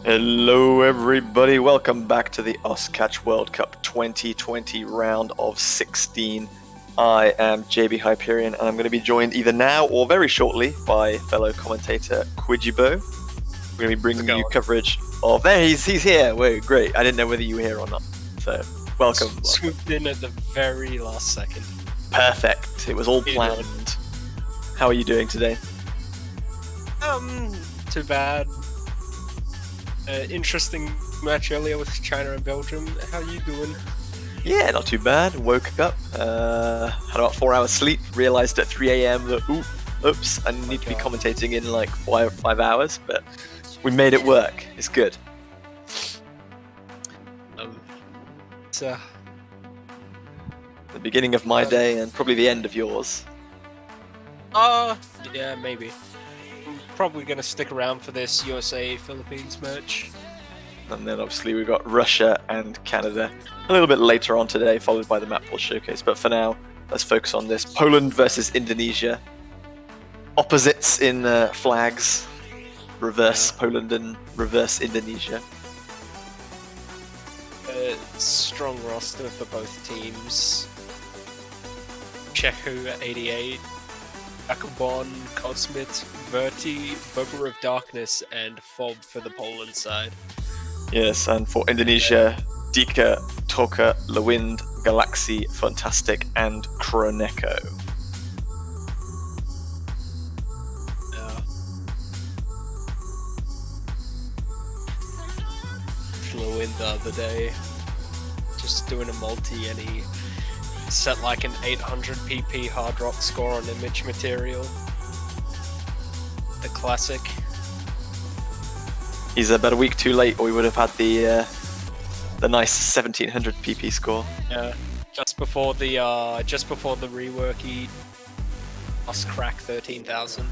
Hello everybody, welcome back to the Catch World Cup 2020 round of 16. I am JB Hyperion and I'm going to be joined either now or very shortly by fellow commentator Quijibo. We're going to be bringing you coverage of... There, he's here! Whoa, great. I didn't know whether you were here or not. So, welcome. Swooped in at the very last second. Perfect. It was all planned. How are you doing today? Too bad. Interesting match earlier with China and Belgium. How are you doing? Yeah, not too bad. Woke up, had about 4 hours sleep, realised at 3 AM that, oops, I need to be commentating in like 5 hours, but we made it work. It's good. The beginning of my day and probably the end of yours. Yeah, maybe. I'm probably going to stick around for this USA-Philippines match. And then obviously we've got Russia and Canada a little bit later on today, followed by the map pool showcase. But for now, let's focus on this. Poland versus Indonesia. Opposites in flags. Reverse Poland and reverse Indonesia. Strong roster for both teams. Checo at 88. Akubon, Cosmit, Verti, Bubber of Darkness, and Fob for the Poland side. Yes, and for Indonesia, Dika, Toka, Lewind, Galaxy, Fantastic, and Kroneko. Lewind the other day, just doing a multi, and he set like an 800 PP hard rock score on image material. The classic. He's about a week too late, or we would have had the nice 1700 PP score. Yeah, just before the rework, he must crack 13,000.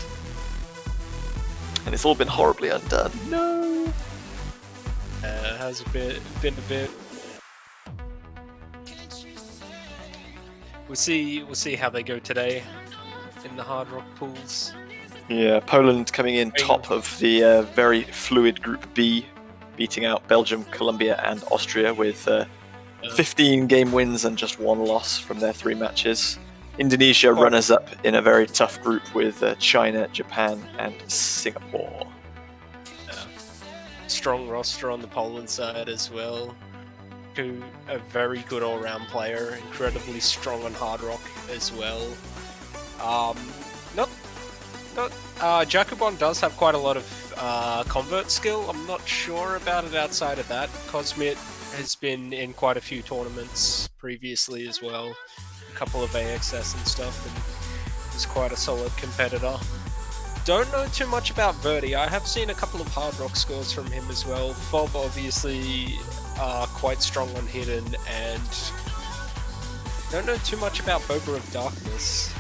And it's all been horribly undone. No. It has been a bit. We'll see how they go today in the hard rock pools. Yeah, Poland coming in top of the very fluid Group B, beating out Belgium, Colombia, and Austria with 15 game wins and just 1 loss from their 3 matches. Indonesia runners-up in a very tough group with China, Japan, and Singapore. Strong roster on the Poland side as well. A very good all-round player, incredibly strong on hard rock as well. Jakubon does have quite a lot of convert skill. I'm not sure about it outside of that. Cosmit has been in quite a few tournaments previously as well, a couple of AXS and stuff, and is quite a solid competitor. Don't know too much about Verti. I have seen a couple of hard rock scores from him as well. Fob obviously quite strong on hidden, and don't know too much about Boba of Darkness.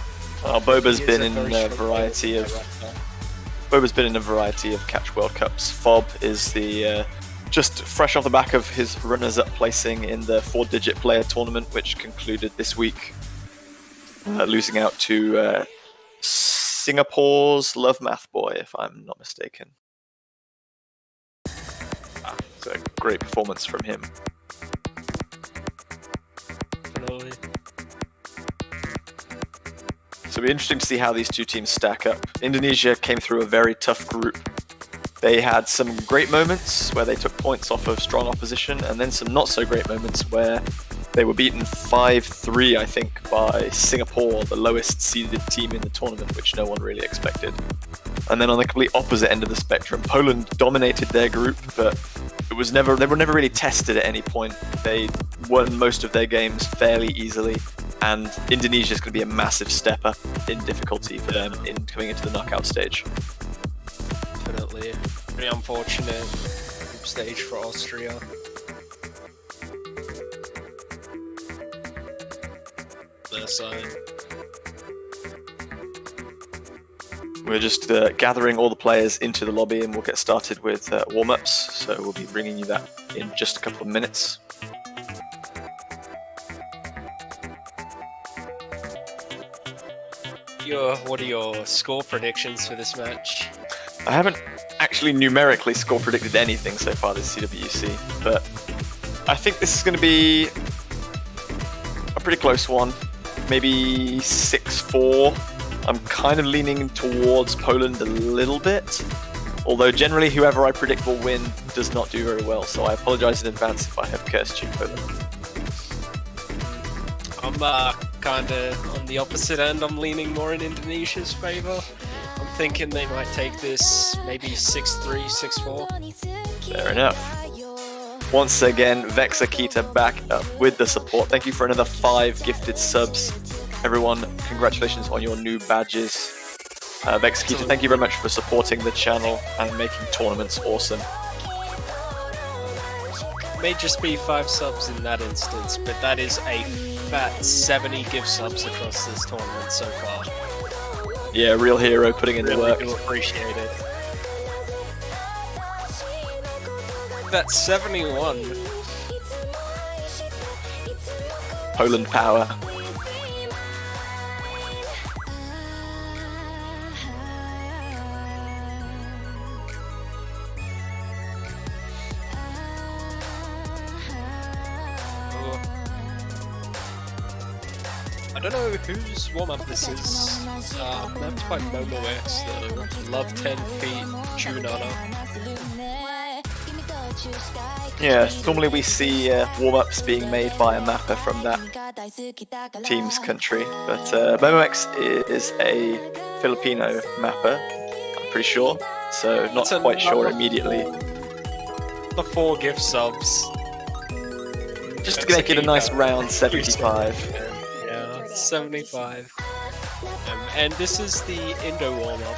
Boba's been in a variety of Catch World Cups. Fob is the just fresh off the back of his runners-up placing in the 4-digit player tournament, which concluded this week, losing out to Singapore's Love Math Boy, if I'm not mistaken. It's a great performance from him. Definitely. So it'll be interesting to see how these two teams stack up. Indonesia came through a very tough group. They had some great moments where they took points off of strong opposition, and then some not so great moments where they were beaten 5-3, I think, by Singapore, the lowest seeded team in the tournament, which no one really expected. And then on the complete opposite end of the spectrum, Poland dominated their group, but they were never really tested at any point. They won most of their games fairly easily, and Indonesia is going to be a massive step up in difficulty for them in coming into the knockout stage. Definitely. Pretty unfortunate group stage for Austria. Their side. We're just gathering all the players into the lobby, and we'll get started with warm-ups. So we'll be bringing you that in just a couple of minutes. What are your score predictions for this match? I haven't actually numerically score predicted anything so far this CWC, but I think this is going to be a pretty close one. Maybe 6-4. I'm kind of leaning towards Poland a little bit, although generally whoever I predict will win does not do very well, so I apologize in advance if I have cursed you, Poland. I'm kind of on the opposite end. I'm leaning more in Indonesia's favor. I'm thinking they might take this maybe 6-3, 6-4. Fair enough. Once again, vv623852751 back up with the support. Thank you for another 5 gifted subs. Everyone, congratulations on your new badges. vv623852751, thank you very much for supporting the channel and making tournaments awesome. May just be 5 subs in that instance, but that is a fat 70 gift subs across this tournament so far. Yeah, real hero putting in the work. Really do appreciate it. That 71. Poland power. I don't know whose warm-up this is. That's by MomoX though. Love 10 feet, Junana. Yeah, normally we see warm-ups being made by a mapper from that team's country, but MomoX is a Filipino mapper, I'm pretty sure, so not quite sure immediately. The 4 gift subs. Just to make it a nice round 75. 75. And this is the Indo warm-up.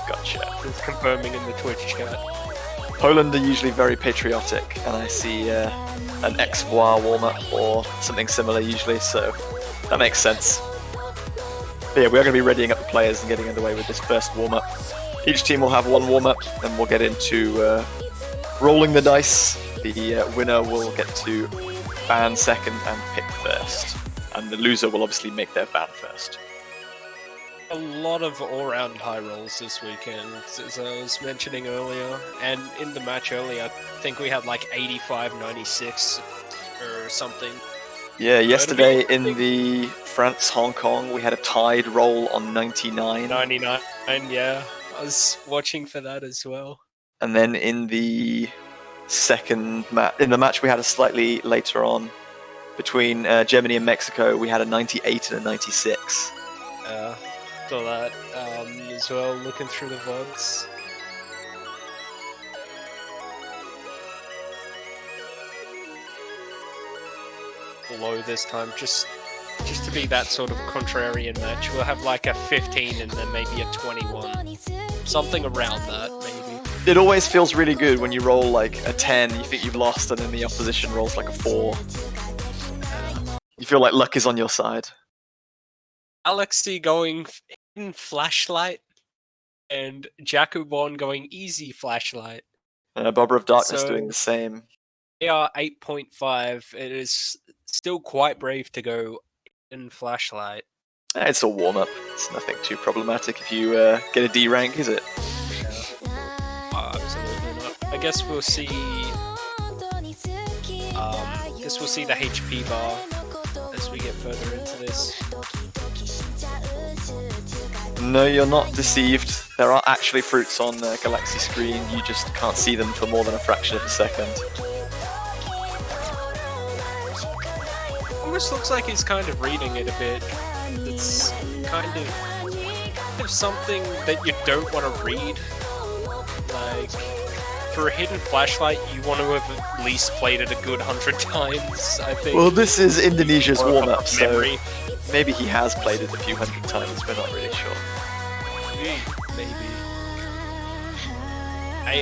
Gotcha. It's confirming in the Twitch chat. Poland are usually very patriotic, and I see an ex-voir warm-up or something similar usually, so that makes sense. But yeah, we are going to be readying up the players and getting underway with this first warm-up. Each team will have one warm-up, then we'll get into rolling the dice. The winner will get to ban second and pick first. And the loser will obviously make their ban first. A lot of all-round high rolls this weekend, as I was mentioning earlier. And in the match earlier, I think we had like 85-96 or something. Yeah, yesterday in the France-Hong Kong, we had a tied roll on 99. 99, yeah. I was watching for that as well. And then in the second match, in the match we had a slightly later on, between Germany and Mexico, we had a 98 and a 96. Saw that as well, looking through the VODs. Low this time, just to be that sort of contrarian match. We'll have like a 15 and then maybe a 21. Something around that, maybe. It always feels really good when you roll like a 10, you think you've lost, and then the opposition rolls like a 4. You feel like luck is on your side. Alexi going in flashlight, and Jakubon going easy flashlight. Barbara of Darkness doing the same. They are 8.5. It is still quite brave to go in flashlight. It's a warm-up. It's nothing too problematic if you get a D rank, is it? Absolutely not. I guess we'll see. Guess we'll see the HP bar as we get further into this. No, you're not deceived. There are actually fruits on the Galaxy screen. You just can't see them for more than a fraction of a second. Almost looks like he's kind of reading it a bit. It's kind of something that you don't want to read. Like, for a hidden flashlight, you want to have at least played it a good 100 times, I think. Well, this is Indonesia's warm-up, so memory. maybe he has played it a few hundred times, we're not really sure. Maybe.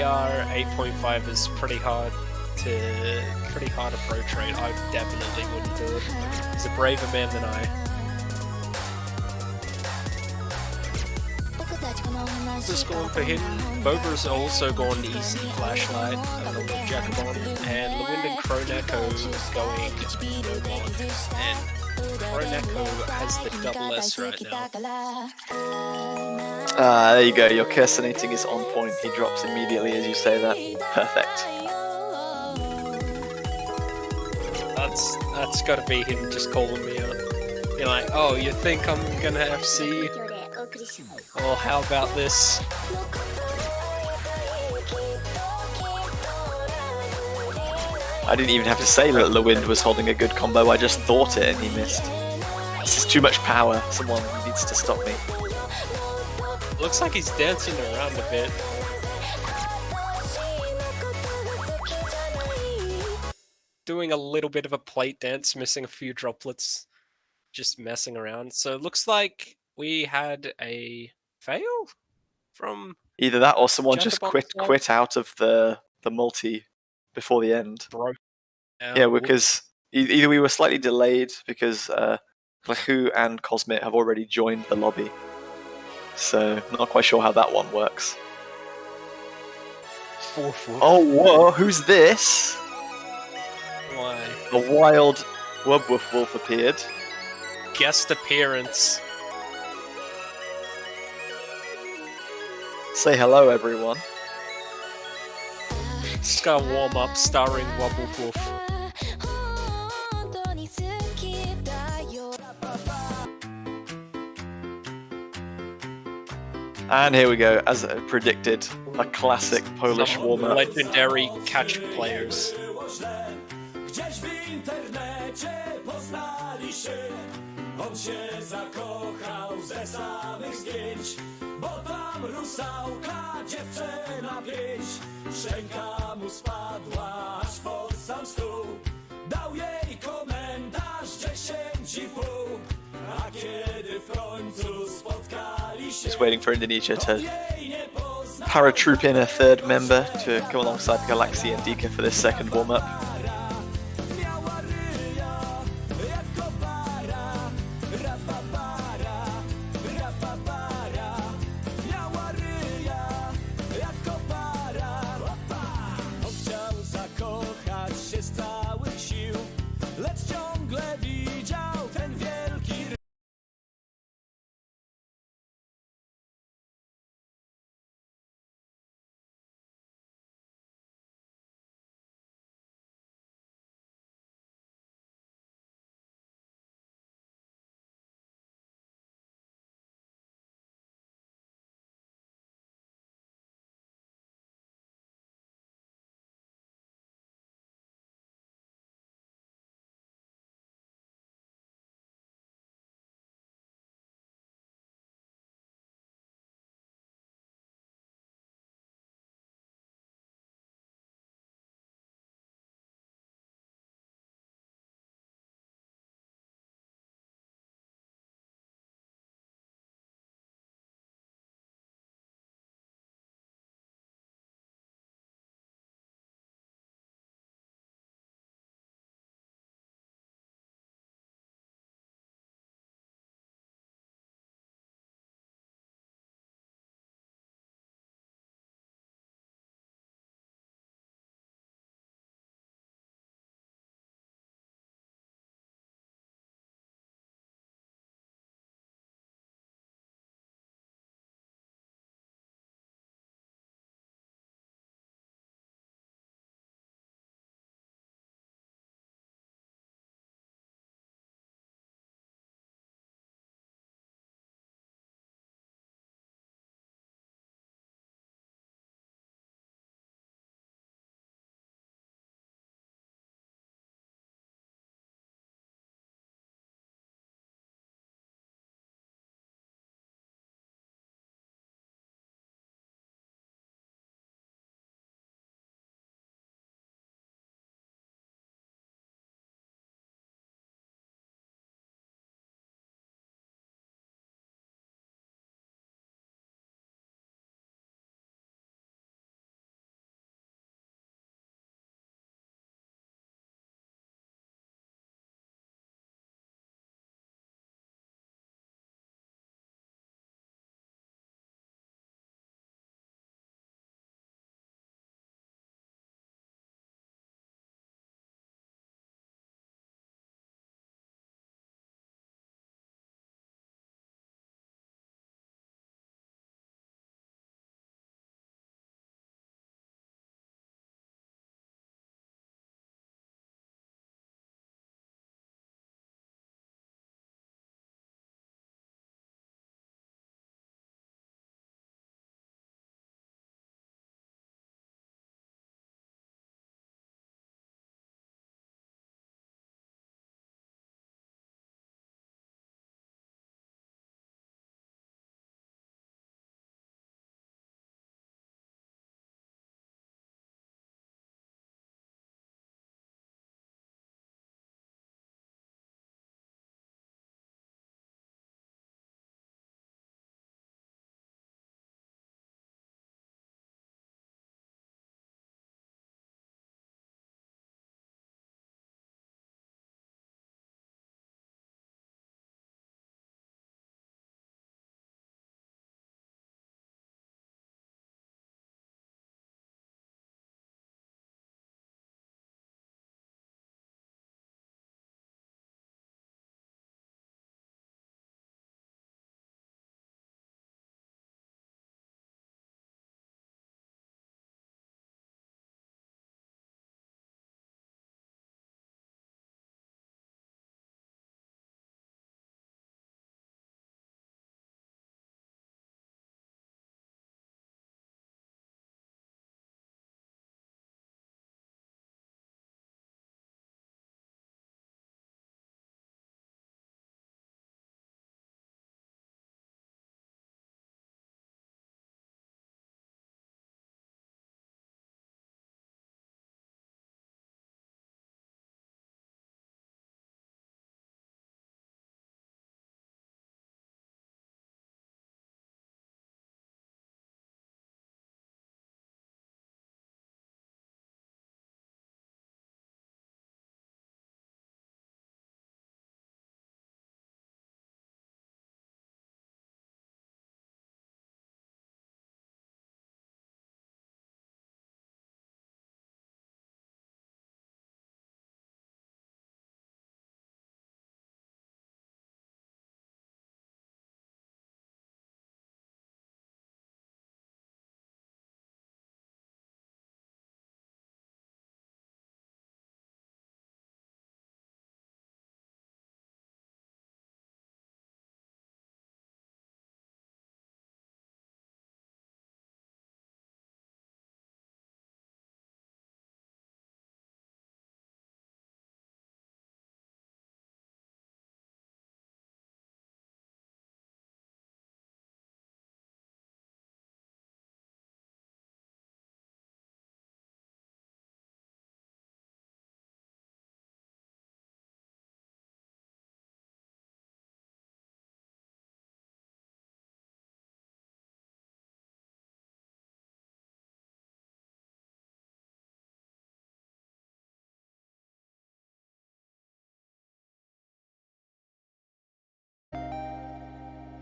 AR 8.5 is pretty hard approach rate. I definitely wouldn't do it. He's a braver man than I. Boba's gone for him. Boba's also gone easy flashlight along with Jacobon, and Lewin and Kroneko going Bobon. And Kroneko has the double S right now. There you go, your cursonating is on point. He drops immediately as you say that. Perfect. That's gotta be him just calling me out. You're like, oh, you think I'm gonna FC? Well, how about this? I didn't even have to say that Lewind was holding a good combo, I just thought it and he missed. This is too much power, someone needs to stop me. Looks like he's dancing around a bit. Doing a little bit of a plate dance, missing a few droplets. Just messing around. So it looks like we had a fail from Either that or someone just Jacobon's side. quit out of the multi before the end. Bro. Yeah, because either we were slightly delayed because Klehu and Cosmit have already joined the lobby. So not quite sure how that one works. Oh, whoa, who's this? Why? A wild Wubwoof Wolf appeared. Guest appearance. Say hello, everyone. Just got a warm up starring Wobble Wolf. And here we go, as predicted, a classic Polish Some warm-up. legendary catch players. On się zakochał ze samych zdjęć, bo tam rusałka dziewczyna pięć. Szczęka mu spadła aż pod sam stół. Dał jej komentarz 10,5. A kiedy w końcu spotkali się, Just waiting for Indonesia to paratroop in a third member to come alongside Galaxy and Dika for this second warm-up.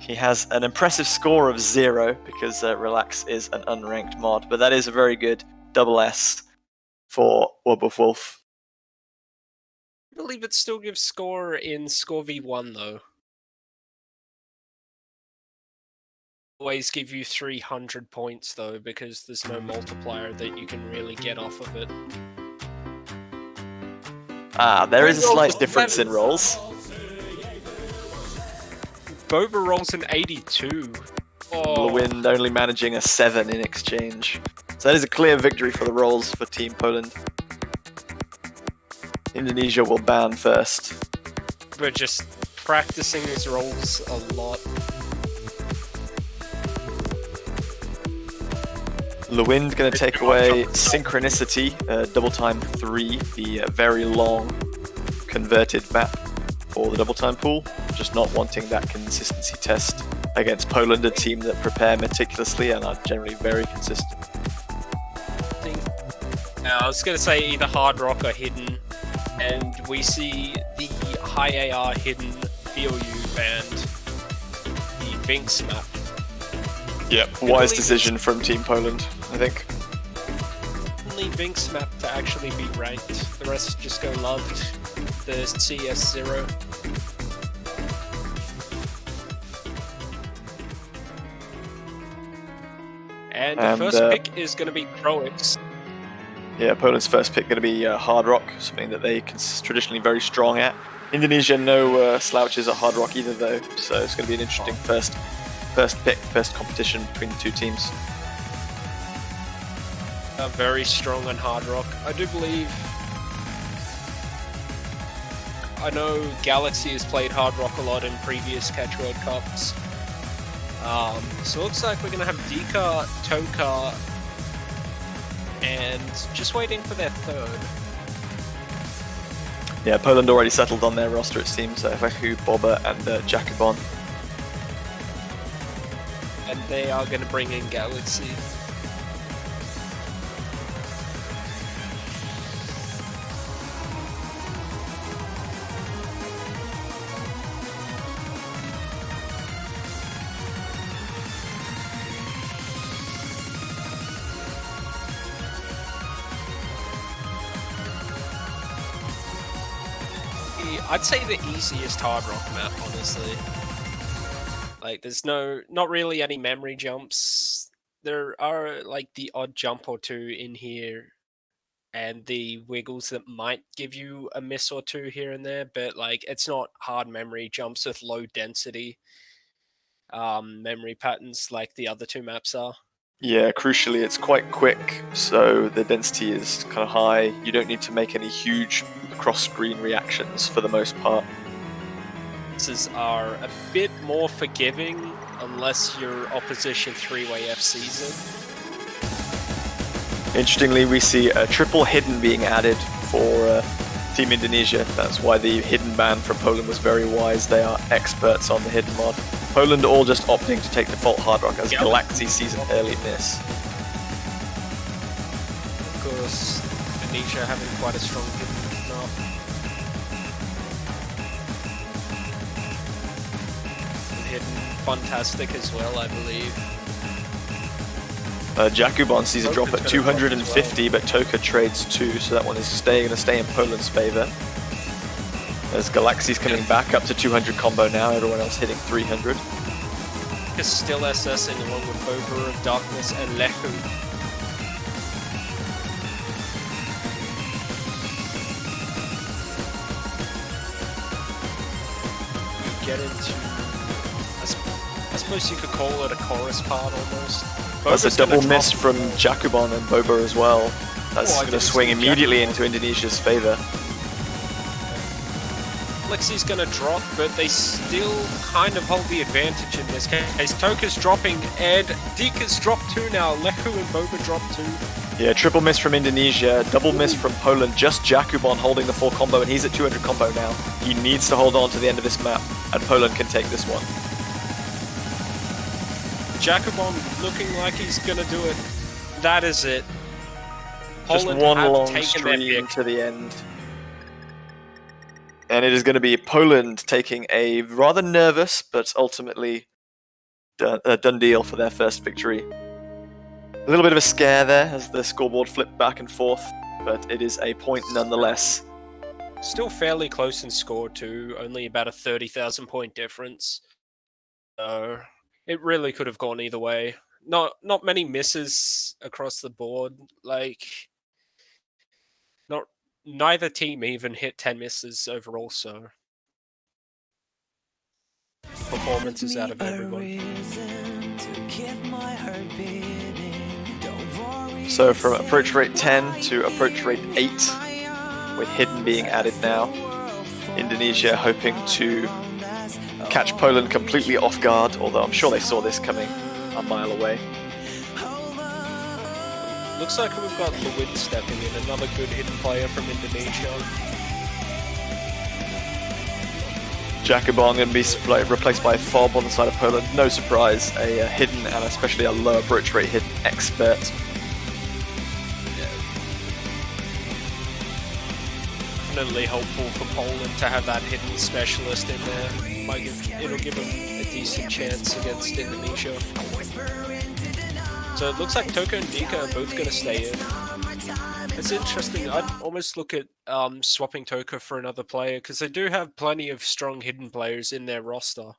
He has an impressive score of 0 because Relax is an unranked mod, but that is a very good double S for Wolf. I believe it still gives score in Score V1 though. Always give you 300 points though, because there's no multiplier that you can really get off of it. There is a slight difference in rolls. Boba rolls an 82. Oh. Lewind only managing a 7 in exchange. So that is a clear victory for the rolls for Team Poland. Indonesia will ban first. We're just practicing his rolls a lot. Lewind going to take away Synchronicity, double time 3, the very long converted map for the double time pool. Just not wanting that consistency test against Poland, a team that prepare meticulously and are generally very consistent. I was going to say either Hard Rock or Hidden, and we see the high AR Hidden VOU banned, the vv6 map. Yep, wise decision from Team Poland, I think. Only vv6 map to actually be ranked, the rest just go loved. The CS0. And the first pick is going to be Proix. Yeah, Poland's first pick going to be Hard Rock, something that they traditionally very strong at. Indonesia, no slouches at Hard Rock either though, so it's going to be an interesting first pick, first competition between the two teams. Very strong on Hard Rock. I do believe... I know Galaxy has played Hard Rock a lot in previous Catch World Cups. So it looks like we're going to have Dika, Toka, and just waiting for their third. Yeah, Poland already settled on their roster, it seems. Veku, Boba, and Jakubon. And they are going to bring in Galaxy. I'd say the easiest Hard Rock map, honestly. Like, there's not really any memory jumps. There are, like, the odd jump or two in here, and the wiggles that might give you a miss or two here and there, but, like, it's not hard memory jumps with low density memory patterns like the other two maps are. Yeah, crucially, it's quite quick, so the density is kind of high. You don't need to make any huge cross-screen reactions for the most part. These are a bit more forgiving unless your opposition 3-way FCs it. Interestingly, we see a triple hidden being added for Team Indonesia. That's why the hidden ban from Poland was very wise. They are experts on the hidden mod. Poland all just opting to take default Hard Rock as Galaxy sees an early miss. Of course, Indonesia having quite a strong hidden knob. Hidden fantastic as well, I believe. Jakubon sees a drop at 250, but Toka trades 2, so that one is going to stay in Poland's favor. As Galaxy's coming back up to 200 combo now, everyone else hitting 300. Is still SSing along with Boba of Darkness and Lehu. You get into... I suppose you could call it a chorus part almost. That's a double miss from Jakubon and Boba as well. That's going to swing immediately into Indonesia's favor. Lexi's going to drop, but they still kind of hold the advantage in this case. Toka's dropping, and Dika's dropped 2 now. Lehu and Boba dropped 2. Yeah, triple miss from Indonesia, double miss from Poland. Just Jakubon holding the full combo, and he's at 200 combo now. He needs to hold on to the end of this map, and Poland can take this one. Jakubon looking like he's going to do it. That is it. Just Poland one have long taken stream to the end. And it is going to be Poland taking a rather nervous, but ultimately done deal for their first victory. A little bit of a scare there as the scoreboard flipped back and forth, but it is a point nonetheless. Still fairly close in score too, only about a 30,000 point difference. So it really could have gone either way. Not many misses across the board. Like, neither team even hit 10 misses overall. So performances out of everyone. So from approach rate 10 to approach rate 8, with hidden being added now. Indonesia hoping to catch Poland completely off guard, although I'm sure they saw this coming a mile away. Looks like we've got Lewin stepping in, another good hidden player from Indonesia. Jacobon going to be replaced by Fob on the side of Poland. No surprise, a hidden and especially a low approach rate hidden expert. Definitely helpful for Poland to have that hidden specialist in there. It'll give them a decent chance against Indonesia. So it looks like Toka and Dika are both going to stay in. It's interesting. I'd almost look at swapping Toka for another player because they do have plenty of strong hidden players in their roster.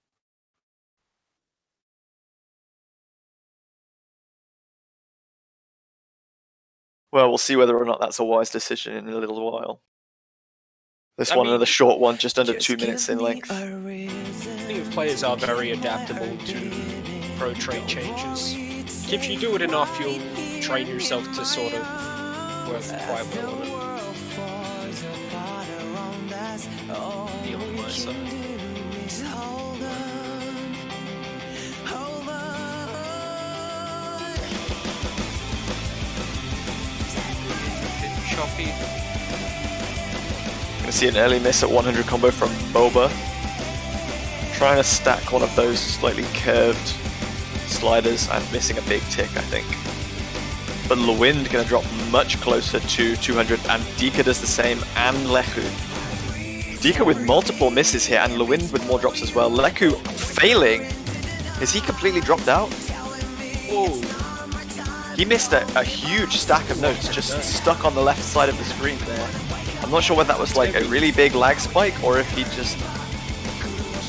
Well, we'll see whether or not that's a wise decision in a little while. Another short one, just under 2 minutes in length. I think if players are very adaptable to pro trade changes, if you do it enough, you'll train yourself to sort of work quite well on it. Deal on my side. Bit choppy. Gonna see an early miss at 100 combo from Boba. Trying to stack one of those slightly curved sliders and missing a big tick, I think. But Lewin gonna drop much closer to 200, and Dika does the same, and Leku. Dika with multiple misses here, and Lewin with more drops as well. Leku failing. Is he completely dropped out? Oh, He missed a huge stack of notes just stuck on the left side of the screen there. I'm not sure whether that was like a really big lag spike or if he just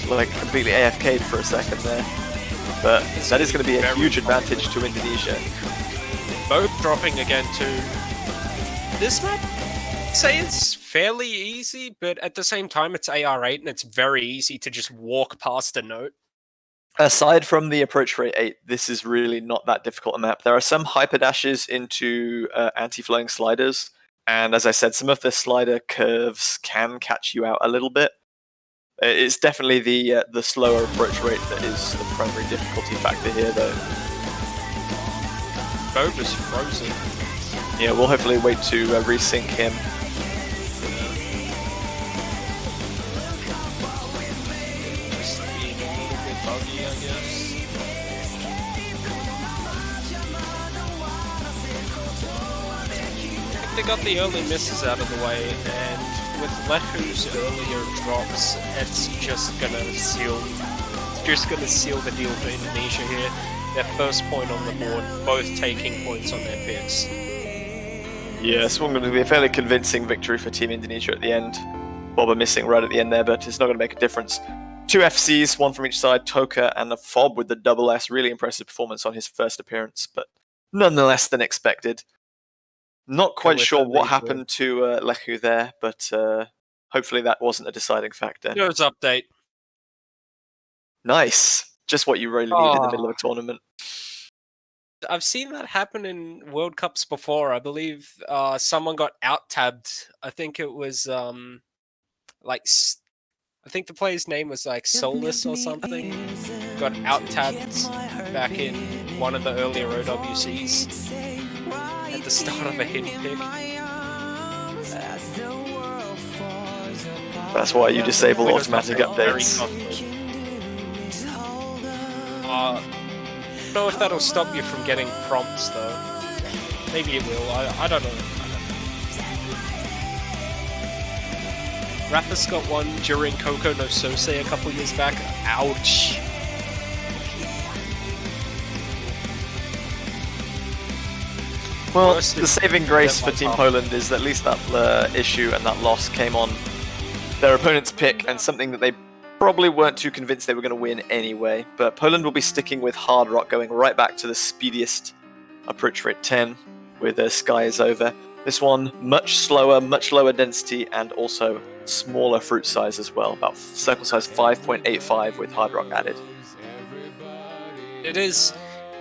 like completely AFK'd for a second there. But that is going to be a huge advantage to Indonesia. both dropping again too. This map, I'd say it's fairly easy, but at the same time it's AR8 and it's very easy to just walk past a note. Aside from the approach rate 8, this is really not that difficult a map. There are some hyper dashes into anti-flowing sliders, and as I said, some of the slider curves can catch you out a little bit. It's definitely the slower approach rate that is the primary difficulty factor here, though. Bob is frozen. Yeah, we'll hopefully wait to resync him. Just being a little bit buggy, I guess. I think they got the early misses out of the way, and with Leku's earlier drops, it's just gonna seal the deal for Indonesia here. Their first point on the board, both taking points on their picks. Yeah, this one's going to be a fairly convincing victory for Team Indonesia at the end. Boba missing right at the end there, but it's not going to make a difference. 2 FCs, one from each side, Toka and a Fob with the double S. Really impressive performance on his first appearance, but nonetheless than expected. Not quite sure what happened to Leku there, but hopefully that wasn't a deciding factor. Here's update. Nice. Just what you really need in the middle of a tournament. I've seen that happen in World Cups before. I believe someone got out-tabbed. I think it was I think the player's name was like Solus or something. Got out-tabbed back in one of the earlier OWCs at the start of a hidden pick. That's why you disable automatic updates. I don't know if that'll stop you from getting prompts, though. Maybe it will. I don't know. Rathas got one during Coco no Sose a couple years back. Ouch. Well, Worst the if- saving grace yeah, for like Team half. Poland is that at least that issue and that loss came on their opponent's pick and something that they probably weren't too convinced they were going to win anyway. But Poland will be sticking with Hard Rock, going right back to the speediest approach rate 10 with Sky is over. This one much slower, much lower density, and also smaller fruit size as well, about circle size 5.85 with Hard Rock added. It is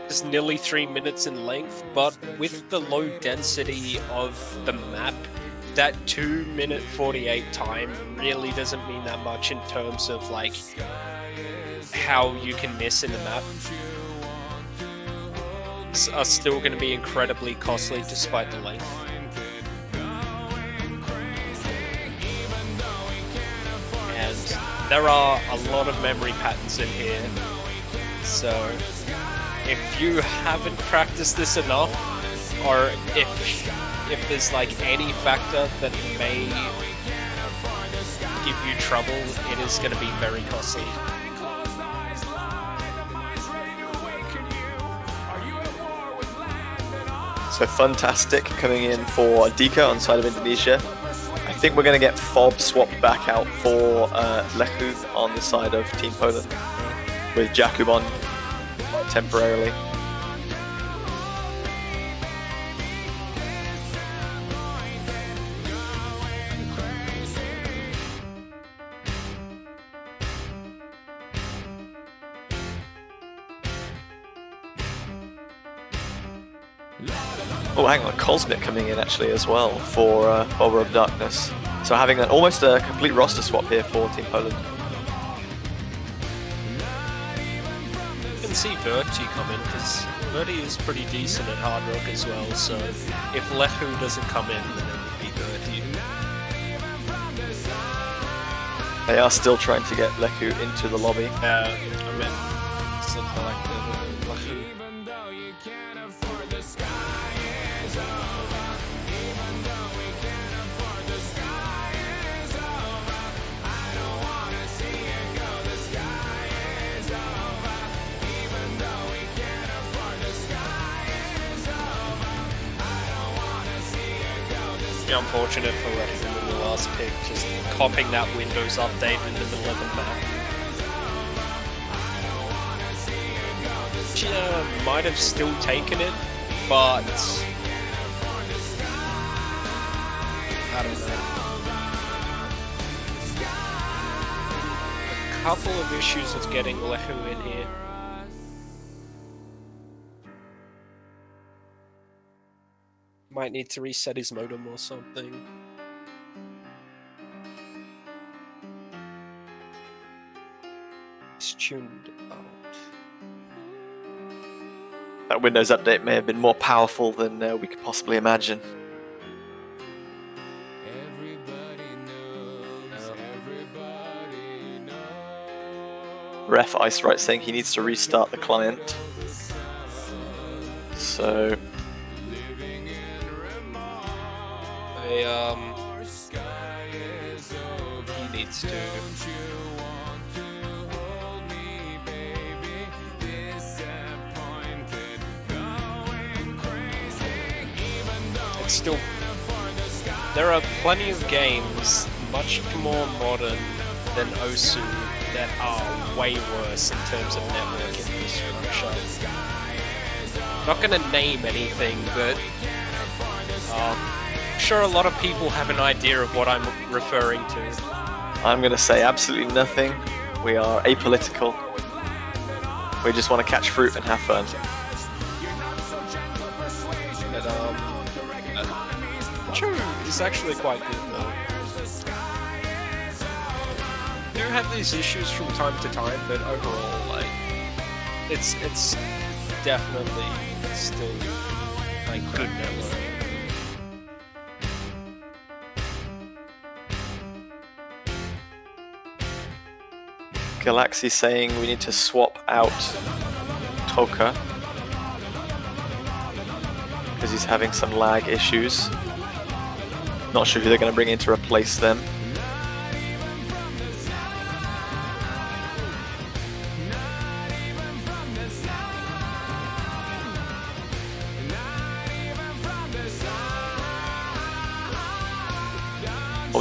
just nearly 3 minutes in length, but with the low density of the map, that 2-minute 48 time really doesn't mean that much in terms of like how you can miss in the map. Are still going to be incredibly costly despite the length. And there are a lot of memory patterns in here, so if you haven't practiced this enough, or if there's like any factor that may give you trouble, it is going to be very costly. So Funtastic coming in for Dika on the side of Indonesia. I think we're going to get Fob swapped back out for Lechu on the side of Team Poland, with Jakub on temporarily. Oh, hang on, Cosmic coming in actually as well for Bobber of Darkness. So having almost a complete roster swap here for Team Poland. You can see Verti come in, because Verti is pretty decent at Hard Rock as well, so if Lechu doesn't come in, then it would be Verti. They are still trying to get Lechu into the lobby. I mean, something like Lechu. Unfortunate for Lechu in the last pick, just copying that Windows update in the middle of the map. She might have still taken it, but I don't know. A couple of issues with getting Lechu in here. Might need to reset his modem or something. It's tuned out. That Windows update may have been more powerful than we could possibly imagine. Ref Ice Right saying he needs to restart the client. So he needs to. It's still. There are plenty of games much more modern than Osu that are way worse in terms of network infrastructure. Not gonna name anything, but I'm sure a lot of people have an idea of what I'm referring to. I'm going to say absolutely nothing. We are apolitical. We just want to catch fruit and have fun. But True is actually quite good though. Do have these issues from time to time, but overall, like, it's definitely still like good network. Galaxy saying we need to swap out Toka because he's having some lag issues. Not sure who they're going to bring in to replace them.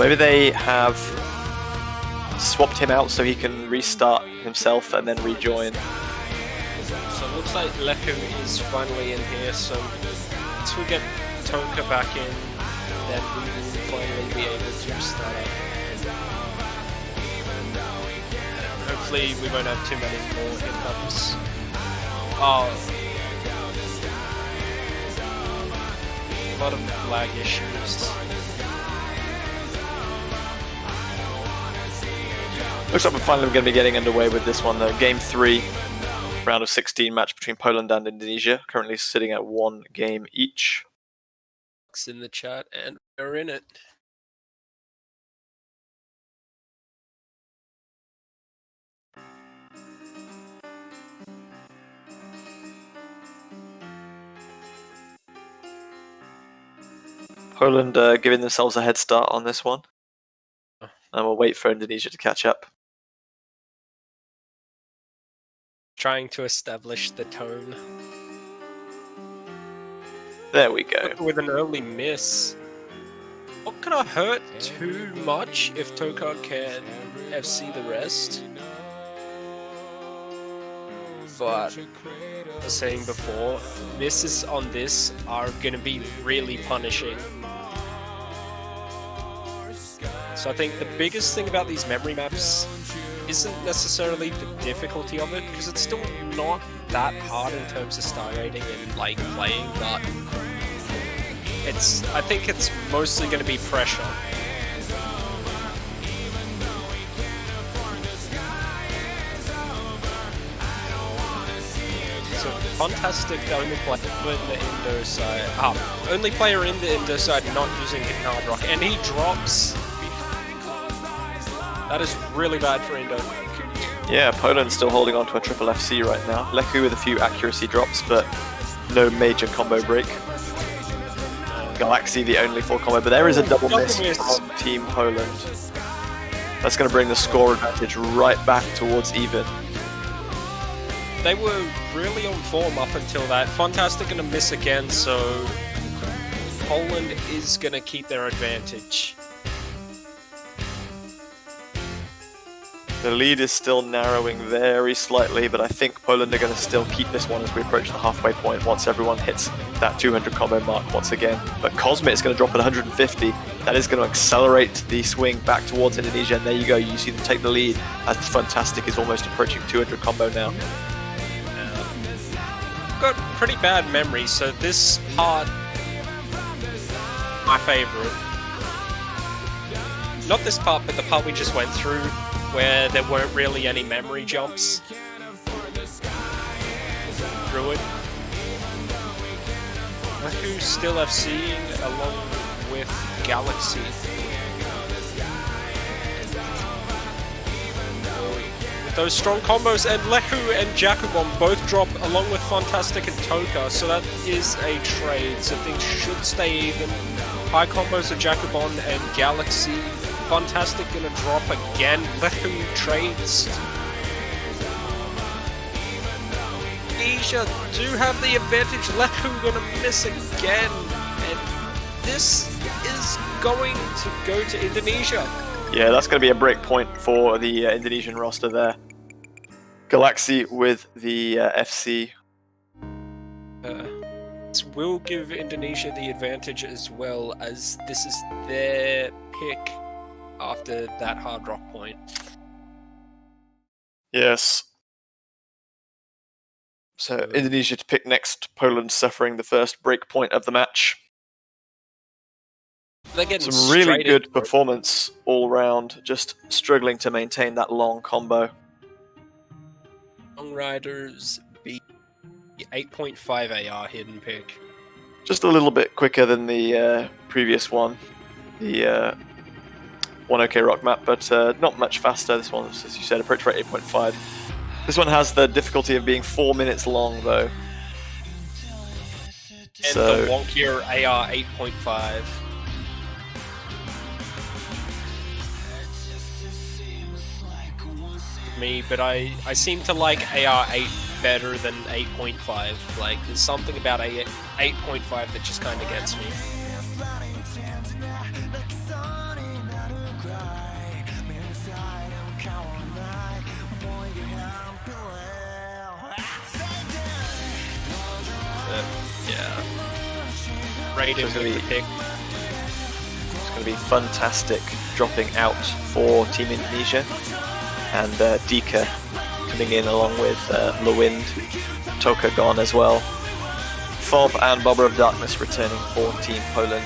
maybe they have swapped him out so he can restart himself and then rejoin. So it looks like Leku is finally in here, so once we get Toka back in, then we will finally be able to start up. Hopefully we won't have too many more hiccups. Oh. A lot of lag issues. Looks like we're finally going to be getting underway with this one though. Game 3, round of 16 match between Poland and Indonesia, currently sitting at 1 game each. It's in the chat and we're in it. Poland giving themselves a head start on this one. And we'll wait for Indonesia to catch up. Trying to establish the tone. There we go. With an early miss. Not gonna hurt too much if Toka can FC the rest. But, as I was saying before, misses on this are gonna be really punishing. So I think the biggest thing about these memory maps isn't necessarily the difficulty of it, because it's still not that hard in terms of star rating and like playing, but I think it's mostly going to be pressure. So fantastic, the only player in the Indo side. Only player in the Indo side not using Hard Rock, and he drops. That is really bad for Indo. Yeah, Poland's still holding on to a triple FC right now. Leku with a few accuracy drops, but no major combo break. Galaxy the only full combo, but there is a double miss from Team Poland. That's going to bring the score advantage right back towards even. They were really on form up until that. Fantastic going to miss again, so Poland is going to keep their advantage. The lead is still narrowing very slightly, but I think Poland are going to still keep this one as we approach the halfway point once everyone hits that 200 combo mark once again. But Cosmit is going to drop at 150. That is going to accelerate the swing back towards Indonesia, and there you go. You see them take the lead as Fantastic is almost approaching 200 combo now. I've got pretty bad memory, so this part, my favorite. Not this part, but the part we just went through, where there weren't really any memory jumps through it. Who's still FCing along with Galaxy. With those strong combos, and Leku and Jakubon both drop along with Fantastic and Toka, so that is a trade, so things should stay even. High combos of Jakubon and Galaxy. Fantastic gonna drop again. Leku trades. Indonesia do have the advantage. Leku gonna miss again. And this is going to go to Indonesia. Yeah, that's going to be a break point for the Indonesian roster there. Galaxy with the FC. This will give Indonesia the advantage as well, as this is their pick after that hard rock point. Yes. So Indonesia to pick next, Poland suffering the first break point of the match. They're getting some really good performance all round, just struggling to maintain that long combo. Long Riders beat 8.5 AR hidden pick. Just a little bit quicker than the previous one, the 1OK Rock map, but not much faster. This one, as you said, approach rate 8.5. This one has the difficulty of being 4 minutes long, though. And the wonkier AR 8.5. Me, but I seem to like AR8 better than 8.5. Like, there's something about 8.5 that just kind of gets me. Yeah. Right in it's with gonna the be- pick. It's going to be fantastic dropping out for Team Indonesia. And Dika coming in along with Lewind, Toka gone as well. Fob and Bobber of Darkness returning for Team Poland.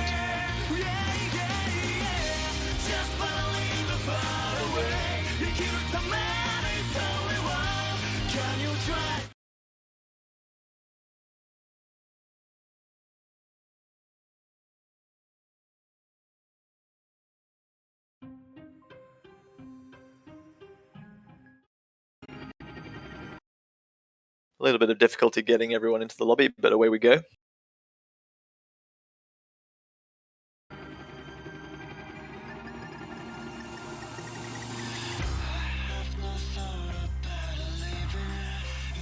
A little bit of difficulty getting everyone into the lobby, but away we go.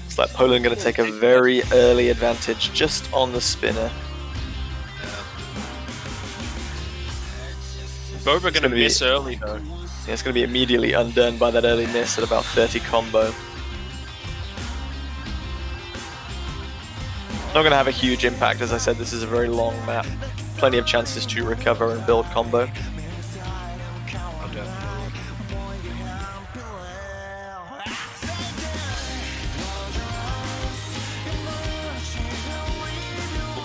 It's like Poland going to take a very early advantage just on the spinner. Boba going to gonna be- miss early though. Yeah, it's going to be immediately undone by that early miss at about 30 combo. Not going to have a huge impact, as I said, this is a very long map. Plenty of chances to recover and build combo.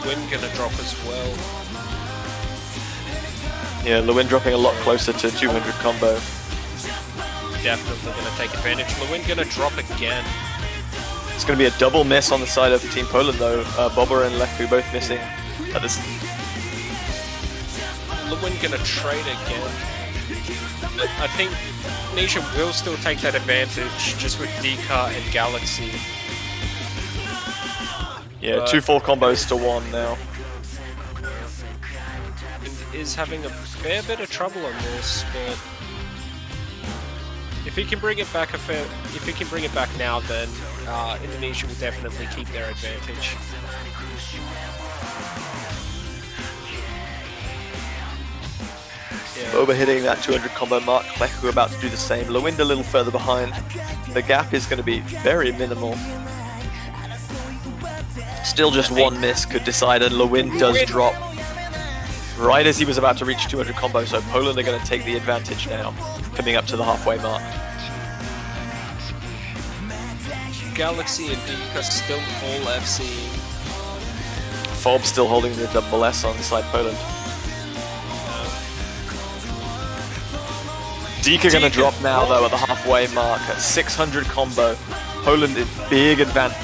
Wind going to drop as well. Yeah, Lewin dropping a lot closer to 200 combo. Definitely going to take advantage. Lewin going to drop again. It's going to be a double miss on the side of Team Poland though. Bobber and Leku both missing at this. Lewin going to trade again. But I think Nisha will still take that advantage just with Dika and Galaxy. Yeah, 2 full combos to 1 now. And is having a fair bit of trouble on this, but if he can bring it back now, then Indonesia will definitely keep their advantage. Yeah. Boba hitting that 200 combo mark, Leku about to do the same. Lewind a little further behind. The gap is going to be very minimal. Still just one miss could decide, and Lewind does drop right as he was about to reach 200 combo, so Poland are going to take the advantage now, coming up to the halfway mark. Galaxy and Dika still all FC. Fob still holding the double S on side Poland. Dika going to drop now though at the halfway mark at 600 combo. Poland in big advantage.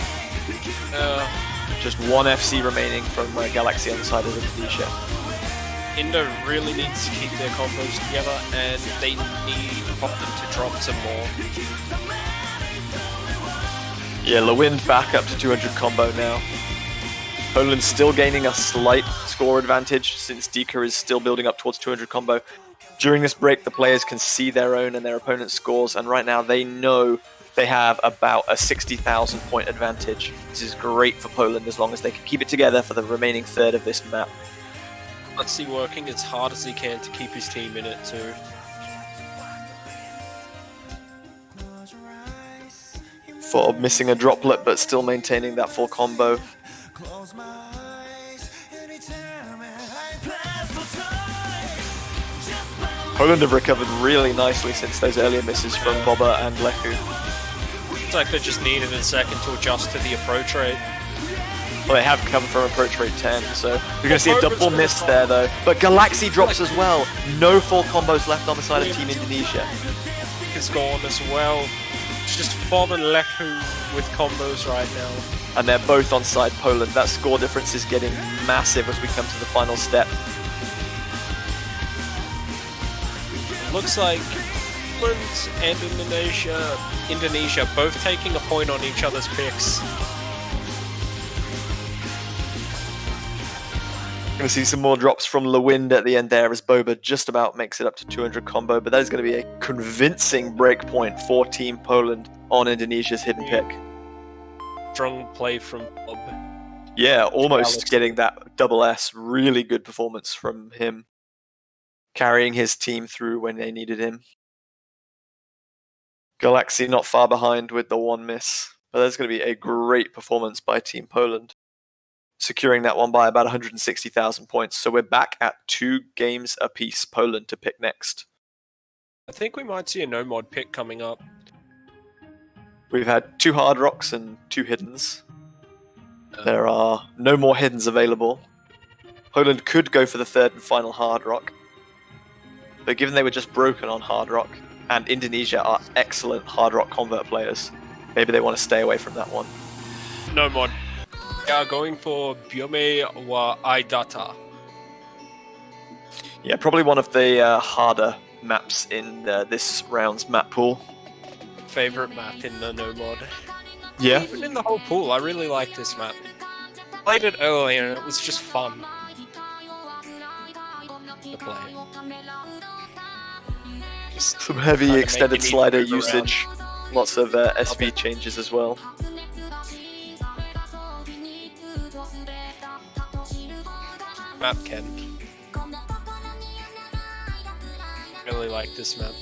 Just one FC remaining from Galaxy on the side of Indonesia. Indo really needs to keep their combos together, and they need them to drop some more. Yeah, Lewind back up to 200 combo now. Poland's still gaining a slight score advantage since Dika is still building up towards 200 combo. During this break, the players can see their own and their opponent's scores, and right now they know they have about a 60,000 point advantage. This is great for Poland as long as they can keep it together for the remaining third of this map. Galaxy working as hard as he can to keep his team in it too. For missing a droplet but still maintaining that full combo. Poland have recovered really nicely since those earlier misses from Bobber and Leku. It's like they just needed a second to adjust to the approach rate. Well, they have come from approach rate 10, so you're going to see a double miss there though. But Galaxy drops as well. No full combos left on the side of Team Indonesia. Is gone as well. It's just Fob and Leku with combos right now. And they're both on side Poland. That score difference is getting massive as we come to the final step. Looks like Poland and Indonesia both taking a point on each other's picks. Going to see some more drops from Lewind at the end there as Boba just about makes it up to 200 combo, but that is going to be a convincing breakpoint for Team Poland on Indonesia's hidden pick. Strong play from Bob. Yeah, almost Alex. getting that double S. Really good performance from him. Carrying his team through when they needed him. Galaxy not far behind with the one miss, but that's going to be a great performance by Team Poland. securing that one by about 160,000 points. So we're back at 2 games apiece. Poland to pick next. I think we might see a no mod pick coming up. We've had 2 hard rocks and 2 hiddens. There are no more hiddens available. Poland could go for the 3rd and final hard rock, but given they were just broken on hard rock, and Indonesia are excellent hard rock convert players, maybe they want to stay away from that one. No mod. We are going for Byome wa Aidata. Yeah, probably one of the harder maps in this round's map pool. Favorite map in the no mod. Yeah. Even in the whole pool, I really like this map. Played it earlier and it was just fun to play. Just Some heavy kinda extended make you need to slider move around. usage. Lots of SV changes as well. Map Ken. Really like this map.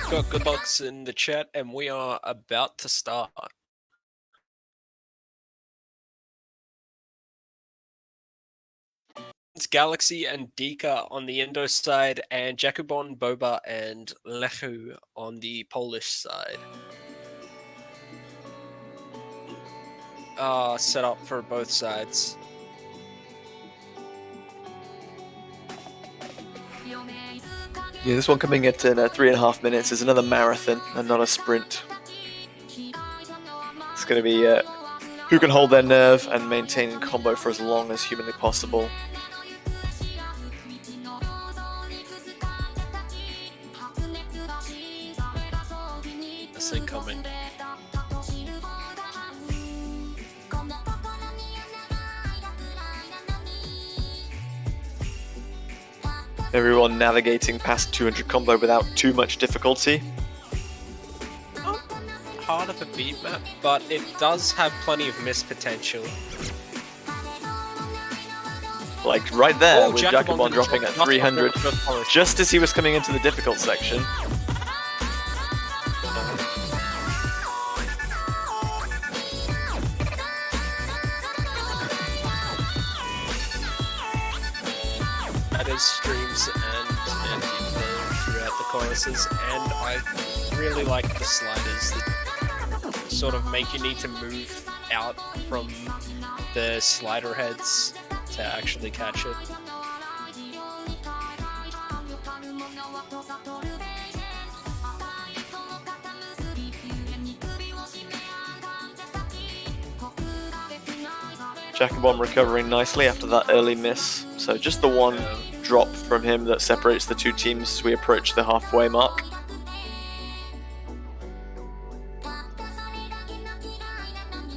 Got good lucks in the chat and we are about to start. It's Galaxy and Dika on the Indo side and Jakubon, Boba and Lechu on the Polish side. Set up for both sides. Yeah, this one coming at 3.5 minutes is another marathon and not a sprint. It's going to be who can hold their nerve and maintain combo for as long as humanly possible. This thing coming. Everyone navigating past 200 combo without too much difficulty. Not hard of a beat map, but it does have plenty of miss potential. Like right there, Oh, with Jakubon Jakubon gonna dropping at drop- 300, not Polish. just as he was coming into the difficult section. That is streams and throughout the choruses, and I really like the sliders that sort of make you need to move out from the slider heads to actually catch it. Jakubon recovering nicely after that early miss. So just the one drop from him that separates the 2 teams as we approach the halfway mark.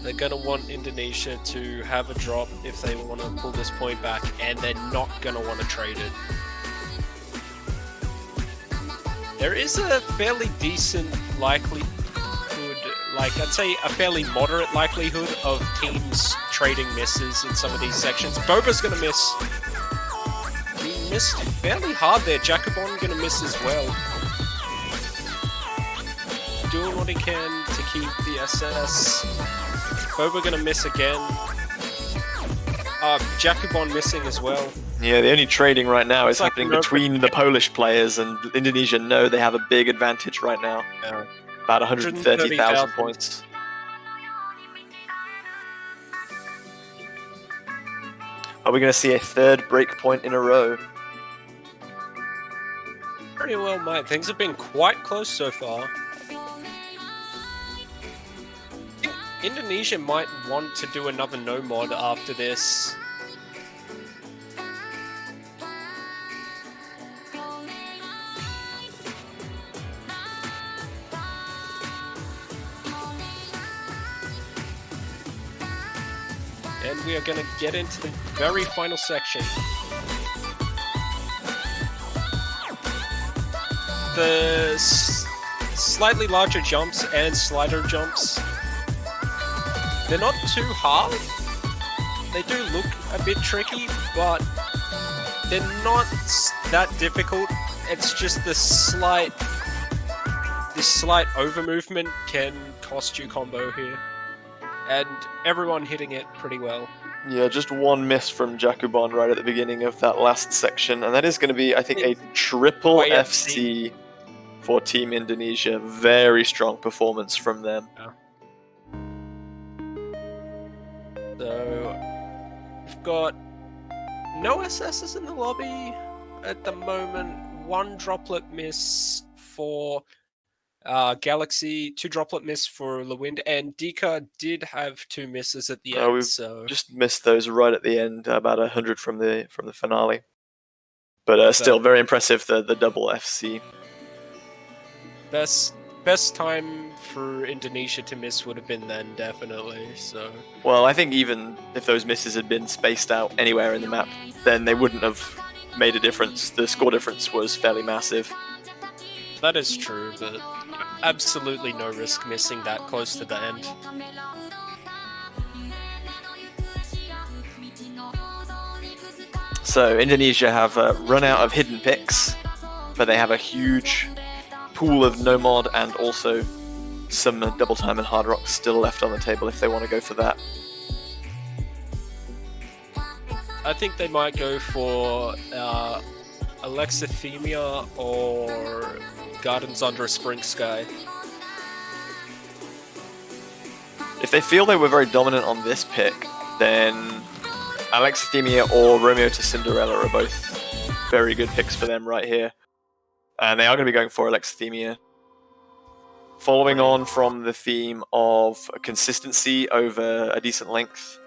They're gonna want Indonesia to have a drop if they want to pull this point back, and they're not gonna want to trade it. There is a fairly decent likelihood, like I'd say a fairly moderate likelihood of teams trading misses in some of these sections. Boba's gonna miss. He missed fairly hard there. Jakubon gonna miss as well. Doing what he can to keep the SS. Boba gonna miss again. Jakubon missing as well. Yeah, the only trading right now is It's like happening no- between the Polish players, and Indonesia know they have a big advantage right now. Yeah. About 130,000 130,000 points. Are we going to see a 3rd break point in a row? Pretty well, mate. Things have been quite close so far. I think Indonesia might want to do another no mod after this. and we are going to get into the very final section. The slightly larger jumps and slider jumps, they're not too hard. They do look a bit tricky, but they're not that difficult. It's just this slight over movement can cost you combo here, and everyone hitting it pretty well. Yeah, just one miss from Jakubon right at the beginning of that last section, and that is going to be, I think, a triple FC for Team Indonesia. Very strong performance from them. Yeah. So we've got no SSs in the lobby at the moment. One droplet miss for Galaxy, 2 droplet miss for Lewind, and Dika did have 2 misses at the end. We've so just missed those right at the end, about 100 from the finale. But still very impressive, the double FC. Best time for Indonesia to miss would have been then, definitely. So well, I think even if those misses had been spaced out anywhere in the map, then they wouldn't have made a difference. The score difference was fairly massive. That is true, but absolutely no risk missing that close to the end. So Indonesia have run out of hidden picks, but they have a huge pool of no mod and also some double time and hard rock still left on the table if they want to go for that. I think they might go for Alexithemia or Gardens Under a Spring Sky. If they feel they were very dominant on this pick, then Alexithemia or Romeo to Cinderella are both very good picks for them right here. And they are going to be going for Alexithemia. Following on from the theme of consistency over a decent length,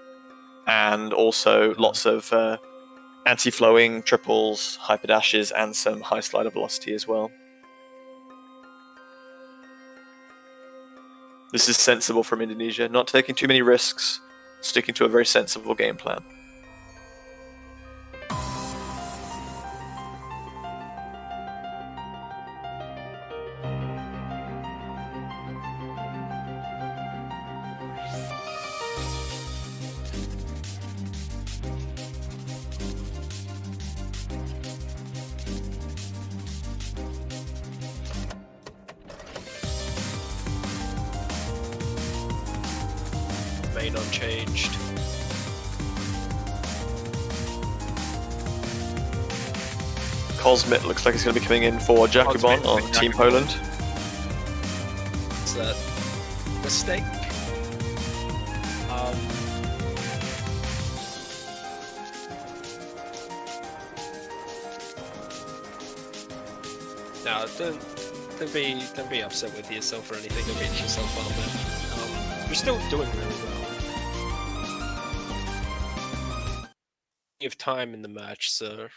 and also lots of anti-flowing triples, hyperdashes, and some high slider velocity as well. This is sensible from Indonesia, not taking too many risks, sticking to a very sensible game plan. Main unchanged. Cosmit looks like he's going to be coming in for Jakubon on Team Poland. Is that a mistake? No, don't be upset with yourself or anything. Don't beat yourself up, man. You're still doing really well. You have time in the match, so.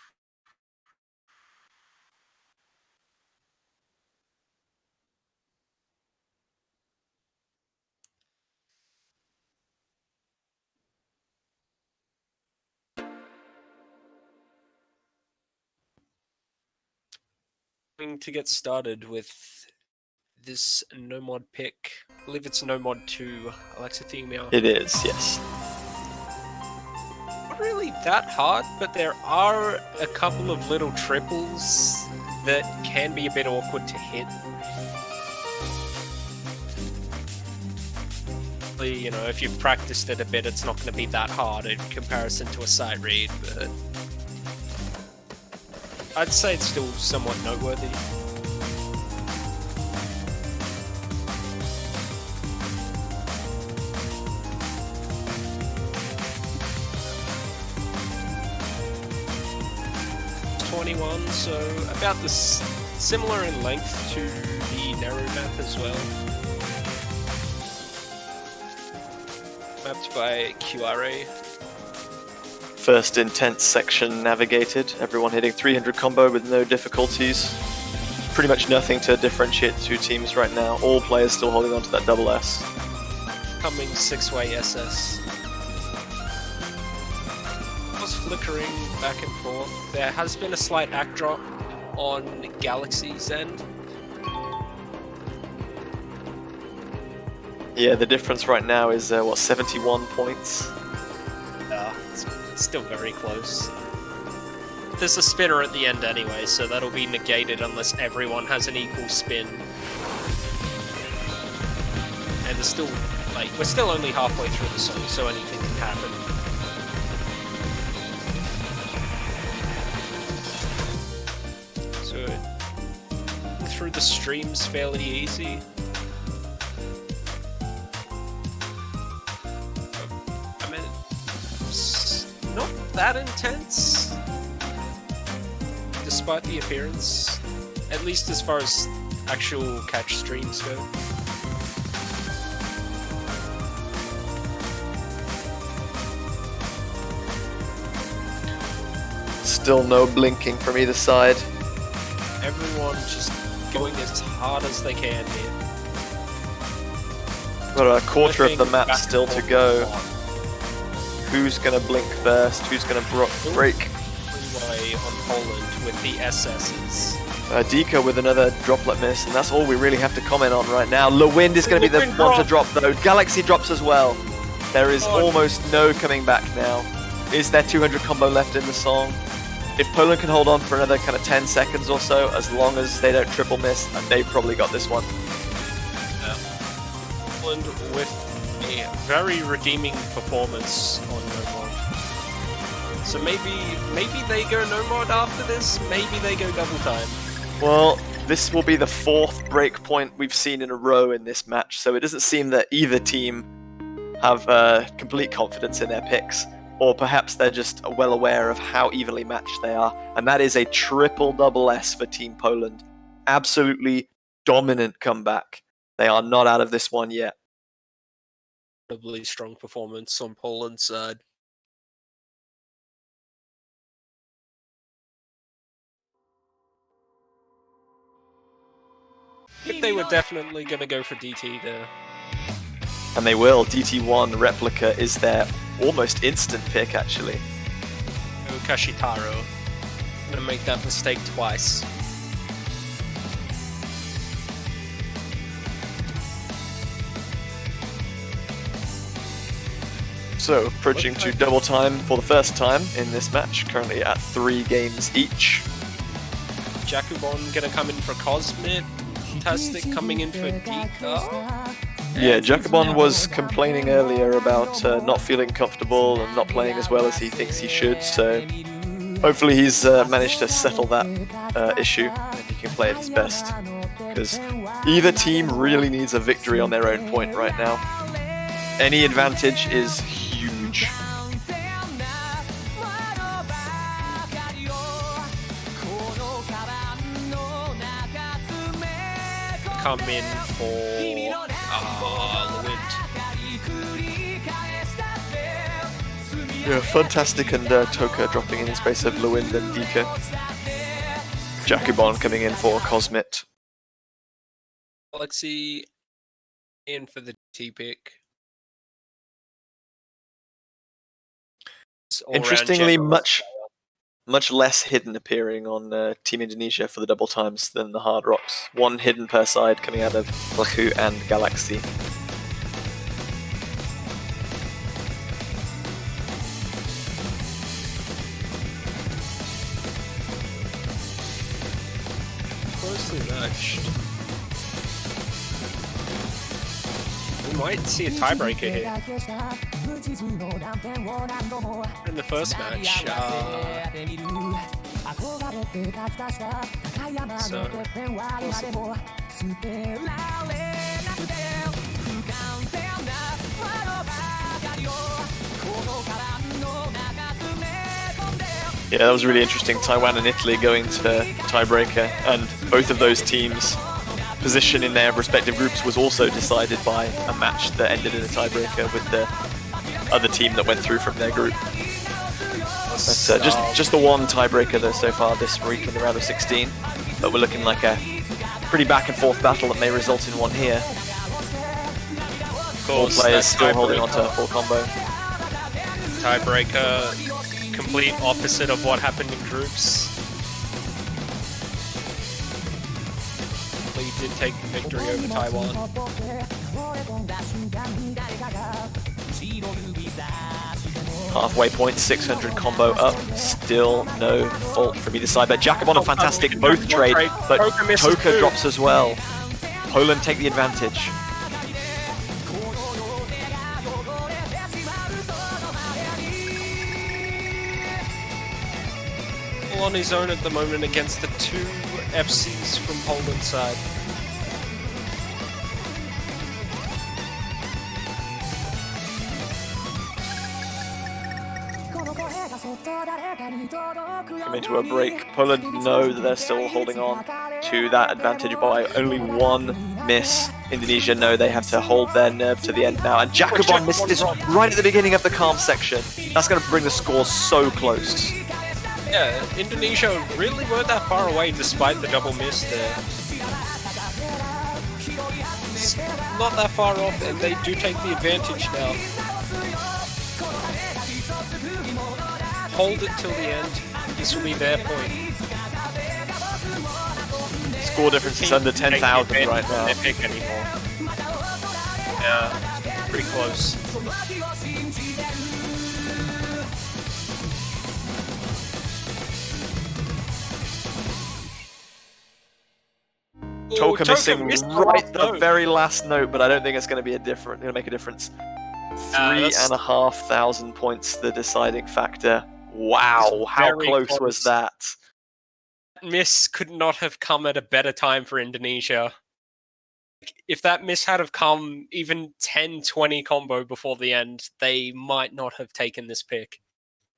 To get started with this no mod pick. I believe it's no mod 2 Alexithemia. It is, yes. Not really that hard, but there are a couple of little triples that can be a bit awkward to hit. You know, if you've practiced it a bit, it's not going to be that hard in comparison to a sight read, but I'd say it's still somewhat noteworthy. So about this, similar in length to the narrow map as well. Mapped by QRA. First intense section navigated, everyone hitting 300 combo with no difficulties. Pretty much nothing to differentiate the two teams right now. All players still holding on to that double S. Coming 6-way SS. flickering back and forth. There has been a slight act drop on Galaxy's end. Yeah, the difference right now is, 71 points? It's still very close. There's a spinner at the end anyway, so that'll be negated unless everyone has an equal spin. And there's still, like, we're still only halfway through the song, so anything can happen. So, through the stream's fairly easy. I mean, it's not that intense, despite the appearance, at least as far as actual catch streams go. Still no blinking from either side. Everyone just going as hard as they can here. Got a quarter of the map Back still and to forth go. a lot. Who's gonna blink first? Who's gonna break? Freeway on Poland with the SSs. Dika with another droplet miss, and that's all we really have to comment on right now. Lewind is going to be the Lewind one to drop though. Galaxy drops as well. There is almost no coming back now. Is there 200 combo left in the song? If Poland can hold on for another kind of 10 seconds or so, as long as they don't triple miss, they've probably got this one. Poland with a very redeeming performance on No Mod. So maybe they go No Mod after this, maybe they go double time. Well, this will be the 4th break point we've seen in a row in this match, so it doesn't seem that either team have complete confidence in their picks. Or perhaps they're just well aware of how evenly matched they are. And that is a triple double S for Team Poland. Absolutely dominant comeback. They are not out of this one yet. Incredibly strong performance on Poland's side. I think they were definitely going to go for DT there. And they will. DT1 Replica is their almost instant pick, actually. Oh, Kashitaro. Gonna make that mistake twice. So, approaching to double time for the first time in this match, currently at 3 games each. Jakubon gonna come in for Cosmit. Fantastic coming in for Dika. Yeah, Jakubon was complaining earlier about not feeling comfortable and not playing as well as he thinks he should, so hopefully he's managed to settle that issue and he can play at his best. Because either team really needs a victory on their own point right now. Any advantage is huge. Come in for Lewind. Yeah, Fantastic and Toka dropping in space of Lewind and Dika. Jakubon coming in for Cosmit. Galaxy in for the T pick. Interestingly, much less hidden appearing on Team Indonesia for the double times than the Hard Rocks. 1 hidden per side coming out of Laku and Galaxy. Closely matched. We might see a tiebreaker here. In the first match, Yeah, that was really interesting. Taiwan and Italy going to tiebreaker, and both of those teams' position in their respective groups was also decided by a match that ended in a tiebreaker with the other team that went through from their group. But just the one tiebreaker though so far this week in the round of 16, but we're looking like a pretty back and forth battle that may result in one here. All players still holding on to a full combo. Tiebreaker complete opposite of what happened in groups. Lee did take the victory over Taiwan. Halfway point, 600 combo up. Still no fault from either side. But Jacobon and Fantastic both trade, but Toka drops as well. Poland take the advantage. All on his own at the moment against the two FCs from Poland's side. Coming to a break. Poland know that they're still holding on to that advantage by only one miss. Indonesia know they have to hold their nerve to the end now. And Jacobon missed this right at the beginning of the calm section. That's going to bring the score so close. Yeah, Indonesia really weren't that far away despite the double miss there. It's not that far off, and they do take the advantage now. Hold it till the end. This will be their point. Score difference is under 10,000 right now. Their pick anymore. Yeah, pretty close. Toka missing right at the very last note, but I don't think it's going to be going to make a difference. 3,500 points, the deciding factor. Wow, how close was that? Miss could not have come at a better time for Indonesia. If that miss had have come even 10-20 combo before the end, they might not have taken this pick.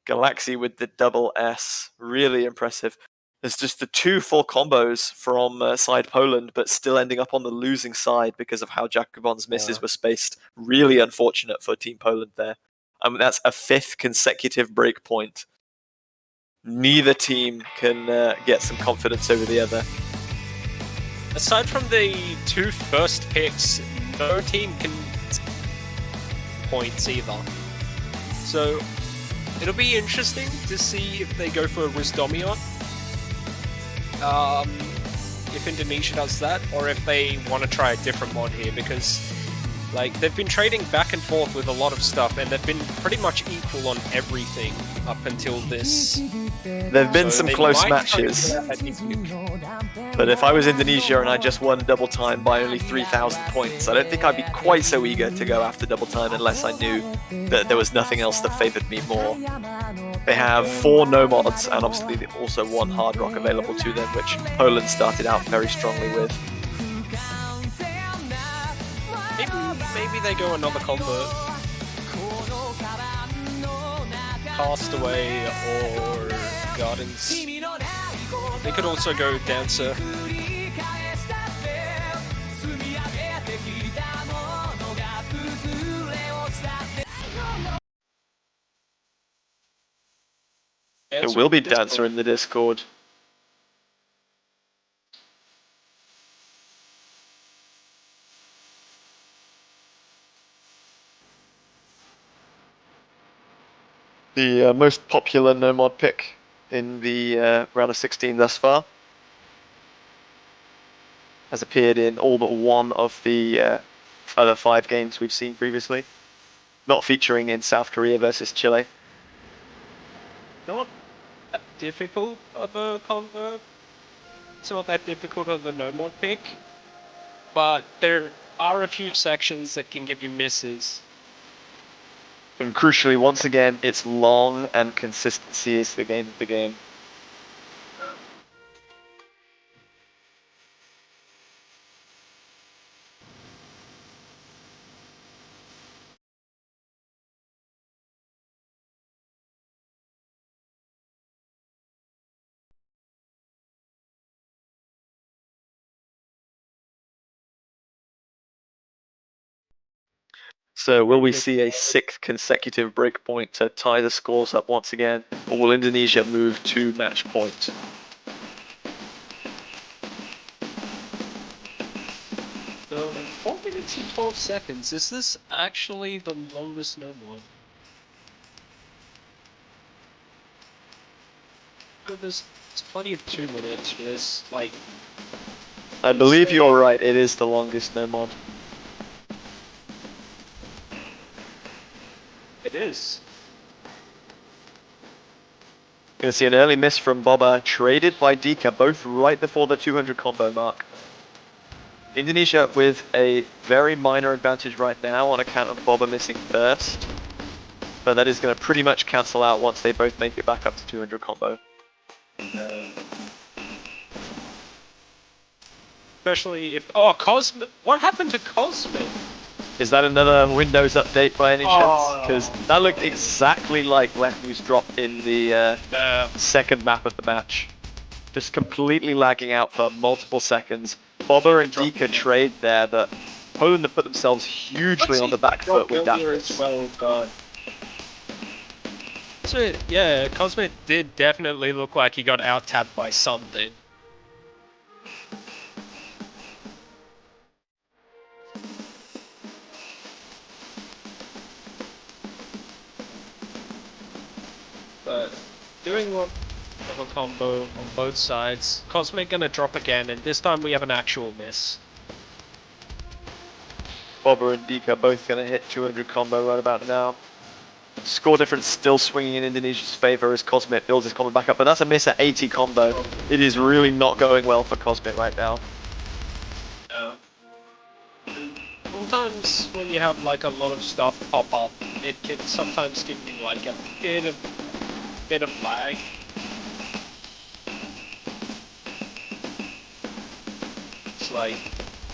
Galaxy with the double S, really impressive. There's just the two full combos from side Poland, but still ending up on the losing side because of how Jacobon's misses were spaced. Really unfortunate for Team Poland there. That's a 5th consecutive break point. Neither team can get some confidence over the other. Aside from the two first picks, no team can points either. So it'll be interesting to see if they go for a Wisdomion. If Indonesia does that, or if they want to try a different mod here, because like they've been trading back and forth with a lot of stuff, and they've been pretty much equal on everything up until this. There've been some close matches, but if I was Indonesia and I just won double time by only 3,000 points, I don't think I'd be quite so eager to go after double time unless I knew that there was nothing else that favoured me more. They have 4 no mods and obviously also 1 hard rock available to them, which Poland started out very strongly with. Maybe they go another convert. Castaway or Gardens. They could also go Dancer. There will be Dancer in the Discord. The most popular no mod pick in the round of 16 thus far has appeared in all but one of the other 5 games we've seen previously, not featuring in South Korea versus Chile. Not that difficult of a convert. It's not that difficult of a no mod pick, but there are a few sections that can give you misses. And crucially, once again, it's long and consistency is the game of the game. So will we see a 6th consecutive breakpoint to tie the scores up once again, or will Indonesia move to match point? So, 4 minutes and 12 seconds. Is this actually the longest no mod? there's plenty of 2 minutes. There's like. I believe you're right, it is the longest no mod. It is. Gonna see an early miss from Boba, traded by Dika, both right before the 200 combo mark. Indonesia with a very minor advantage right now on account of Boba missing first. But that is going to pretty much cancel out once they both make it back up to 200 combo. Especially if... Oh, Cosmic... What happened to Cosmic? Is that another Windows update by any chance? Oh. Because that looked exactly like Leku's drop in the second map of the match. Just completely lagging out for multiple seconds. Boba and Dika trade there that Poland have put themselves hugely on the back foot with that miss. Well done. So, yeah, Cosmic did definitely look like he got out-tapped by something. But doing what of a combo on both sides. Cosmic gonna drop again, and this time we have an actual miss. Boba and Dika both going to hit 200 combo right about now. Score difference still swinging in Indonesia's favour as Cosmic builds his combo back up, but that's a miss at 80 combo. It is really not going well for Cosmic right now. Sometimes when you have like a lot of stuff pop up, it can sometimes give you like a bit of lag. It's like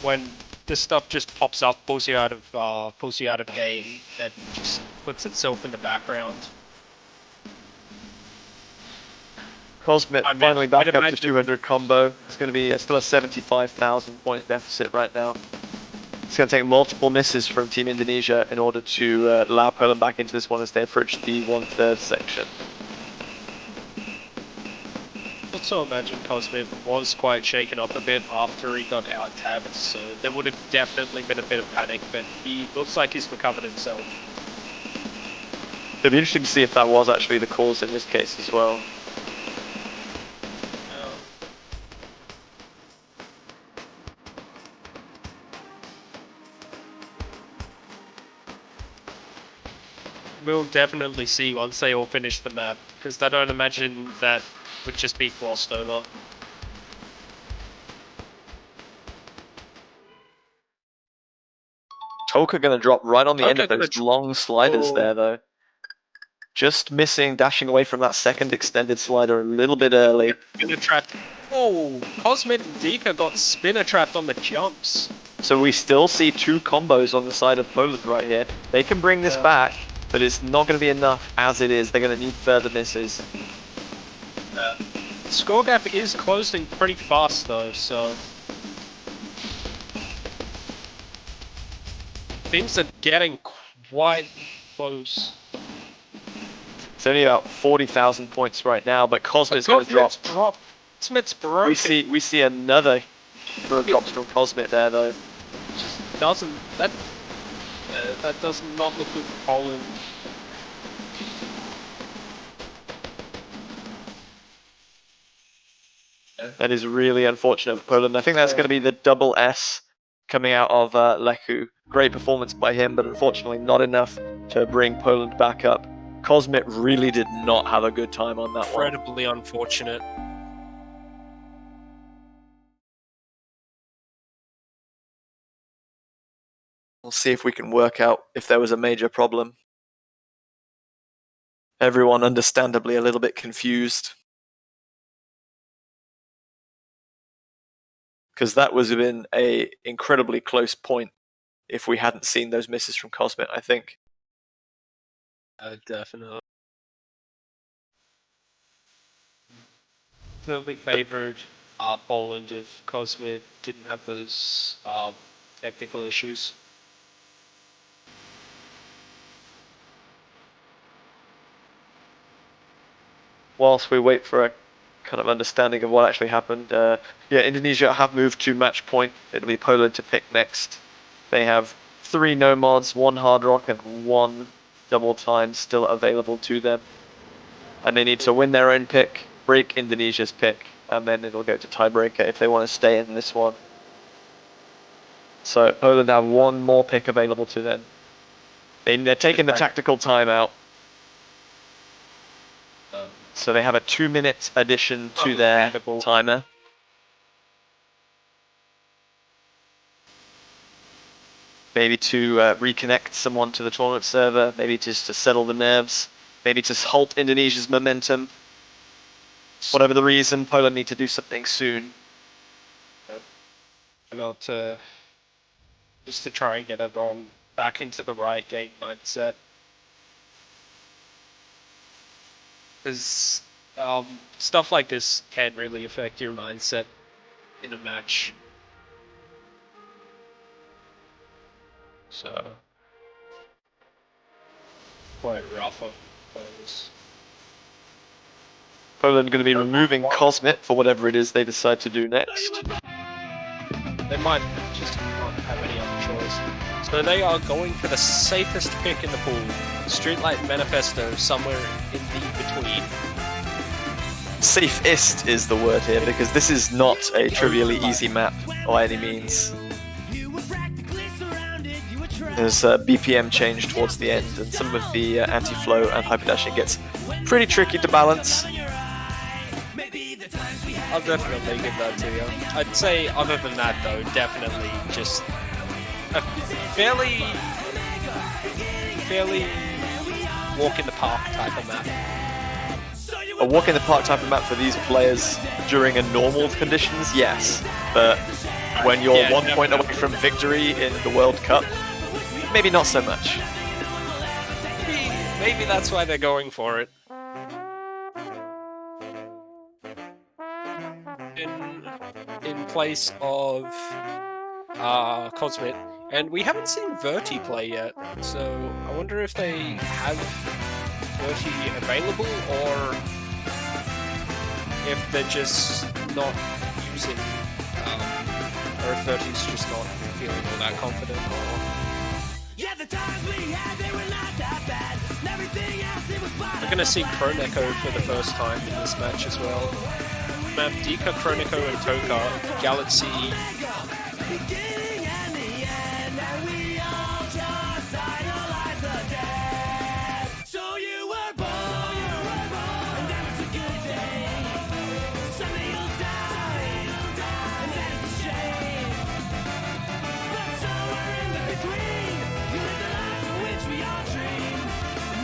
when this stuff just pops up, pulls you out of game, and just puts itself in the background. Cosmic finally back up to 200 combo. It's going to be still a 75,000 point deficit right now. It's going to take multiple misses from Team Indonesia in order to allow Poland back into this one as they approach the 1/3 section. Also imagine Cosmic was quite shaken up a bit after he got out-tabbed, so there would have definitely been a bit of panic, but he looks like he's recovered himself. It'll be interesting to see if that was actually the cause in this case as well. We'll definitely see once they all finish the map, because I don't imagine that would just be glossed over. Toka going to drop right on the end of those long sliders there though. Just missing, dashing away from that second extended slider a little bit early. Spinner trap. Oh, Cosmic and Dika got spinner trapped on the jumps. So we still see two combos on the side of Poland right here. They can bring this back, but it's not going to be enough as it is. They're going to need further misses. Score gap is closing pretty fast though, so... Things are getting quite close. It's only about 40,000 points right now, but Cosmic's going to drop. Cosmic's broken. We see another drops from Cosmic there though. Doesn't that does not look good for Poland. That is really unfortunate for Poland. I think that's going to be the double S coming out of Leku. Great performance by him, but unfortunately not enough to bring Poland back up. Cosmic really did not have a good time on that one. Incredibly unfortunate. We'll see if we can work out if there was a major problem. Everyone understandably a little bit confused. Because that was within an incredibly close point if we hadn't seen those misses from Cosmic, I think. Definitely. Definitely favoured Poland if Cosmic didn't have those technical issues. Whilst we wait for a kind of understanding of what actually happened, yeah, Indonesia have moved to match point. It'll be Poland to pick next. They have 3 no mods, 1 hard rock, and 1 double time still available to them. And they need to win their own pick break Indonesia's pick, and then it'll go to tiebreaker if they want to stay in this one. So Poland have one more pick available to them. They're taking the tactical timeout. So they have a 2-minute addition to their timer. Maybe to reconnect someone to the tournament server, maybe just to settle the nerves, maybe to halt Indonesia's momentum. Whatever the reason, Poland need to do something soon. Just to try and get everyone back into the right game mindset. Because stuff like this can really affect your mindset in a match. So, quite rough on those. Poland going to be removing Cosmit for whatever it is they decide to do next. They might just not have any other choice. So they are going for the safest pick in the pool. Streetlight Manifesto somewhere in the between. Safest is the word here, because this is not a trivially easy map by any means. There's a BPM change towards the end, and some of the anti-flow and hyperdashing gets pretty tricky to balance. I'll definitely give that to you. I'd say, other than that though, definitely just a fairly walk in the park type of map. A walk in the park type of map for these players during a normal conditions, yes. But when you're 1 point away from victory in the World Cup, maybe not so much. Maybe that's why they're going for it. In place of Cosmit, and we haven't seen Verti play yet, so I wonder if they have Verti available, or if they're just not using, or if Verti's just not feeling all that confident, or... We're gonna see Croneko for the first time in this match as well. Map Dika, Croneko, and Toka, Galaxy.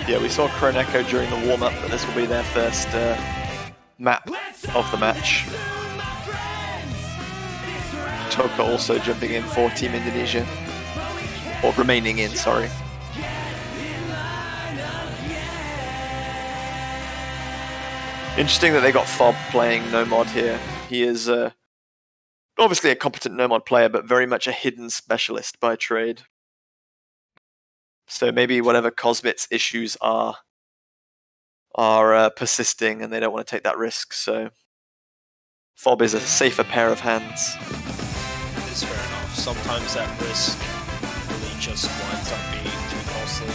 Yeah, we saw Croneko during the warm-up, but this will be their first map of the match. Toka also jumping in for Team Indonesia. Or remaining in, sorry. Interesting that they got Fob playing Nomad here. He is obviously a competent Nomad player, but very much a hidden specialist by trade. So maybe whatever Cosmit's issues are persisting, and they don't want to take that risk. So Fob is a safer pair of hands. It's fair enough. Sometimes that risk really just winds up being too costly.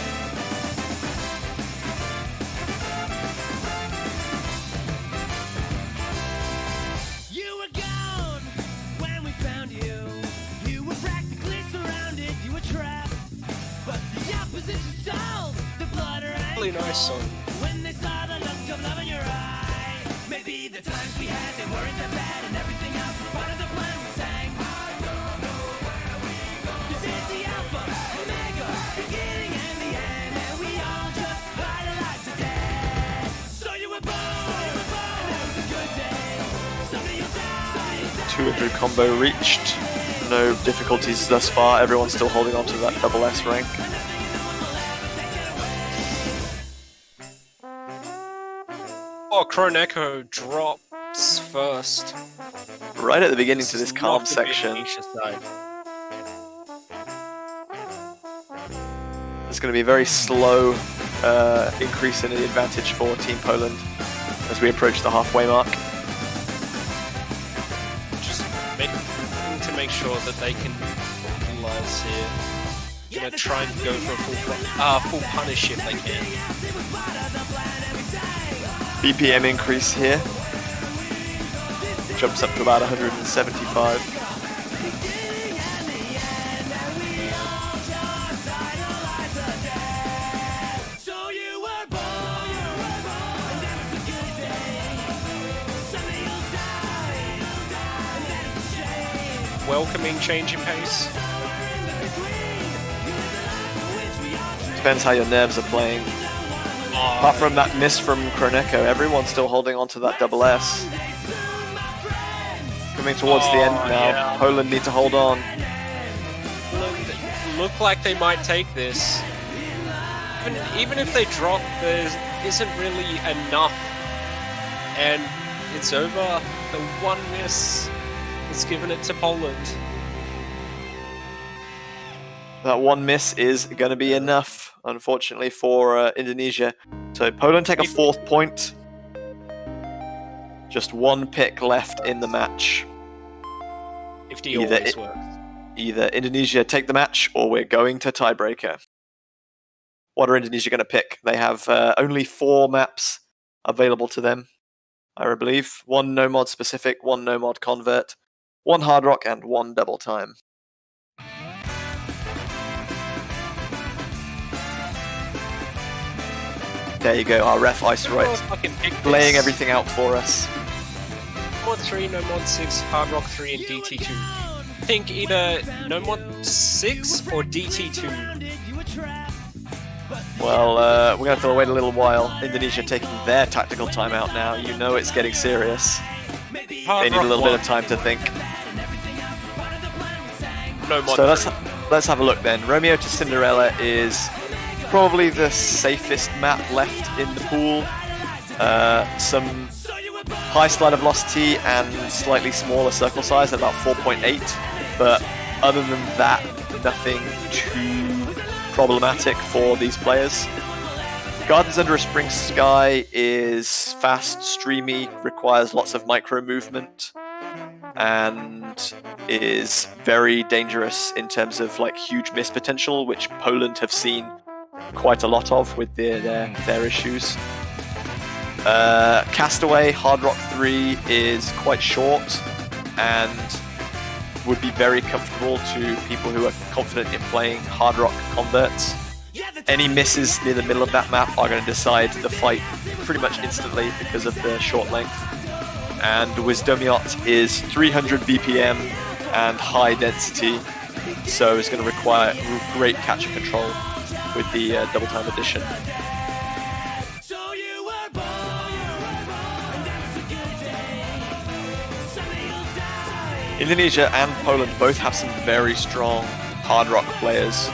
You were gone when we found you. You were practically surrounded. You were trapped, but the opposition stalled. The blood ran Really nice song. when they saw the look of love in your eye. Maybe the times we had, they weren't that bad, and everything else was part of the plan. We sang. I don't know where we go. This is the Alpha, Omega, beginning and the end, and we all just idolize the dead. So you were born, and that was a good day. Someday you'll die. 200 combo reached. No difficulties thus far. Everyone's still holding on to that double S rank. Oh, Croneko drops first. Right at the beginning to this Not calm the section. Indonesia side. There's going to be a very slow increase in the advantage for Team Poland as we approach the halfway mark. Just need to make sure that they can utilize here. Gonna try and go for a full punish if they can. BPM increase here. jumps up to about 175. So you were born, and that was a good day. Someday you'll die, and that is a shame. Welcoming change in pace. Depends how your nerves are playing. Apart from that miss from Kroneko, everyone's still holding on to that double S. Coming towards the end now. Yeah. Poland need to hold on. Look like they might take this. Even if they drop, there isn't really enough. And it's over. The one miss has given it to Poland. That one miss is going to be enough, unfortunately, for Indonesia. So Poland take a 4th point. Just one pick left in the match. 50 always works. Either Indonesia take the match or we're going to tiebreaker. What are Indonesia going to pick? They have only 4 maps available to them, I believe. 1 no-mod specific, 1 no-mod convert, 1 hard rock, and 1 double time. There you go, our ref Ice Oh, right, fucking pick this. laying everything out for us. Mod 3, no mod 6, hard rock 3, and DT2. I think either no mod 6 or DT2. Well, we're going to have to wait a little while. Indonesia taking their tactical timeout now. You know it's getting serious. Hard They need a rock little bit 1, of time to think. no mod So 3. let's have a look then. Romeo to Cinderella is probably the safest map left in the pool. Some high slide of velocity and slightly smaller circle size at about 4.8, but other than that, nothing too problematic for these players. Gardens Under a Spring Sky is fast, streamy, requires lots of micro movement, and is very dangerous in terms of like huge miss potential, which Poland have seen quite a lot of with their issues. Castaway Hard Rock 3 is quite short and would be very comfortable to people who are confident in playing Hard Rock converts. Any misses near the middle of that map are going to decide the fight pretty much instantly because of the short length. And Wisdomiot is 300 BPM and high density, so it's going to require great catcher control with the double time addition. Indonesia and Poland both have some very strong hard rock players,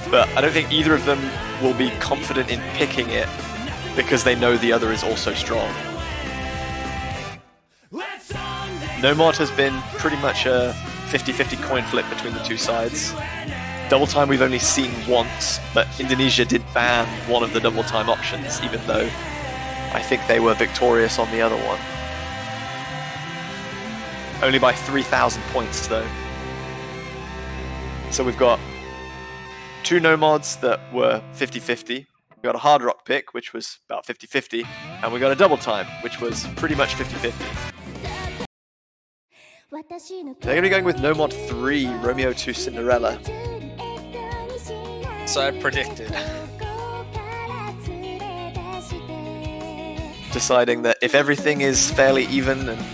but I don't think either of them will be confident in picking it because they know the other is also strong. No-mod has been pretty much a 50-50 coin flip between the two sides. Double time we've only seen once, but Indonesia did ban one of the double time options, even though I think they were victorious on the other one. Only by 3,000 points though. So we've got 2 no-mods that were 50-50. We got a hard rock pick, which was about 50-50, and we got a double time, which was pretty much 50-50. They're going to be going with no-mod 3, Romeo to Cinderella. So I predicted. Deciding that if everything is fairly even and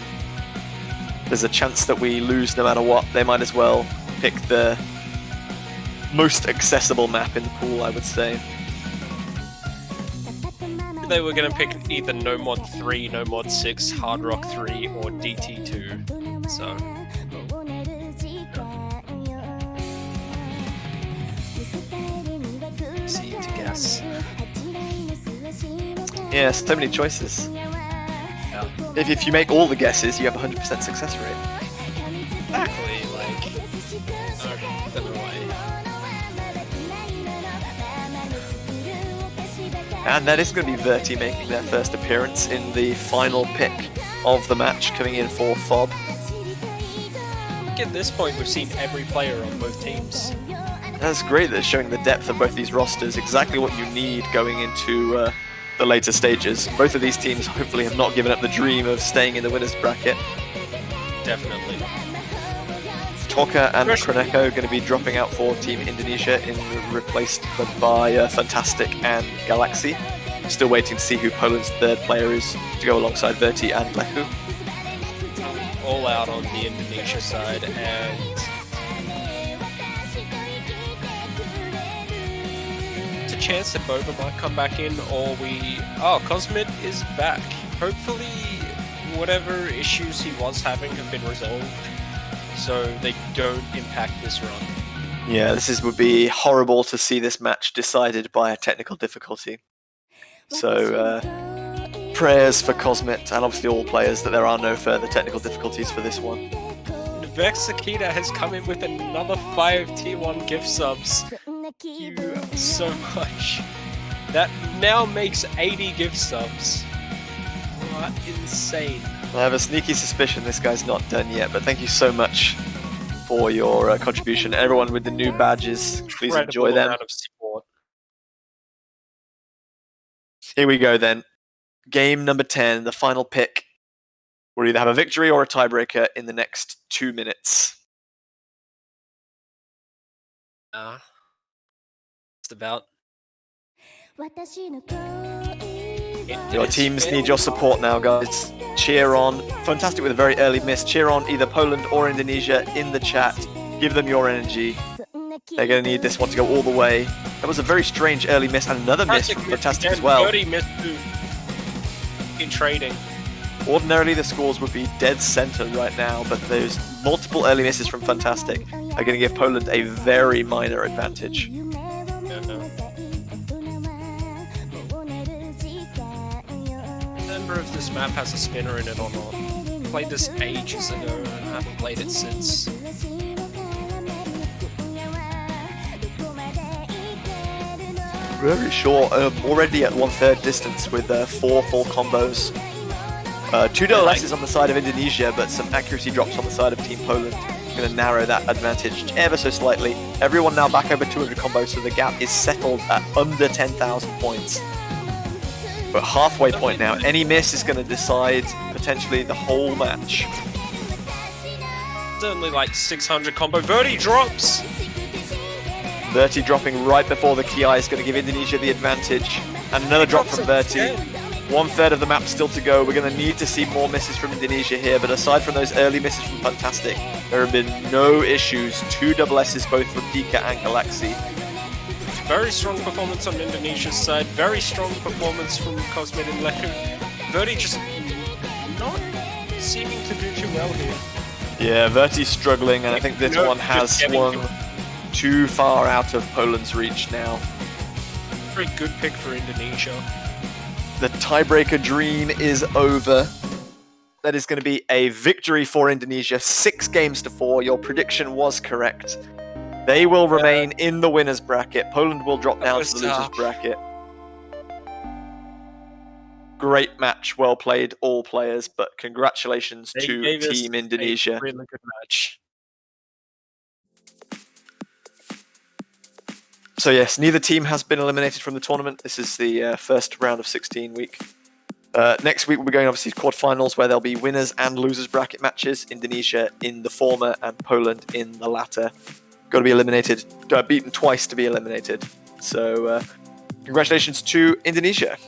there's a chance that we lose no matter what, they might as well pick the most accessible map in the pool, I would say. They were going to pick either no mod 3, no mod 6, hard rock 3, or DT2. So. Easy to guess. Yeah, so many choices. Yeah. If you make all the guesses, you have 100% success rate. Exactly, like. No way. And that is going to be Verti making their first appearance in the final pick of the match, coming in for Fob. At this point, we've seen every player on both teams. That's great that it's showing the depth of both these rosters, exactly what you need going into the later stages. Both of these teams hopefully have not given up the dream of staying in the winners bracket. definitely. Toka and Kroneko going to be dropping out for Team Indonesia, replaced by Fantastic and Galaxy. Still waiting to see who Poland's third player is to go alongside Verti and Leku. All out on the Indonesia side, and it's a chance that Boba might come back in, or Cosmid is back. Hopefully whatever issues he was having have been resolved, so they don't impact this run. Yeah, would be horrible to see this match decided by a technical difficulty. So prayers for Cosmit and obviously all players that there are no further technical difficulties for this one. Vex Akita has come in with another 5 Tier 1 gift subs. Thank you so much. That now makes 80 gift subs. What insane. I have a sneaky suspicion this guy's not done yet, but thank you so much for your contribution. Everyone with the new badges, please enjoy them. Amount of support. Here we go then. Game number 10, the final pick. We'll either have a victory or a tiebreaker in the next 2 minutes. Just about. Your teams need your support now, guys. Cheer on. Fantastic with a very early miss. Cheer on either Poland or Indonesia in the chat. Give them your energy. They're going to need this one to go all the way. That was a very strange early miss and another miss from Fantastic as well. 30 missed in trading. Ordinarily the scores would be dead center right now, but those multiple early misses from Fantastic are going to give Poland a very minor advantage. Remember if this map has a spinner in it or not. Played this ages ago and I haven't played it since. Very short, already at 1/3 distance with 4 full combos. 2 DLSs on the side of Indonesia, but some accuracy drops on the side of Team Poland. Going to narrow that advantage ever so slightly. Everyone now back over 200 combos, so the gap is settled at under 10,000 points. But halfway point now, any miss is going to decide potentially the whole match. Certainly like 600 combo. Verti drops! Verti dropping right before the Ki is going to give Indonesia the advantage. And another drop from Verti. 1/3 of the map still to go. We're going to need to see more misses from Indonesia here, but aside from those early misses from Fantastic, there have been no issues. 2 SSs both from Pika and Galaxy. Very strong performance on Indonesia's side. Very strong performance from Cosmid and Leku. Verti just not seeming to do too well here. Yeah, Verti's struggling, and I think this one has swung too far out of Poland's reach now. Very good pick for Indonesia. The tiebreaker dream is over. That is going to be a victory for Indonesia, 6 games to 4. Your prediction was correct. They will remain in the winners bracket. Poland will drop down to the losers bracket. Great match, well played, all players, but congratulations to Team Indonesia. A really good match. So yes, neither team has been eliminated from the tournament. This is the first round of 16 week. Next week we'll be going obviously to quarterfinals where there'll be winners and losers bracket matches. Indonesia in the former and Poland in the latter. Got to be eliminated, beaten twice to be eliminated. So congratulations to Indonesia.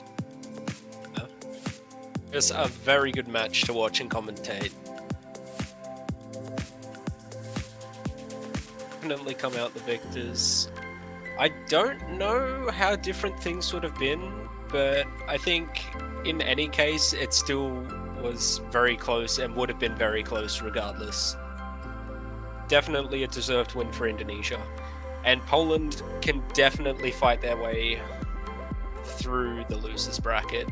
It's a very good match to watch and commentate. Definitely come out the victors. I don't know how different things would have been, but I think in any case it still was very close and would have been very close regardless. Definitely a deserved win for Indonesia. And Poland can definitely fight their way through the losers bracket.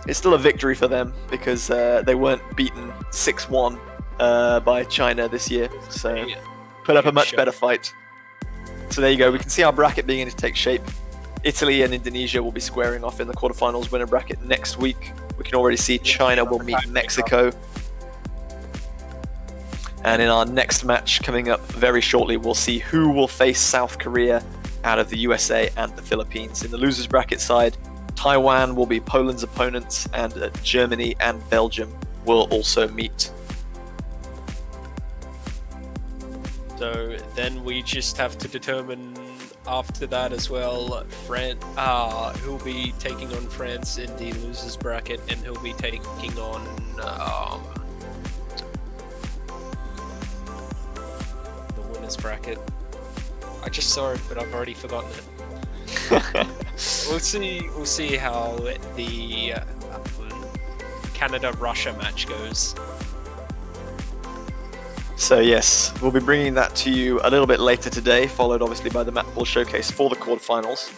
It's still a victory for them because they weren't beaten 6-1 by China this year. So put up a much better fight. So there you go. We can see our bracket beginning to take shape. Italy and Indonesia will be squaring off in the quarterfinals winner bracket next week. We can already see China will meet Mexico. And in our next match coming up very shortly, we'll see who will face South Korea out of the USA and the Philippines. In the losers bracket side, Taiwan will be Poland's opponents, and Germany and Belgium will also meet. So then we just have to determine after that as well, who'll be taking on France in the losers bracket, and who'll be taking on the winners bracket. I just saw it, but I've already forgotten it. We'll see how the Canada-Russia match goes. So yes, we'll be bringing that to you a little bit later today, followed obviously by the Map Pool Showcase for the quarterfinals.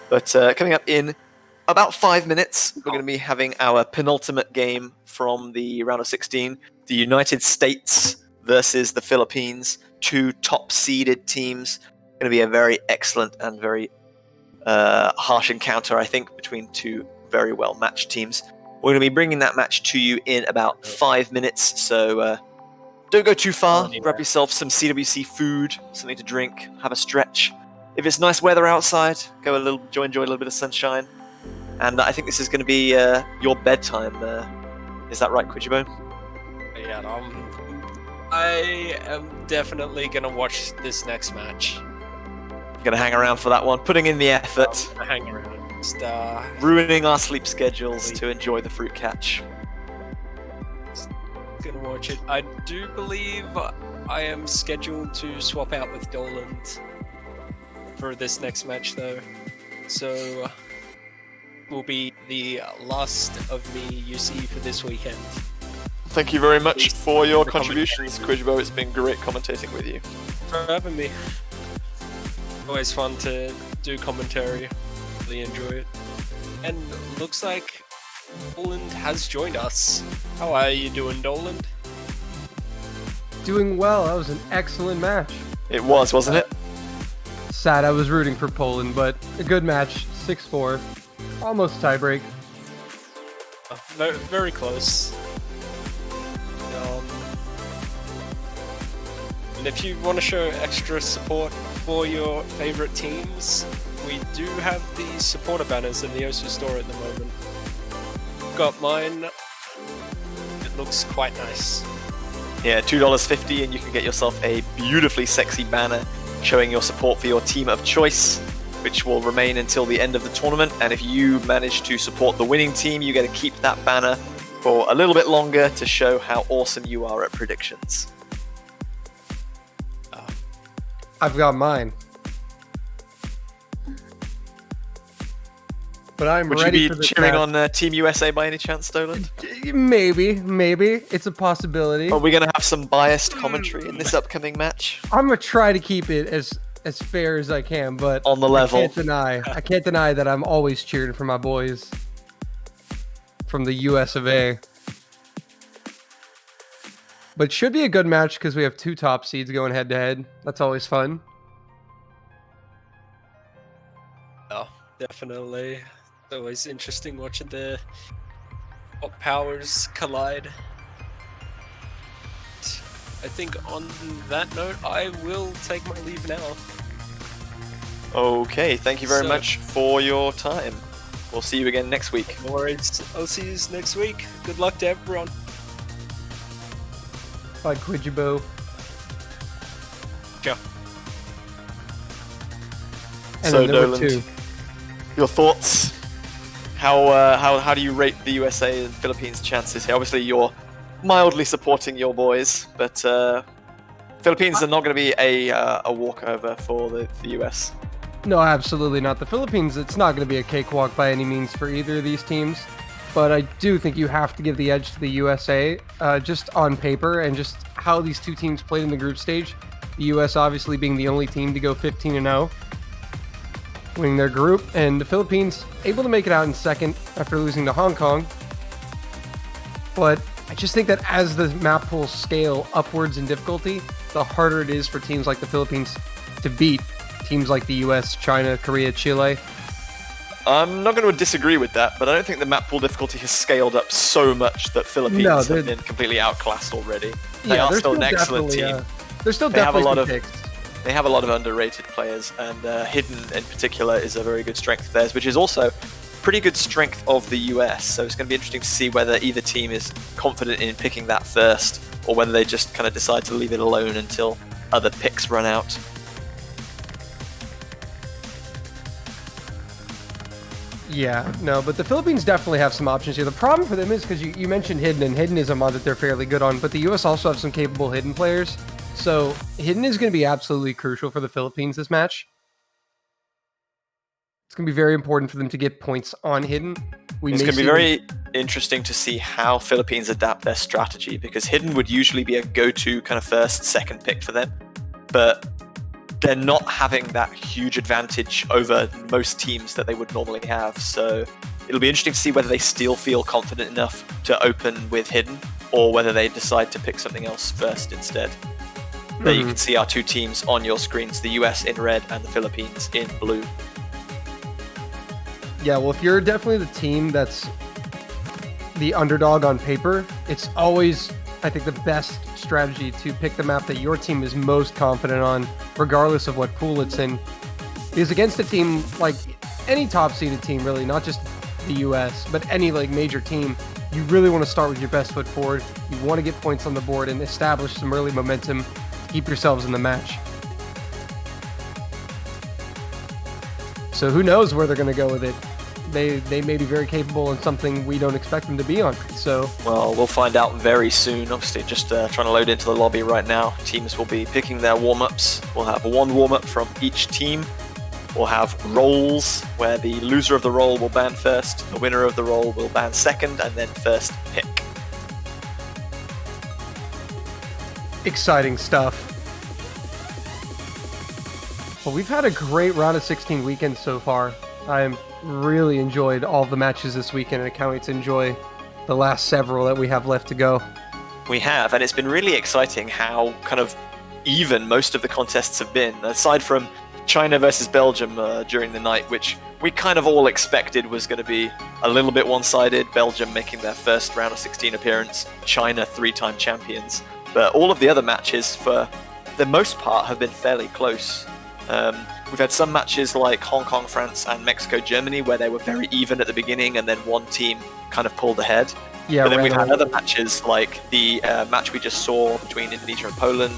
But coming up in about 5 minutes, we're going to be having our penultimate game from the round of 16. The United States versus the Philippines, 2 top-seeded teams. Going to be a very excellent and very harsh encounter, I think, between 2 very well-matched teams. We're going to be bringing that match to you in about 5 minutes, so don't go too far. Grab yourself some CWC food, something to drink, have a stretch. If it's nice weather outside, go enjoy a little bit of sunshine. And I think this is going to be your bedtime. Is that right, Quidjibone? Yeah, I am definitely gonna watch this next match. Gonna hang around for that one, putting in the effort, Hang around. Just, ruining our sleep schedules to enjoy the fruit catch. gonna watch it. I do believe I am scheduled to swap out with Doland for this next match, though. So will be the last of me you see for this weekend. Thank you very much for your contributions, Quidjibo. It's been great commentating with you. For having me. Always fun to do commentary. Really enjoy it. And looks like Doland has joined us. How are you doing, Doland? Doing well. That was an excellent match. It was, wasn't it? Sad I was rooting for Poland, but a good match. 6-4. Almost tiebreak. Very, very close. And if you want to show extra support for your favorite teams, we do have the supporter banners in the Osu store at the moment. Got mine. It looks quite nice. Yeah, $2.50 and you can get yourself a beautifully sexy banner showing your support for your team of choice, which will remain until the end of the tournament. And if you manage to support the winning team, you get to keep that banner for a little bit longer to show how awesome you are at predictions. I've got mine. But I'm Would ready you for be this cheering match. on Team USA by any chance, Dolan? Maybe. It's a possibility. Are we going to have some biased commentary in this upcoming match? I'm gonna try to keep it as fair as I can, but On the level. I can't deny that I'm always cheering for my boys from the US of A. But should be a good match because we have 2 top seeds going head to head. That's always fun. Oh, definitely. It's always interesting watching the top powers collide. I think on that note, I will take my leave now. Okay, thank you very much for your time. We'll see you again next week. No worries. I'll see you next week. Good luck to everyone. Bye, Quidjibo. Ciao. And So, then number Dolan, 2. your thoughts? How do you rate the USA and Philippines' chances here? Obviously, you're mildly supporting your boys, but Philippines are not going to be a walkover for the US. No, absolutely not. The Philippines, it's not going to be a cakewalk by any means for either of these teams. But I do think you have to give the edge to the USA, just on paper, and just how these 2 teams played in the group stage. The US obviously being the only team to go 15-0, winning their group, and the Philippines able to make it out in second after losing to Hong Kong. But I just think that as the map pools scale upwards in difficulty, the harder it is for teams like the Philippines to beat teams like the US, China, Korea, Chile. I'm not going to disagree with that, but I don't think the map pool difficulty has scaled up so much that Philippines have been completely outclassed already. They are still an excellent team. They're still definitely picks. They have a lot of underrated players, and Hidden in particular is a very good strength of theirs, which is also pretty good strength of the US, so it's going to be interesting to see whether either team is confident in picking that first, or whether they just kind of decide to leave it alone until other picks run out. Yeah, no, but the Philippines definitely have some options here. The problem for them is because you mentioned Hidden, and Hidden is a mod that they're fairly good on, but the US also have some capable Hidden players. So Hidden is going to be absolutely crucial for the Philippines this match. It's going to be very important for them to get points on Hidden. It's going to be very interesting to see how Philippines adapt their strategy, because Hidden would usually be a go-to kind of first, second pick for them. But they're not having that huge advantage over most teams that they would normally have. So it'll be interesting to see whether they still feel confident enough to open with Hidden, or whether they decide to pick something else first instead. There you can see our two teams on your screens, the US in red and the Philippines in blue. Yeah, well, if you're definitely the team that's the underdog on paper, it's always, I think, the best strategy to pick the map that your team is most confident on, regardless of what pool it's in. Because against a team like any top-seeded team, really, not just the US, but any like major team, you really want to start with your best foot forward. You want to get points on the board and establish some early momentum to keep yourselves in the match. So who knows where they're going to go with it. They may be very capable in something we don't expect them to be on. So, well, we'll find out very soon. Obviously, just trying to load into the lobby right now. Teams will be picking their warm-ups. We'll have one warm-up from each team. We'll have roles, where the loser of the role will ban first, the winner of the role will ban second, and then first pick. Exciting stuff. Well, we've had a great round of 16 weekend so far. I'm really enjoyed all the matches this weekend, and I can't wait to enjoy the last several that we have left to go. We have, and it's been really exciting how kind of even most of the contests have been, aside from China versus Belgium during the night, which we kind of all expected was going to be a little bit one-sided. Belgium making their first round of 16 appearance, China 3-time champions. But all of the other matches, for the most part, have been fairly close. We've had some matches like Hong Kong, France, and Mexico, Germany, where they were very even at the beginning, and then one team kind of pulled ahead. Yeah, but then we've had other matches like the match we just saw between Indonesia and Poland,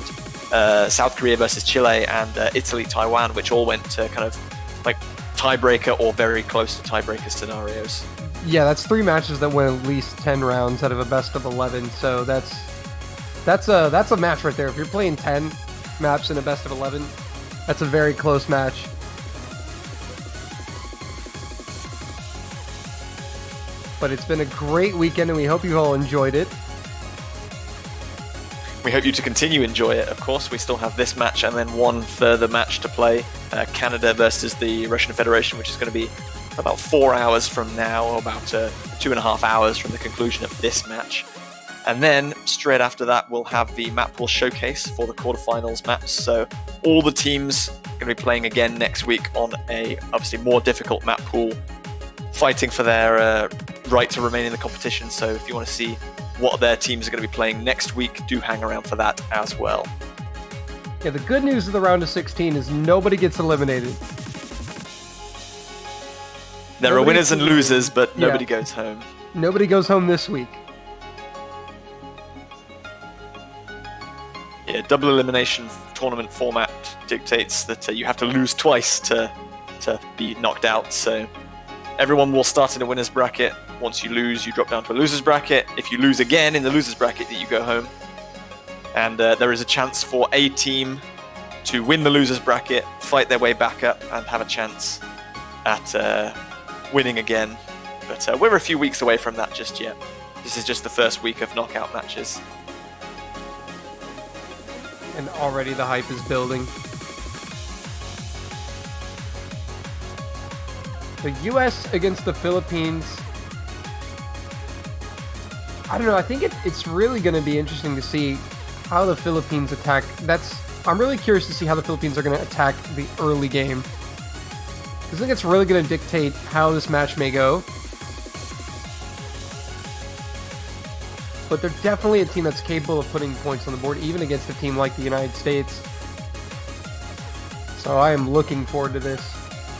South Korea versus Chile, and Italy, Taiwan, which all went to kind of like tiebreaker or very close to tiebreaker scenarios. Yeah, that's 3 matches that went at least 10 rounds out of a best of 11. So that's a match right there. If you're playing 10 maps in a best of 11, that's a very close match. But it's been a great weekend, and we hope you all enjoyed it. We hope you to continue enjoy it, of course. We still have this match and then one further match to play. Canada versus the Russian Federation, which is going to be about 4 hours from now, or about 2.5 hours from the conclusion of this match. And then, straight after that, we'll have the map pool showcase for the quarterfinals maps. So all the teams are going to be playing again next week on a, obviously, more difficult map pool, fighting for their right to remain in the competition. So if you want to see what their teams are going to be playing next week, do hang around for that as well. Yeah, the good news of the round of 16 is nobody gets eliminated. There are winners and losers, but nobody goes home. Nobody goes home this week. Yeah, double elimination tournament format dictates that you have to lose twice to be knocked out. So everyone will start in a winner's bracket. Once you lose, you drop down to a loser's bracket. If you lose again in the loser's bracket, you go home. And there is a chance for a team to win the loser's bracket, fight their way back up, and have a chance at winning again. But we're a few weeks away from that just yet. This is just the first week of knockout matches. And already the hype is building. The US against the Philippines. I don't know, I think it's really going to be interesting to see how the Philippines attack. I'm really curious to see how the Philippines are going to attack the early game. I think it's really going to dictate how this match may go. But they're definitely a team that's capable of putting points on the board, even against a team like the United States. So I am looking forward to this.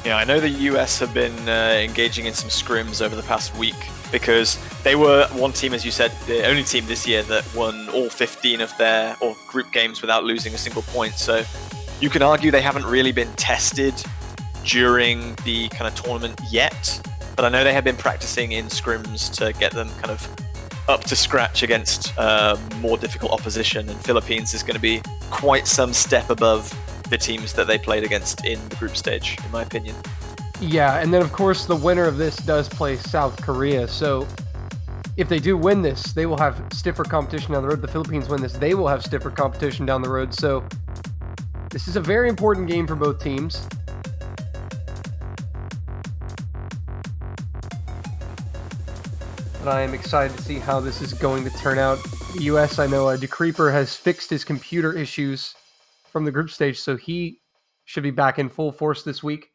Yeah, I know the US have been engaging in some scrims over the past week because they were one team, as you said, the only team this year that won all 15 of their group games without losing a single point. So you can argue they haven't really been tested during the kind of tournament yet, but I know they have been practicing in scrims to get them kind of up to scratch against more difficult opposition, and Philippines is going to be quite some step above the teams that they played against in the group stage, in my opinion. Yeah, and then of course the winner of this does play South Korea, so if they do win this, they will have stiffer competition down the road. The Philippines win this, they will have stiffer competition down the road, so this is a very important game for both teams. But I am excited to see how this is going to turn out. The US, I know DeCreeper has fixed his computer issues from the group stage, so he should be back in full force this week.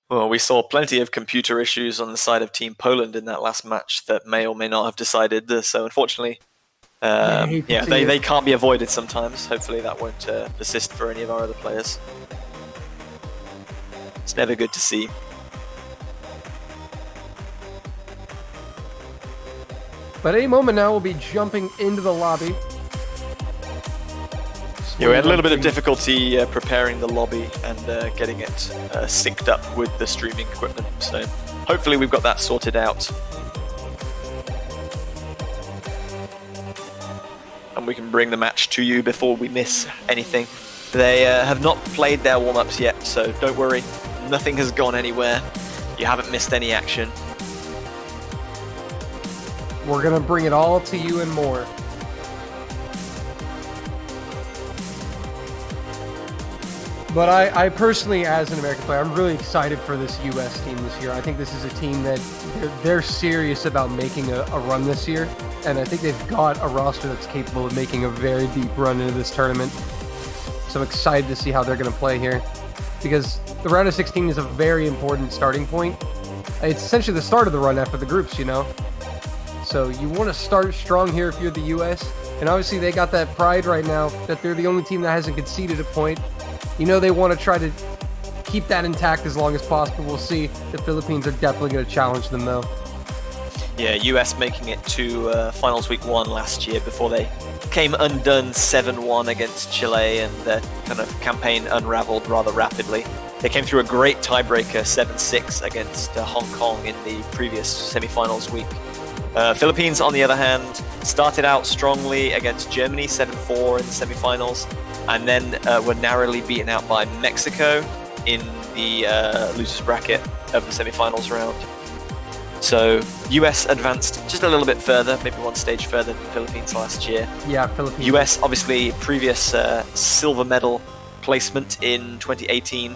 Well, we saw plenty of computer issues on the side of Team Poland in that last match that may or may not have decided this, so unfortunately, they can't be avoided sometimes. Hopefully that won't persist for any of our other players. It's never good to see. But any moment now, we'll be jumping into the lobby. Yeah, we had a little bit of difficulty preparing the lobby and getting it synced up with the streaming equipment, so hopefully we've got that sorted out. And we can bring the match to you before we miss anything. They have not played their warm-ups yet, so don't worry, nothing has gone anywhere. You haven't missed any action. We're going to bring it all to you and more. But I personally, as an American player, I'm really excited for this US team this year. I think this is a team that they're serious about making a run this year. And I think they've got a roster that's capable of making a very deep run into this tournament. So I'm excited to see how they're going to play here. Because the round of 16 is a very important starting point. It's essentially the start of the run after the groups, you know? So you want to start strong here if you're the US. And obviously they got that pride right now that they're the only team that hasn't conceded a point. You know they want to try to keep that intact as long as possible. We'll see. The Philippines are definitely going to challenge them, though. Yeah, US making it to Finals Week 1 last year before they came undone 7-1 against Chile, and their kind of campaign unraveled rather rapidly. They came through a great tiebreaker 7-6 against Hong Kong in the previous semi-finals week. Philippines, on the other hand, started out strongly against Germany 7-4 in the semi-finals, and then were narrowly beaten out by Mexico in the losers bracket of the semi-finals round. So US advanced just a little bit further, maybe one stage further than the Philippines last year. Yeah, Philippines. US, obviously, previous silver medal placement in 2018,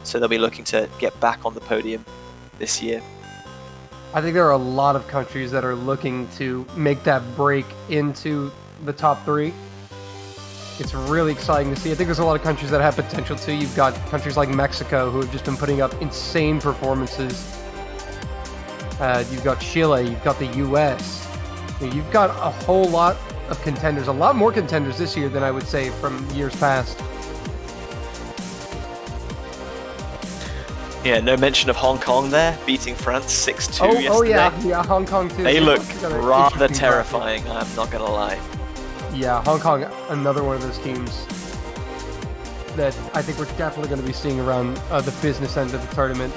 so they'll be looking to get back on the podium this year. I think there are a lot of countries that are looking to make that break into the top three. It's really exciting to see. I think there's a lot of countries that have potential too. You've got countries like Mexico who have just been putting up insane performances. You've got Chile, you've got the US. You've got a whole lot of contenders, a lot more contenders this year than I would say from years past. Yeah, no mention of Hong Kong there, beating France 6-2 yesterday. Oh yeah, Hong Kong too. They look rather terrifying, I'm not going to lie. Yeah, Hong Kong, another one of those teams that I think we're definitely going to be seeing around the business end of the tournament.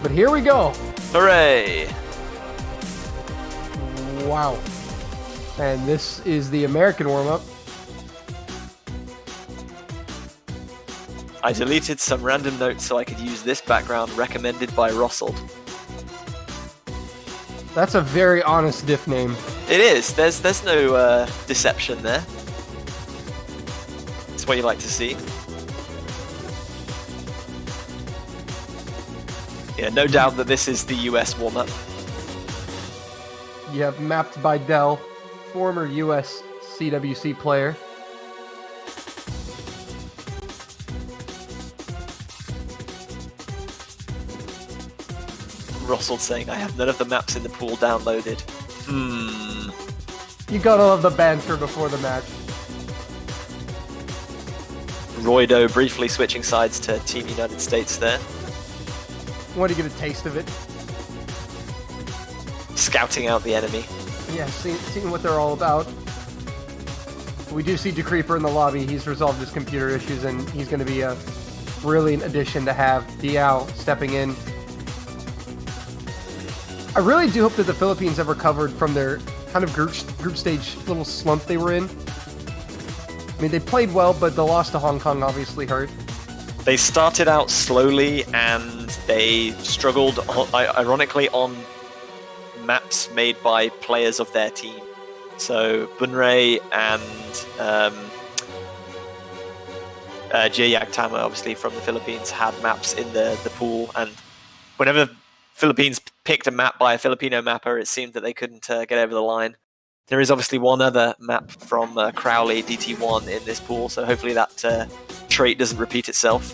But here we go. Hooray! Wow. And this is the American warm-up. I deleted some random notes so I could use this background recommended by Rossold. That's a very honest diff name. It is. There's no deception there. It's what you like to see. Yeah, no doubt that this is the US warm-up. You have Mapped by Dell, former US CWC player. Russell saying, I have none of the maps in the pool downloaded. You gotta love the banter before the match. Roido briefly switching sides to Team United States there. Want to get a taste of it. Scouting out the enemy. Yeah, seeing what they're all about. We do see DeCreeper in the lobby. He's resolved his computer issues, and he's going to be a brilliant addition to have. Diao stepping in. I really do hope that the Philippines have recovered from their kind of group stage little slump they were in. I mean, they played well, but the loss to Hong Kong obviously hurt. They started out slowly, and they struggled, ironically, on maps made by players of their team. So Bunrei and Jayag Tama, obviously from the Philippines, had maps in the pool, and whenever Philippines picked a map by a Filipino mapper, it seemed that they couldn't get over the line. There is obviously one other map from Crowley DT1 in this pool, so hopefully that trait doesn't repeat itself.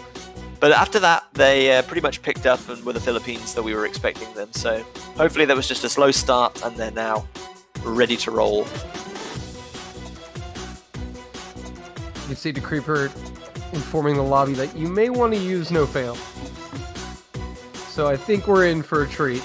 But after that, they pretty much picked up and were the Philippines that we were expecting them. So hopefully that was just a slow start, and they're now ready to roll. You see DeCreeper informing the lobby that you may want to use no fail. So I think we're in for a treat.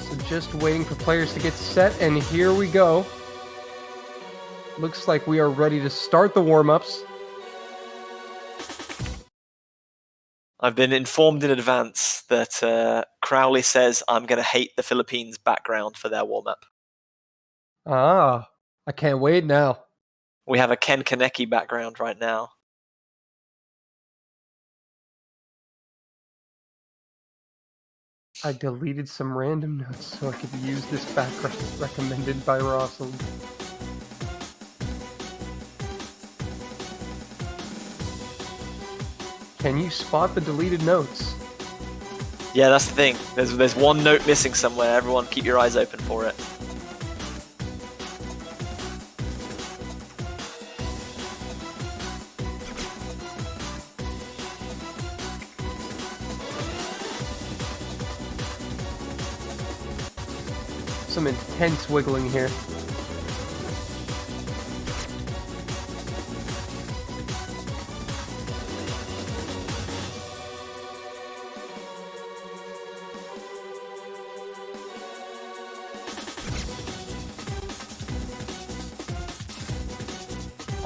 So just waiting for players to get set, and here we go. Looks like we are ready to start the warm-ups. I've been informed in advance that Crowley says I'm going to hate the Philippines background for their warm-up. Ah, I can't wait now. We have a Ken Kaneki background right now. I deleted some random notes so I could use this background recommended by Rosalind. Can you spot the deleted notes? Yeah, that's the thing. There's one note missing somewhere. Everyone keep your eyes open for it. Some intense wiggling here.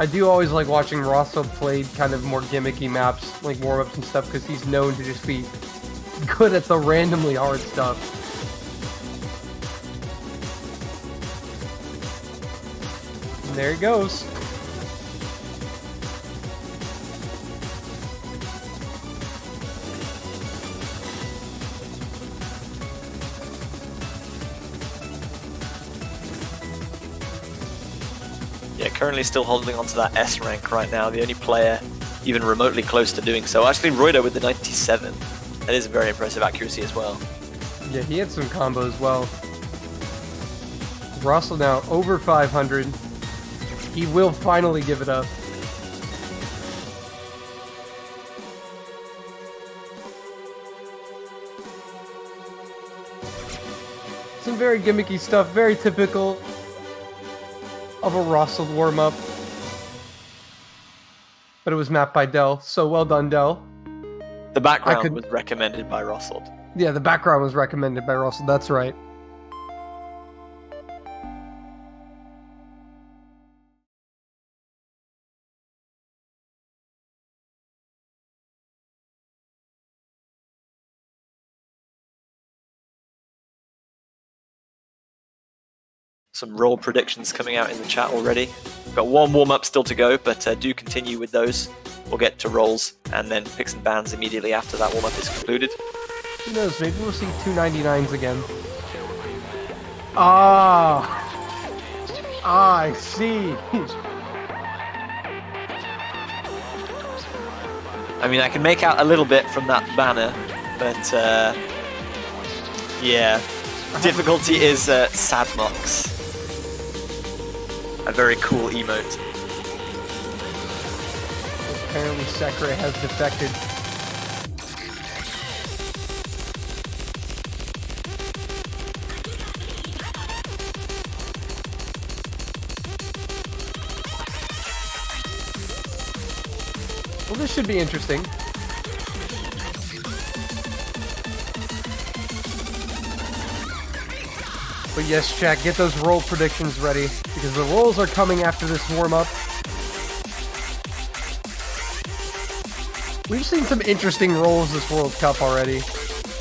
I do always like watching Rosso play kind of more gimmicky maps, like warm-ups and stuff, because he's known to just be good at the randomly hard stuff. And there he goes. Yeah, currently still holding on to that S rank right now. The only player even remotely close to doing so. Actually, Roido with the 97. That is a very impressive accuracy as well. Yeah, he had some combos as well. Russell now over 500. He will finally give it up. Some very gimmicky stuff, very typical of a Russell warm-up. But it was mapped by Dell, so well done, Dell. The background was recommended by Rossold. Yeah, the background was recommended by Russell, that's right. Some role predictions coming out in the chat already. We've got one warm-up still to go, but do continue with those. We'll get to roles and then picks and bans immediately after that warm-up is concluded. Who knows, maybe we'll see 299s again. Ah, I see. I mean, I can make out a little bit from that banner, but yeah. Difficulty is Sadmox. A very cool emote. Apparently Sekre has defected. be interesting. But yes, chat, get those roll predictions ready, because the rolls are coming after this warm-up. We've seen some interesting rolls this World Cup already.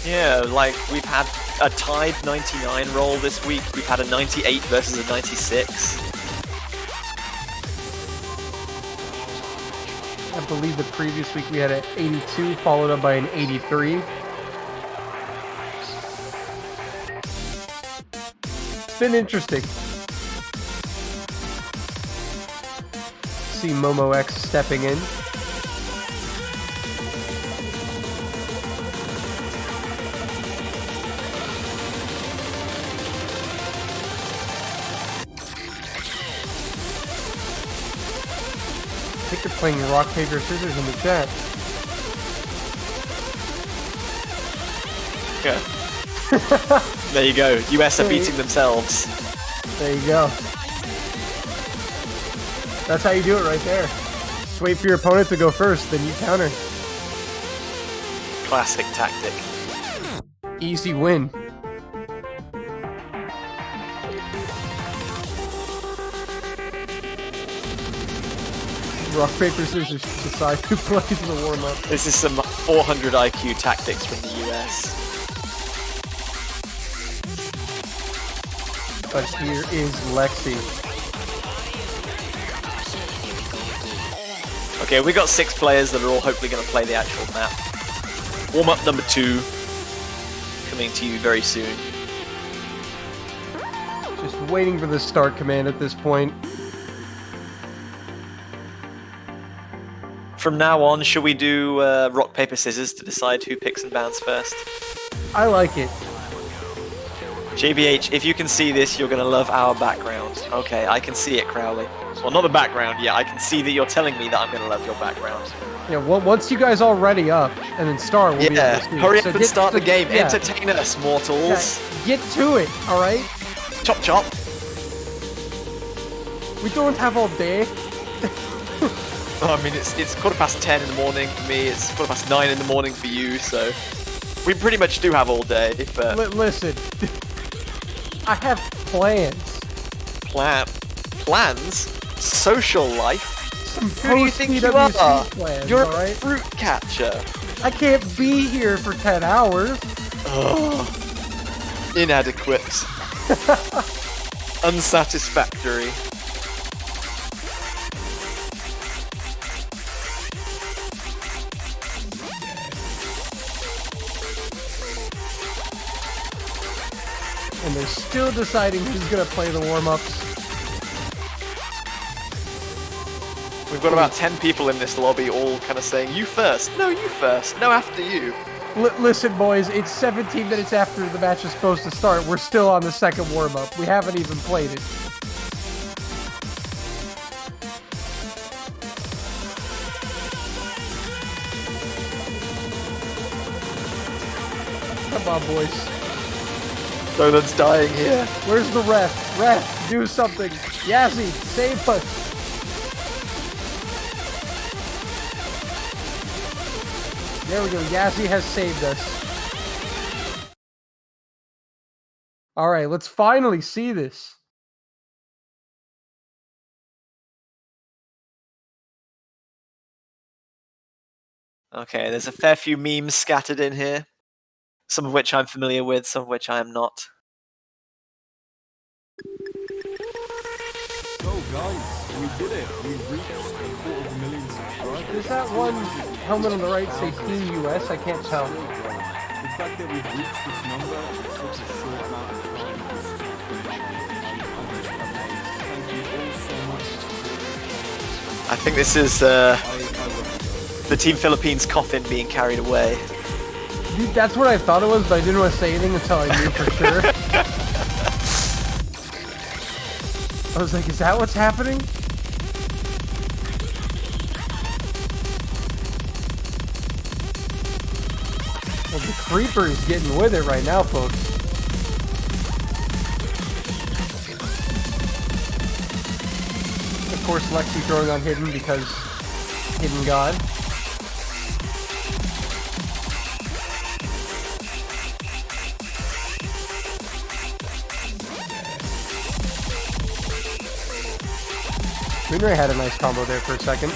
Yeah, like we've had a tied 99 roll this week. We've had a 98 versus a 96. I believe the previous week we had an 82 followed up by an 83. It's been interesting. See Momo X stepping in. I think they're playing rock, paper, scissors in the chat. Okay. There you go. US are beating themselves. There you go. That's how you do it right there. Just wait for your opponent to go first, then you counter. Classic tactic. Easy win. Rock, paper, scissors to decide who plays the warm-up. This is some 400 IQ tactics from the US. But here is Lexi. Okay, we got 6 players that are all hopefully going to play the actual map. Warm-up number 2 coming to you very soon. Just waiting for the start command at this point. From now on, should we do rock, paper, scissors to decide who picks and bans first? I like it. JBH, if you can see this, you're going to love our background. Okay, I can see it, Crowley. Well, not the background, yeah, I can see that you're telling me that I'm going to love your background. Yeah, well, once you guys all ready up and then start, we'll be able to see. Hurry up So and get start the to- game. yeah. Entertain us, mortals. Get to it, alright? Chop chop. We don't have all day. I mean, it's 10:15 in the morning for me, it's 9:15 in the morning for you, so... We pretty much do have all day, but... Listen, I have plans. Plans? Social life? Some Who do you think you post-PWC are? plans, You're a alright? fruit catcher. I can't be here for 10 hours. Ugh. Inadequate. Unsatisfactory. And they're still deciding who's gonna play the warm-ups. We've got about 10 people in this lobby all kind of saying, you first, no, you first, no, after you. Listen, boys, it's 17 minutes after the match is supposed to start. We're still on the second warm-up. We haven't even played it. Come on, boys. Nolan's dying here. Where's the ref? Ref, do something. Yazzie, save us. There we go. Yazzie has saved us. All right, let's finally see this. Okay, there's a fair few memes scattered in here. Some of which I'm familiar with, some of which I am not. So guys, we did it. We reached 250,000 subscribers. Does that one helmet on the right say Team US? I can't tell. The fact that we've reached this number in such a short amount of time is just I'm just amazed. Thank you all so much. I think this is I love you. the Team Philippines coffin being carried away. Dude, that's what I thought it was, but I didn't want to say anything until I knew for sure. I was like, is that what's happening? Well, the Creeper is getting with it right now, folks. Of course, Lexi throwing on Hidden because Hidden God. Moonray had a nice combo there for a second.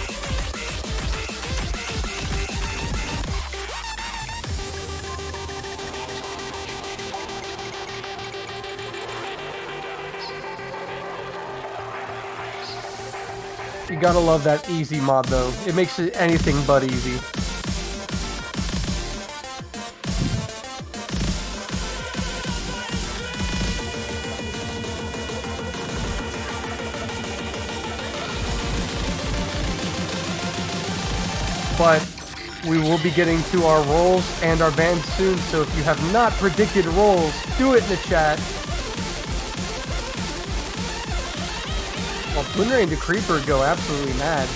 You gotta love that easy mod though. It makes it anything but easy. But we will be getting to our rolls and our bans soon, so if you have not predicted rolls, do it in the chat. While Boonray and the Creeper go absolutely mad.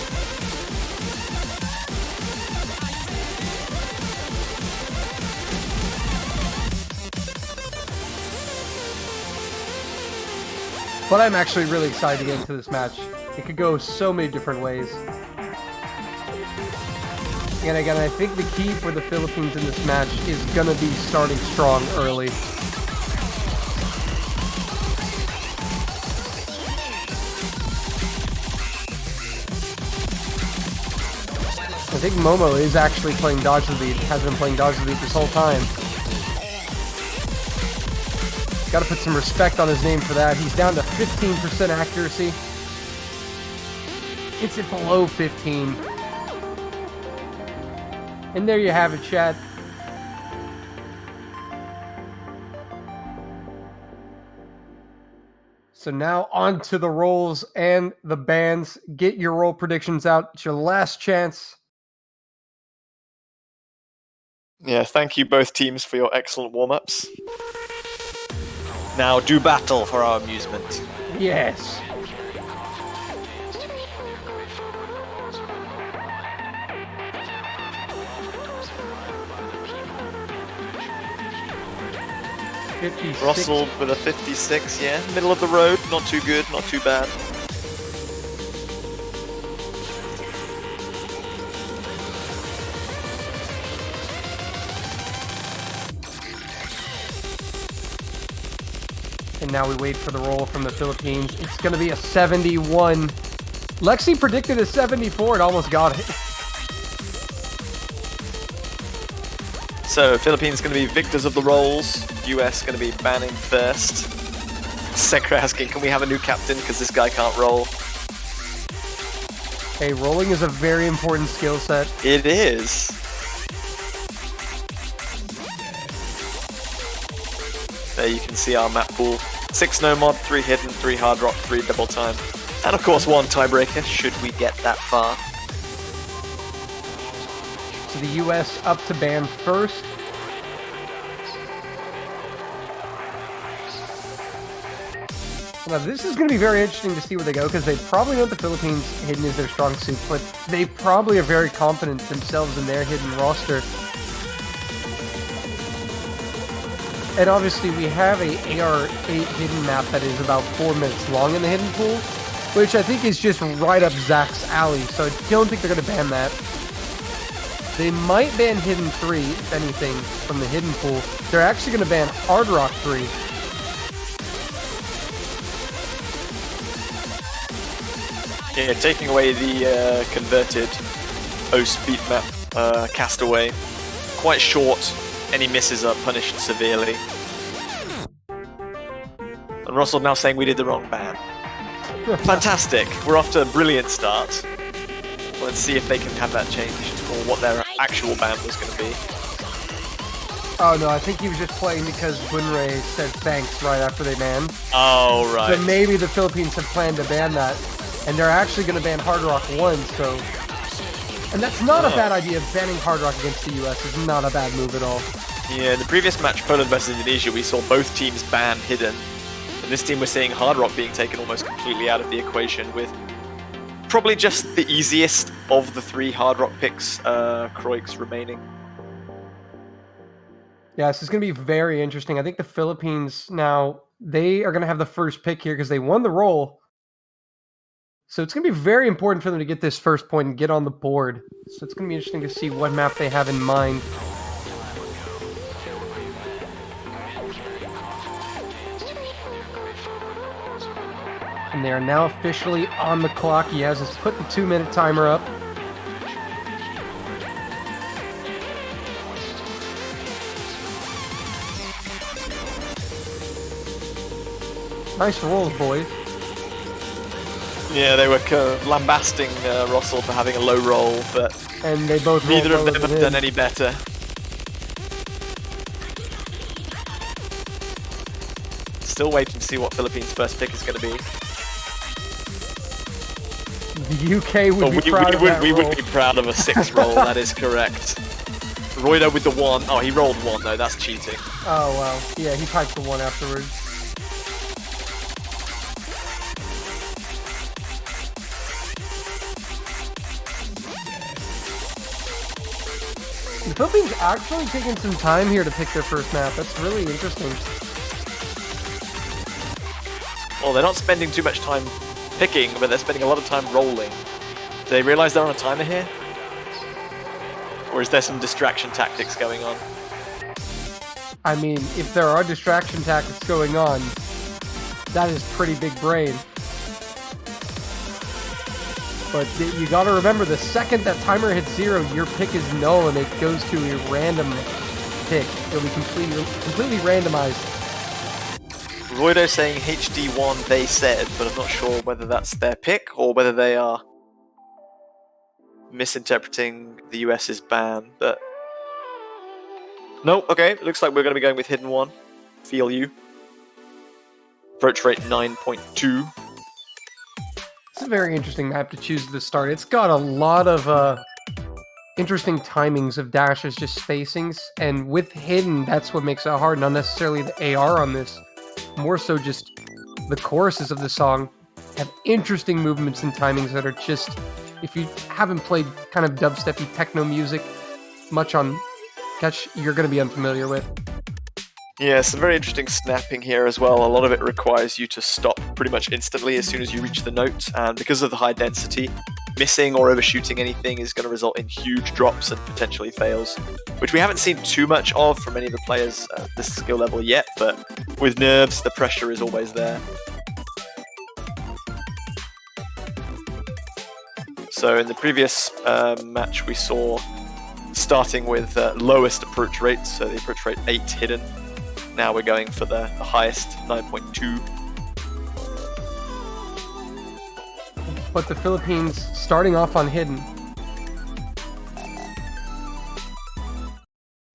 But I'm actually really excited to get into this match. It could go so many different ways. And again, I think the key for the Philippines in this match is going to be starting strong early. I think Momo is actually playing dodge the lead, has been playing dodge the lead this whole time. Gotta put some respect on his name for that. He's down to 15% accuracy. It's it below 15. And there you have it, chat. So now on to the rolls and the bans. Get your roll predictions out. It's your last chance. Yeah, thank you both teams for your excellent warm-ups. Now do battle for our amusement. Yes. Russell with a 56, yeah. Middle of the road, not too good, not too bad. And now we wait for the roll from the Philippines. It's going to be a 71. Lexi predicted a 74 and almost got it. So, Philippines going to be victors of the rolls. US going to be banning first. Sekra asking, can we have a new captain because this guy can't roll? Hey, rolling is a very important skill set. It is. There you can see our map pool. 6 no mod, 3 hidden, 3 hard rock, 3 double time. And of course 1 tiebreaker, should we get that far. So the US up to ban first. Now this is going to be very interesting to see where they go, because they probably know the Philippines hidden is their strong suit, but they probably are very confident themselves in their hidden roster. And obviously we have a AR8 hidden map that is about 4 minutes long in the hidden pool, which I think is just right up Zach's alley, so I don't think they're going to ban that. They might ban Hidden 3, if anything, from the hidden pool. They're actually going to ban Hard Rock 3. Yeah, taking away the converted O-Speed map, Castaway. Quite short, any misses are punished severely. And Russell now saying we did the wrong ban. Fantastic, we're off to a brilliant start. Let's see if they can have that changed, or what their actual ban was going to be. Oh no, I think he was just playing because Bunray said thanks right after they banned. Oh, right. So maybe the Philippines have planned to ban that, and they're actually going to ban Hard Rock 1, so... And that's not a bad idea. Banning Hard Rock against the US is not a bad move at all. Yeah, in the previous match, Poland versus Indonesia, we saw both teams ban Hidden. And this team, we're seeing Hard Rock being taken almost completely out of the equation, with probably just the easiest of the 3 Hard Rock picks, Croix remaining. Yeah, this is going to be very interesting. I think the Philippines now, they are going to have the first pick here because they won the roll. So it's going to be very important for them to get this first point and get on the board. So it's going to be interesting to see what map they have in mind. And they are now officially on the clock. He has us put the 2-minute timer up. Nice rolls, boys. Yeah, they were lambasting Russell for having a low roll, but And they both neither rolled of them lower have than done him. any better. Still waiting to see what Philippines' first pick is going to be. The UK would be proud of that we roll. would be proud of a 6 roll, that is correct. Roydo with the 1. Oh, he rolled 1 though, that's cheating. Oh, wow. Yeah, he typed the 1 afterwards. The Philippines actually taking some time here to pick their first map. That's really interesting. Well, they're not spending too much time picking, but they're spending a lot of time rolling. Do they realize they're on a timer here? Or is there some distraction tactics going on? I mean, if there are distraction tactics going on, that is pretty big brain. But you gotta remember, the second that timer hits 0, your pick is null and it goes to a random pick. It'll be completely randomized. Roydo saying HD1 they said, but I'm not sure whether that's their pick or whether they are misinterpreting the US's ban, but... No, okay, looks like we're going to be going with Hidden 1. Feel you. Approach rate 9.2. It's a very interesting map to choose at the start. It's got a lot of interesting timings of dashes, just spacings, and with Hidden, that's what makes it hard, not necessarily the AR on this. More so just the choruses of the song have interesting movements and timings that are just, if you haven't played kind of dubsteppy techno music much on Catch, you're going to be unfamiliar with. Yeah, some very interesting snapping here as well. A lot of it requires you to stop pretty much instantly as soon as you reach the note, and because of the high density, missing or overshooting anything is going to result in huge drops and potentially fails, which we haven't seen too much of from any of the players at this skill level yet, but with nerves, the pressure is always there. So in the previous match we saw, starting with lowest approach rates, so the approach rate 8 hidden. Now we're going for the highest, 9.2. But the Philippines starting off on Hidden.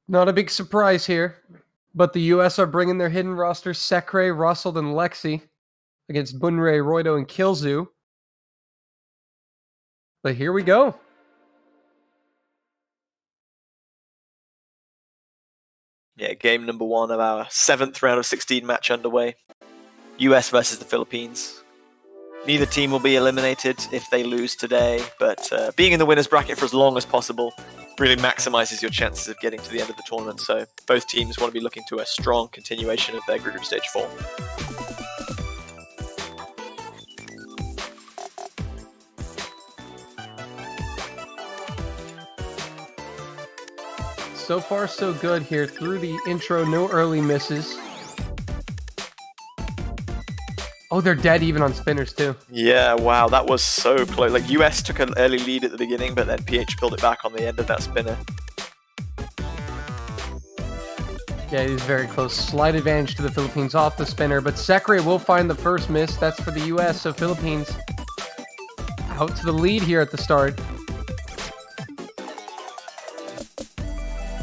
Not a big surprise here, but the US are bringing their Hidden roster, Sekre, Russell, and Lexi against Bunrae, Roydo, and Killzoo. But here we go. Yeah, game number 1 of our 7th round of 16 match underway. US versus the Philippines. Neither team will be eliminated if they lose today, but being in the winner's bracket for as long as possible really maximizes your chances of getting to the end of the tournament, so both teams want to be looking to a strong continuation of their group stage form. So far, so good here. Through the intro, no early misses. Oh, they're dead even on spinners, too. Yeah, wow, that was so close. Like, US took an early lead at the beginning, but then PH pulled it back on the end of that spinner. Yeah, it is very close. Slight advantage to the Philippines off the spinner, but Sekre will find the first miss. That's for the US, so Philippines out to the lead here at the start.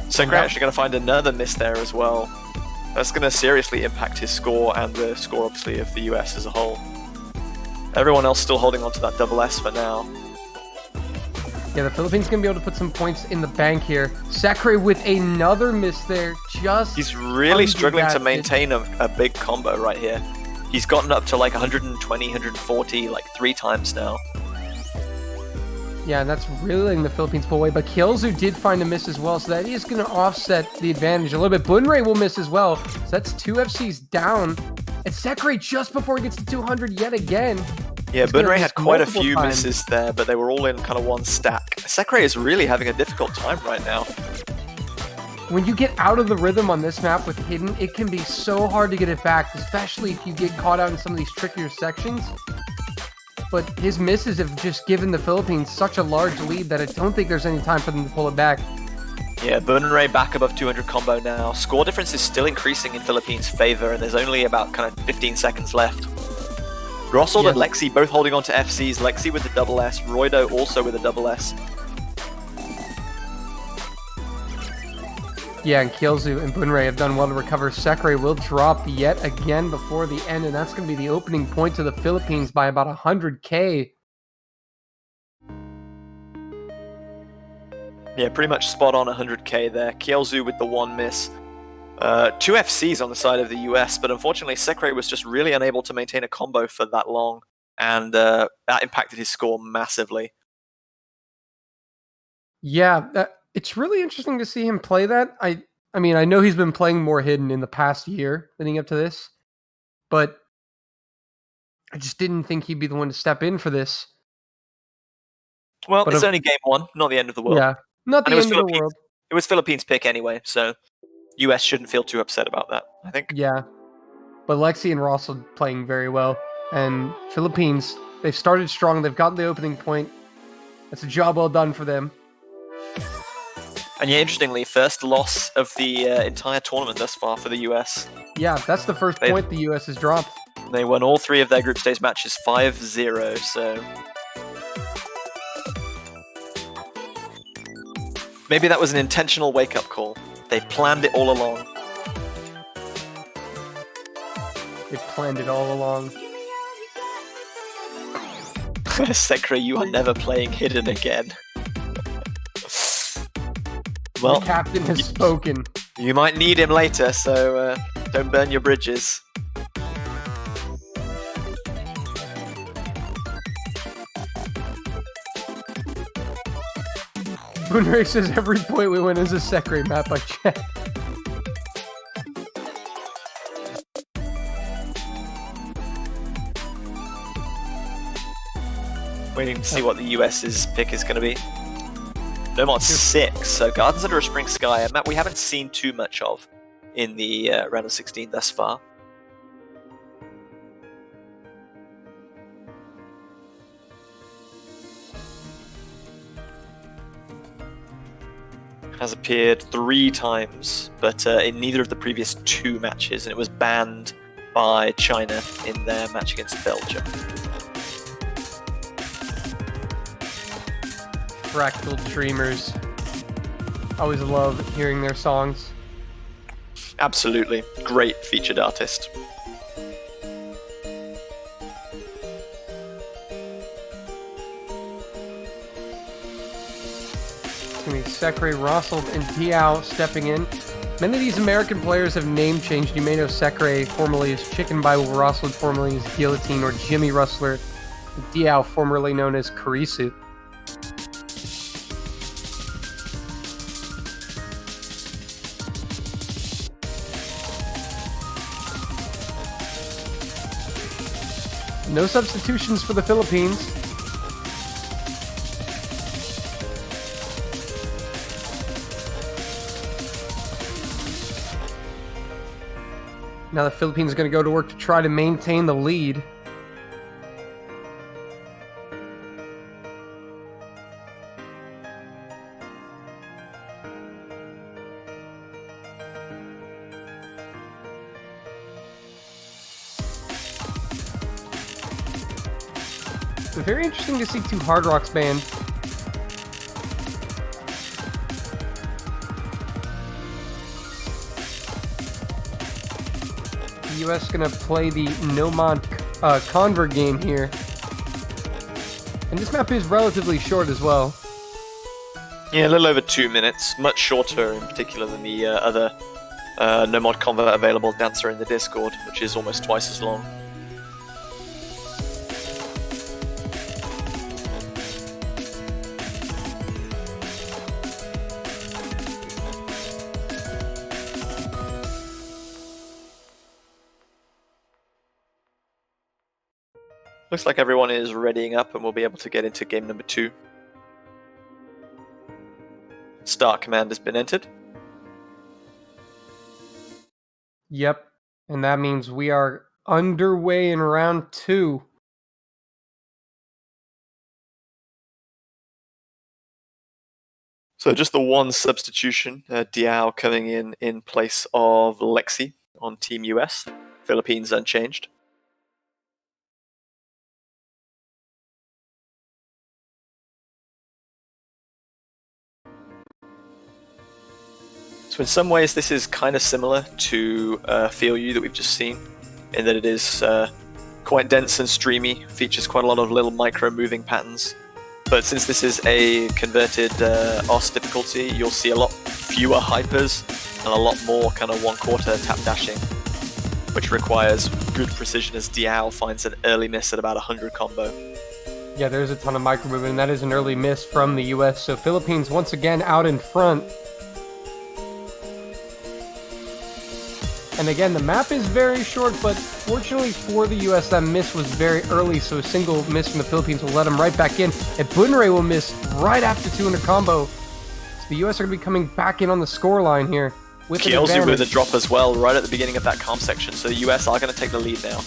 Sekre actually going to find another miss there as well. That's going to seriously impact his score and the score, obviously, of the US as a whole. Everyone else still holding on to that double S for now. Yeah, the Philippines going to be able to put some points in the bank here. Sekre with another miss there. He's really struggling to maintain a big combo right here. He's gotten up to like 120, 140, like 3 times now. Yeah, and that's really letting the Philippines pull away. But Killzoo did find a miss as well, so that is going to offset the advantage a little bit. Bunrae will miss as well, so that's 2 FCs down. And Sekre just before he gets to 200 yet again. Yeah, Bunrae had quite a few times. misses there, but they were all in kind of one stack. Sekre is really having a difficult time right now. When you get out of the rhythm on this map with Hidden, it can be so hard to get it back, especially if you get caught out in some of these trickier sections. but his misses have just given the Philippines such a large lead that I don't think there's any time for them to pull it back. Yeah, Burnray back above 200 combo now. Score difference is still increasing in Philippines' favor, and there's only about kind of 15 seconds left. Grossold Yeah. and Lexi both holding on to FCs. Lexi with the double S, Roido also with a double S. Yeah, and Kielzu and Bunrei have done well to recover. Sekre will drop yet again before the end, and that's going to be the opening point to the Philippines by about 100k. Yeah, pretty much spot on 100k there. Kielzu with the one miss. Two FCs on the side of the US, but unfortunately Sekre was just really unable to maintain a combo for that long, and that impacted his score massively. Yeah, it's really interesting to see him play that. I mean, I know he's been playing more hidden in the past year leading up to this, but I just didn't think he'd be the one to step in for this. Well, But it's of- only game one, not the end of the world. Yeah, not And the it was end of the Philippines. world. It was Philippines' pick anyway, so US shouldn't feel too upset about that, I think. Yeah, but Lexi and Ross are playing very well, and Philippines, they've started strong. They've gotten the opening point. That's a job well done for them. And yeah, interestingly, first loss of the entire tournament thus far for the US. Yeah, that's the first They- point the US has dropped. They won all three of their group stage matches 5-0, so maybe that was an intentional wake-up call. They planned it all along. They planned it all along. Sekre, you are never playing hidden again. The Well, captain has spoken. you might need him later, so don't burn your bridges. Moonray says every point we win is a Sekre map by Chet. Waiting to see what the US's pick is going to be. Nomad 6, so Gardens Under a Spring Sky, a map we haven't seen too much of in the round of 16 thus far. Has appeared 3 times, but in neither of the previous 2 matches, and it was banned by China in their match against Belgium. Fractal Dreamers. Always love hearing their songs. Absolutely. Great featured artist. It's going to be Sekre, Rossel, and Diao stepping in. Many of these American players have name changed. You may know Sekre formerly as Chicken Bible, Rossel formerly as Guillotine or Jimmy Rustler, Diao formerly known as Karisu. No substitutions for the Philippines. Now the Philippines are going to go to work to try to maintain the lead. It's very interesting to see 2 Hard Rocks banned. The US gonna play the Nomad Convert game here. And this map is relatively short as well. Yeah, a little over 2 minutes. Much shorter in particular than the other no-mod convert available dancer in the Discord, which is almost twice as long. Looks like everyone is readying up and we'll be able to get into game number 2. Start command has been entered. Yep. And that means we are underway in round 2. So just the one substitution, Diao coming in place of Lexi on Team US. Philippines unchanged. So in some ways this is kind of similar to Feel You that we've just seen, in that it is quite dense and streamy, features quite a lot of little micro moving patterns. But since this is a converted OS difficulty, you'll see a lot fewer hypers and a lot more kind of one-quarter tap dashing, which requires good precision as Diao finds an early miss at about 100 combo. Yeah, there's a ton of micro movement, and that is an early miss from the US. So Philippines once again out in front. And again, the map is very short, but fortunately for the US, that miss was very early, so a single miss from the Philippines will let them right back in. And Bunrei will miss right after 200 combo. So the US are going to be coming back in on the scoreline here. With an Kielzu advantage. with a drop as well, right at the beginning of that calm section, so the US are going to take the lead now.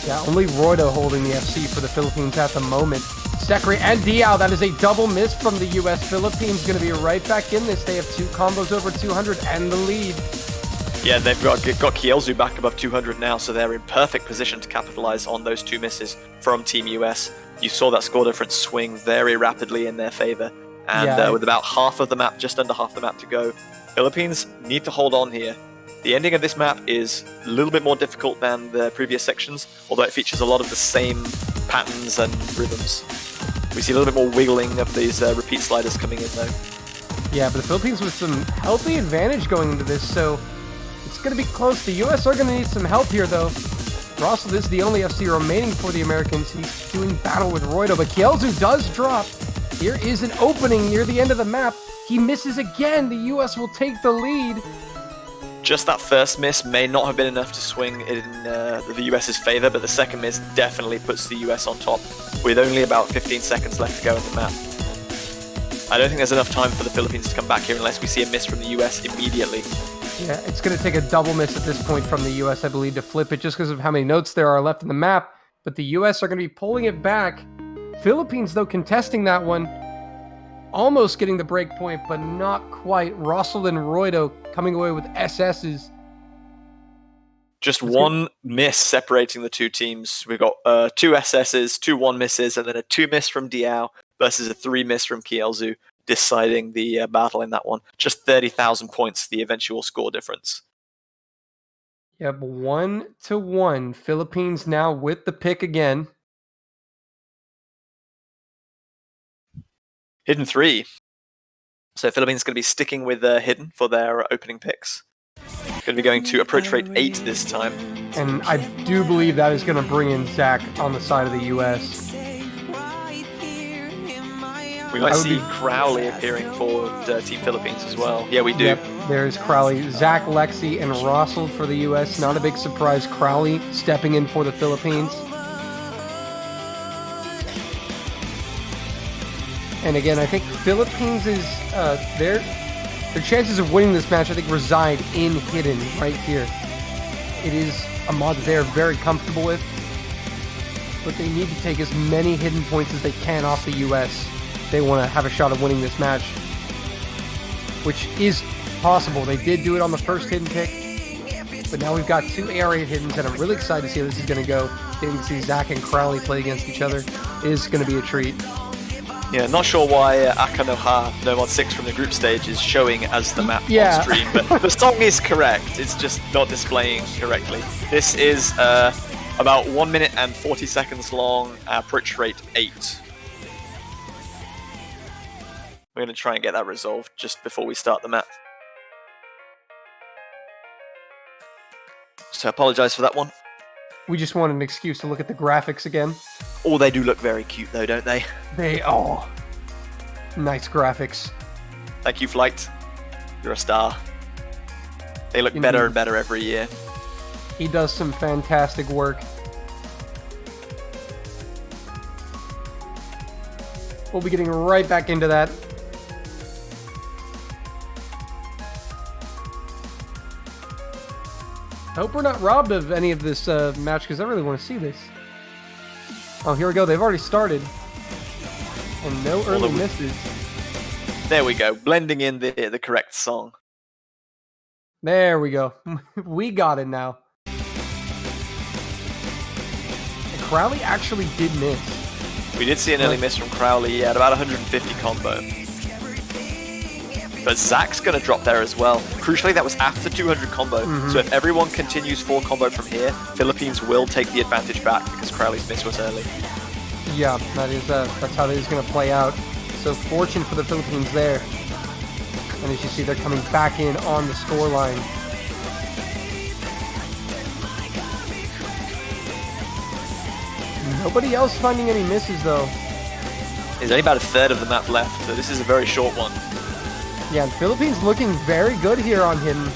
Yeah, only Roydo holding the FC for the Philippines at the moment. Zekri and Diao, that is a double miss from the US. Philippines going to be right back in this. They have 2 combos over 200 and the lead. Yeah, they've got Kielzu back above 200 now, so they're in perfect position to capitalize on those 2 misses from Team US. You saw that score difference swing very rapidly in their favor, and with about half of the map, just under half the map to go, Philippines need to hold on here. The ending of this map is a little bit more difficult than the previous sections, although it features a lot of the same patterns and rhythms. We see a little bit more wiggling of these repeat sliders coming in though. Yeah, but the Philippines with some healthy advantage going into this, so it's going to be close. The US are going to need some help here though. Russell is the only FC remaining for the Americans. He's doing battle with Roydo, but Kielzu does drop. Here is an opening near the end of the map. He misses again. The US will take the lead. Just that first miss may not have been enough to swing in the US's favor, but the second miss definitely puts the US on top, with only about 15 seconds left to go in the map. I don't think there's enough time for the Philippines to come back here unless we see a miss from the US immediately. Yeah, it's going to take a double miss at this point from the US, I believe, to flip it, just because of how many notes there are left in the map. But the US are going to be pulling it back. Philippines, though, contesting that one. Almost getting the break point, but not quite. Russell and Roydo coming away with SS's. Just one miss separating the two teams. We've got 2 SS's, 2 1 misses, and then a 2 miss from Diao versus a 3 miss from Kielzu, deciding the battle in that one. Just 30,000 points, the eventual score difference. Yep, 1-1. Philippines now with the pick again. Hidden 3. So Philippines going to be sticking with Hidden for their opening picks. Going to be going to approach rate 8 this time. And I do believe that is going to bring in Zach on the side of the US. We might see Crowley appearing for Team Philippines as well. Yeah, we do. Yep, there's Crowley. Zach, Lexi, and Russell for the US. Not a big surprise. Crowley stepping in for the Philippines. And again, I think Philippines is their chances of winning this match, I think, reside in Hidden right here. It is a mod that they are very comfortable with, but they need to take as many Hidden points as they can off the US. They want to have a shot of winning this match, which is possible. They did do it on the first Hidden pick, but now we've got 2 area Hiddens, and I'm really excited to see how this is going to go. Getting to see Zach and Crowley play against each other is going to be a treat. Yeah, not sure why Akanoha Nomad 6 from the group stage is showing as the map on stream, but the song is correct. It's just not displaying correctly. This is about 1 minute and 40 seconds long, approach rate 8. We're going to try and get that resolved just before we start the map. So I apologize for that one. We just want an excuse to look at the graphics again. Oh, they do look very cute though, don't they? They are. Nice graphics. Thank you, Flight. You're a star. They look better and better every year. He does some fantastic work. We'll be getting right back into that. I hope we're not robbed of any of this match, because I really want to see this. Oh, here we go. They've already started. And no early misses. There we go, blending in the correct song. There we go. We got it now. And Crowley actually did miss. We did see an early miss from Crowley, at about 150 combo. But Zach's going to drop there as well. Crucially, that was after 200 combo. So if everyone continues 4 combo from here, Philippines will take the advantage back because Crowley's miss was early. Yeah, that's how it is going to play out. So fortune for the Philippines there. And as you see, they're coming back in on the scoreline. Nobody else finding any misses, though. There's only about a third of the map left, so this is a very short one. Yeah, and Philippines looking very good here on hidden.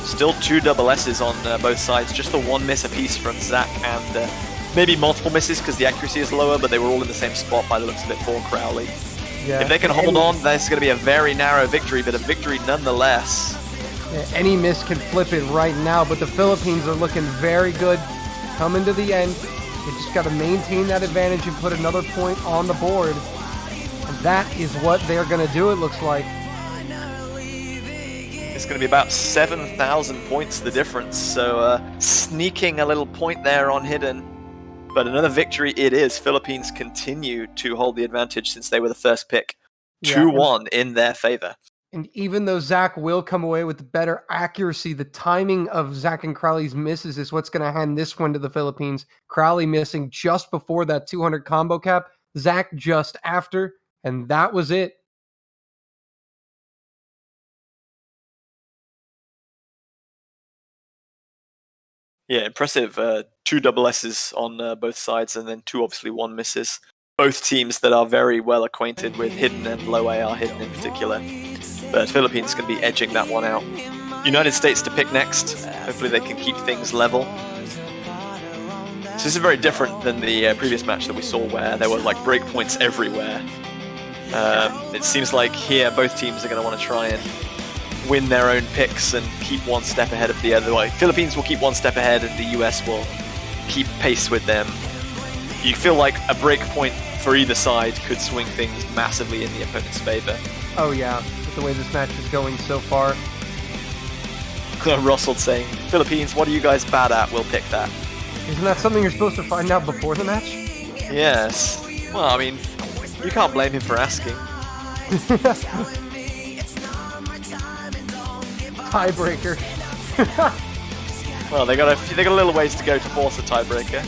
Still 2 double S's on both sides, just the 1 miss apiece from Zach, and maybe multiple misses because the accuracy is lower, but they were all in the same spot by the looks of it for Crowley. Yeah. If they can hold on, this is going to be a very narrow victory, but a victory nonetheless. Yeah, any miss can flip it right now, but the Philippines are looking very good coming to the end. They just got to maintain that advantage and put another point on the board. And that is what they're going to do, it looks like. It's going to be about 7,000 points the difference, so sneaking a little point there on hidden. But another victory it is. Philippines continue to hold the advantage since they were the first pick. 2-1 in their favor. And even though Zach will come away with the better accuracy, the timing of Zach and Crowley's misses is what's going to hand this one to the Philippines. Crowley missing just before that 200 combo cap, Zach just after, and that was it. Yeah, impressive. 2 double S's on both sides, and then 2 obviously 1 misses. Both teams that are very well acquainted with hidden and low AR hidden in particular. But Philippines can be edging that one out. United States to pick next. Hopefully they can keep things level. So this is very different than the previous match that we saw where there were like breakpoints everywhere. It seems like here both teams are going to want to try and win their own picks and keep 1 step ahead of the other. Like Philippines will keep 1 step ahead and the US will keep pace with them. You feel like a breakpoint for either side could swing things massively in the opponent's favor. Oh yeah, with the way this match is going so far. Russell saying, Philippines, what are you guys bad at? We'll pick that. Isn't that something you're supposed to find out before the match? Yes. Well, I mean, you can't blame him for asking. Tiebreaker. Well, they got a little ways to go to force a tiebreaker.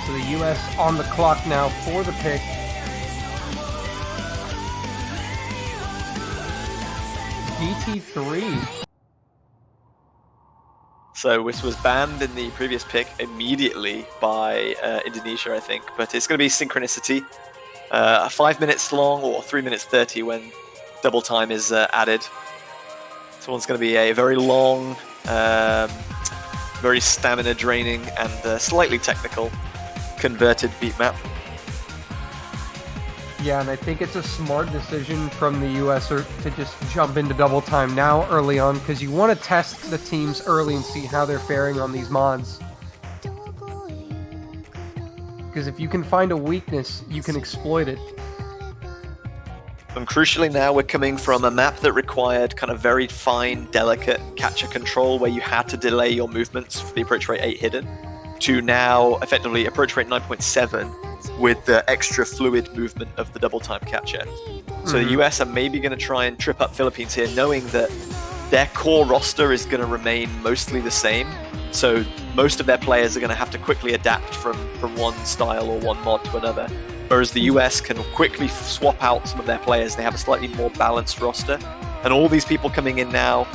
So the US on the clock now for the pick. DT3. So this was banned in the previous pick immediately by Indonesia, I think. But it's going to be synchronicity. 5 minutes long or 3 minutes 30 when double time is added. So it's going to be a very long, very stamina draining and slightly technical converted beat map. Yeah, and I think it's a smart decision from the US to just jump into double time now early on, because you want to test the teams early and see how they're faring on these mods. Because if you can find a weakness, you can exploit it. And crucially now we're coming from a map that required kind of very fine, delicate catcher control where you had to delay your movements for the approach rate 8 hidden, to now effectively approach rate 9.7 with the extra fluid movement of the double time catcher. So the US are maybe going to try and trip up Philippines here, knowing that their core roster is going to remain mostly the same. So most of their players are going to have to quickly adapt from one style or one mod to another. Whereas the US can quickly swap out some of their players. They have a slightly more balanced roster. And all these people coming in now,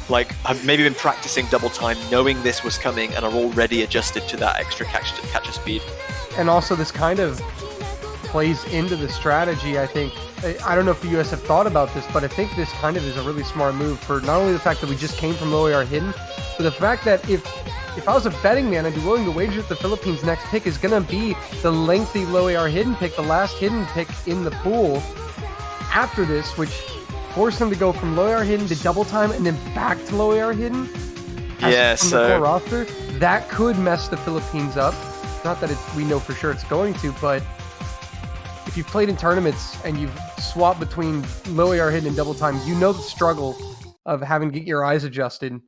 like, have maybe been practicing double time, knowing this was coming, and are already adjusted to that extra catcher speed. And also this kind of plays into the strategy, I think. I don't know if the US have thought about this, but I think this kind of is a really smart move for not only the fact that we just came from low AR hidden, but the fact that if I was a betting man, I'd be willing to wager that the Philippines' next pick is going to be the lengthy low AR hidden pick, the last hidden pick in the pool after this, which force them to go from low AR hidden to double time and then back to low AR hidden. Yeah, From the so core roster, that could mess the Philippines up. Not that we know for sure it's going to, but if you've played in tournaments and you've swapped between low AR hidden and double time, you know the struggle of having to get your eyes adjusted.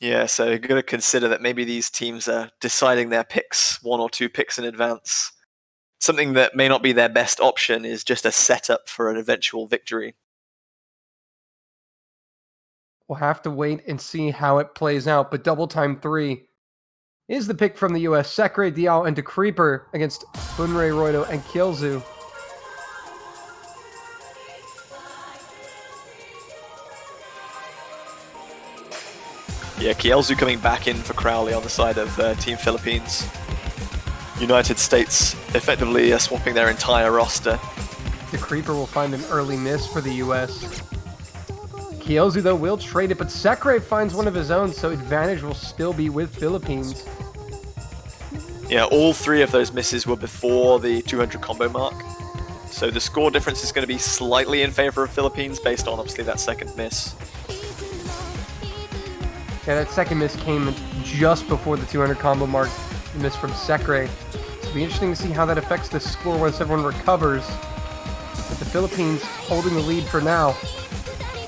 yeah, so you're going to consider that maybe these teams are deciding their picks 1 or 2 picks in advance. Something that may not be their best option is just a setup for an eventual victory. We'll have to wait and see how it plays out, but double time 3 is the pick from the US. Sekre, Diao, and Creeper against Bunrei, Roido, and Kielzu. Yeah, Kielzu coming back in for Crowley on the side of Team Philippines. United States effectively swapping their entire roster. The Creeper will find an early miss for the US. Kielzu, though, will trade it, but Sekre finds one of his own, so advantage will still be with Philippines. Yeah, all 3 of those misses were before the 200 combo mark. So the score difference is going to be slightly in favor of Philippines based on obviously that second miss. Yeah, that second miss came just before the 200 combo mark, the miss from Sekre. It'll be interesting to see how that affects the score once everyone recovers. But the Philippines holding the lead for now.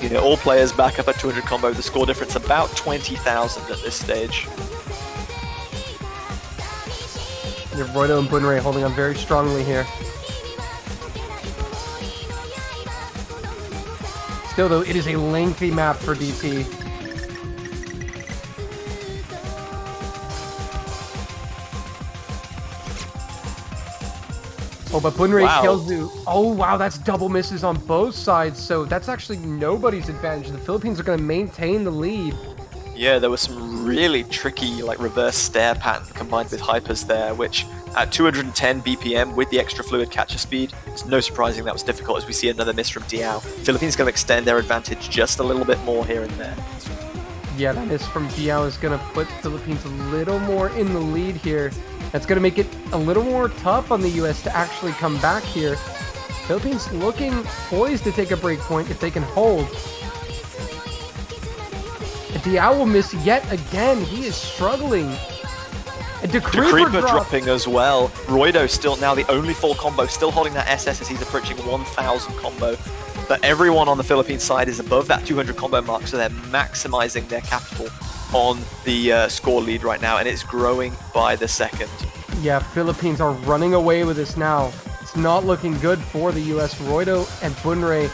Yeah, all players back up at 200 combo. The score difference about 20,000 at this stage. You have Roido and Bunrei holding on very strongly here. Still, though, it is a lengthy map for DP. Oh, but Bunrei Wow. Kielzu. Oh, wow, that's double misses on both sides. So that's actually nobody's advantage. The Philippines are going to maintain the lead. Yeah, there was some really tricky like reverse stare pattern combined with hypers there, which at 210 BPM with the extra fluid catcher speed, it's no surprising that was difficult as we see another miss from Diao. Philippines going to extend their advantage just a little bit more here and there. Yeah, that miss from Diao is going to put Philippines a little more in the lead here. That's going to make it a little more tough on the US to actually come back here. Philippines looking poised to take a break point if they can hold. Diao will miss yet again. He is struggling. And Creeper dropping as well. Roido still now the only full combo, still holding that SS as he's approaching 1,000 combo. But everyone on the Philippines side is above that 200 combo mark, so they're maximizing their capital on the score lead right now, and it's growing by the second. Yeah, Philippines are running away with this now. It's not looking good for the US. Roido and Bunrei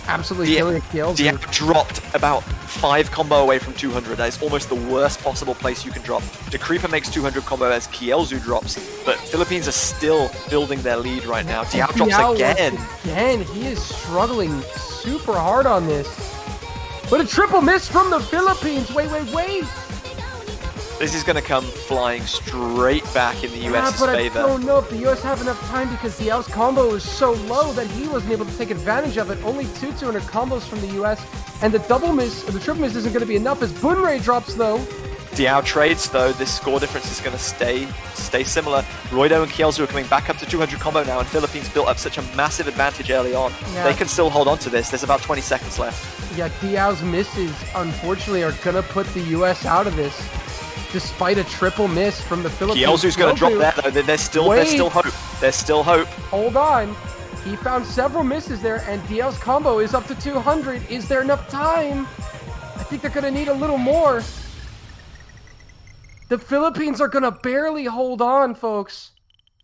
absolutely killing Kielzu. Diao dropped about 5 combo away from 200. That is almost the worst possible place you can drop. The Creeper makes 200 combo as Kielzu drops, but Philippines are still building their lead right now. Diao drops again. Again, he is struggling super hard on this. But a triple miss from the Philippines. Wait. This is going to come flying straight back in the US's but favor. I don't know if the US have enough time because Diao's combo is so low that he wasn't able to take advantage of it. Only 200 combos from the US, and the triple miss isn't going to be enough as Bunrei drops though. Diao trades though. This score difference is going to stay similar. Roido and Kielzu are coming back up to 200 combo now, and Philippines built up such a massive advantage early on. Yeah. They can still hold on to this. There's about 20 seconds left. Yeah, Diao's misses, unfortunately, are going to put the US out of this. Despite a triple miss from the Philippines. Kielzu's going to drop there though. There's still hope. There's still hope. Hold on. He found several misses there, and Diao's combo is up to 200. Is there enough time? I think they're going to need a little more. The Philippines are going to barely hold on, folks.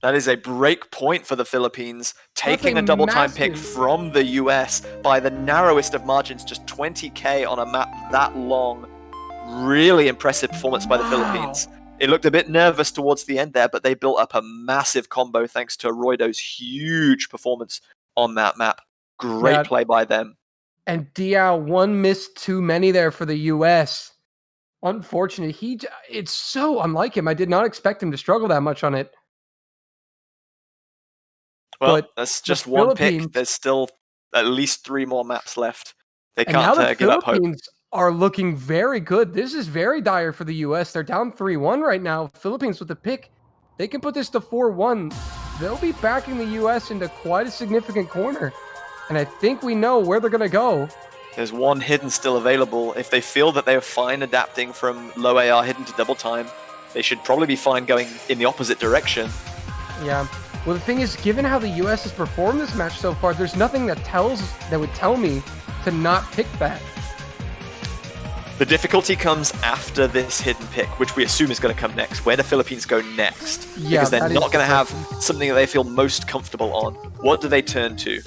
That is a break point for the Philippines, taking a Nothing double time pick massive. from the US by the narrowest of margins, just 20k on a map that long. Really impressive performance by the Philippines. It looked a bit nervous towards the end there, but they built up a massive combo thanks to Roido's huge performance on that map. Great play by them. And Diao, one miss too many there for the US. Unfortunate. It's so unlike him. I did not expect him to struggle that much on it. Well, But that's just the one Philippines- pick. There's still at least 3 more maps left. They And now can't the give up hope. Philippines are looking very good. This is very dire for the US. They're down 3-1 right now. Philippines with the pick. They can put this to 4-1. They'll be backing the US into quite a significant corner. And I think we know where they're going to go. There's one hidden still available. If they feel that they're fine adapting from low AR hidden to double time, they should probably be fine going in the opposite direction. Yeah. Well, the thing is, given how the U.S. has performed this match so far, there's nothing that would tell me to not pick that. The difficulty comes after this hidden pick, which we assume is going to come next. Where the Philippines go next? Yeah, because they're that is not going to the have question. something that they feel most comfortable on. What do they turn to?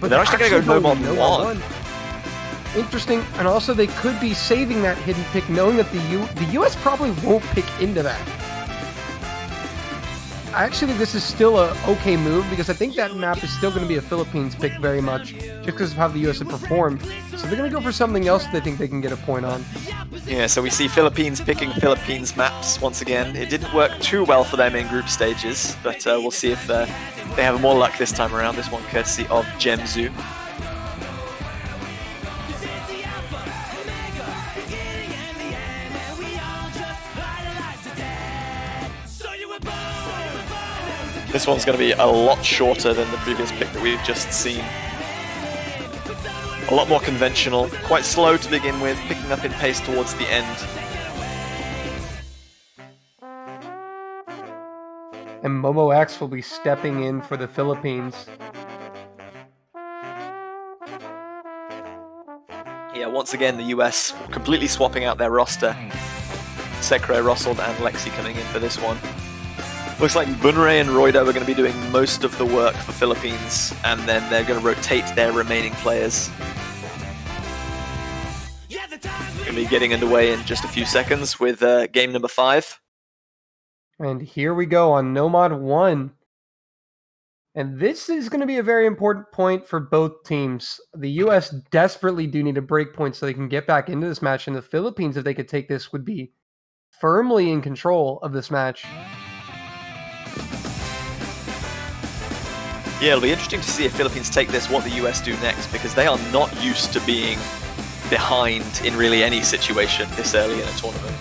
But They're actually going to go going no more than one. Interesting, and also they could be saving that hidden pick, knowing that the U.S. probably won't pick into that. I actually think this is still a okay move because I think that map is still going to be a Philippines pick very much, just because of how the U.S. have performed. So they're going to go for something else they think they can get a point on. Yeah, so we see Philippines picking Philippines maps once again. It didn't work too well for them in group stages, but we'll see if they have more luck this time around. This one courtesy of Gemzu. This one's going to be a lot shorter than the previous pick that we've just seen. A lot more conventional, quite slow to begin with, picking up in pace towards the end. And Momo X will be stepping in for the Philippines. Yeah, once again, the US completely swapping out their roster. Sekre, Rosald, and Lexi coming in for this one. Looks like Bunrae and Roido are going to be doing most of the work for Philippines, and then they're going to rotate their remaining players. Going to be getting underway in just a few seconds with game number 5. And here we go on Nomad 1. And this is going to be a very important point for both teams. The U.S. desperately do need a break point so they can get back into this match, and the Philippines, if they could take this, would be firmly in control of this match. Yeah, it'll be interesting to see if Philippines take this, what the US do next, because they are not used to being behind in really any situation this early in a tournament.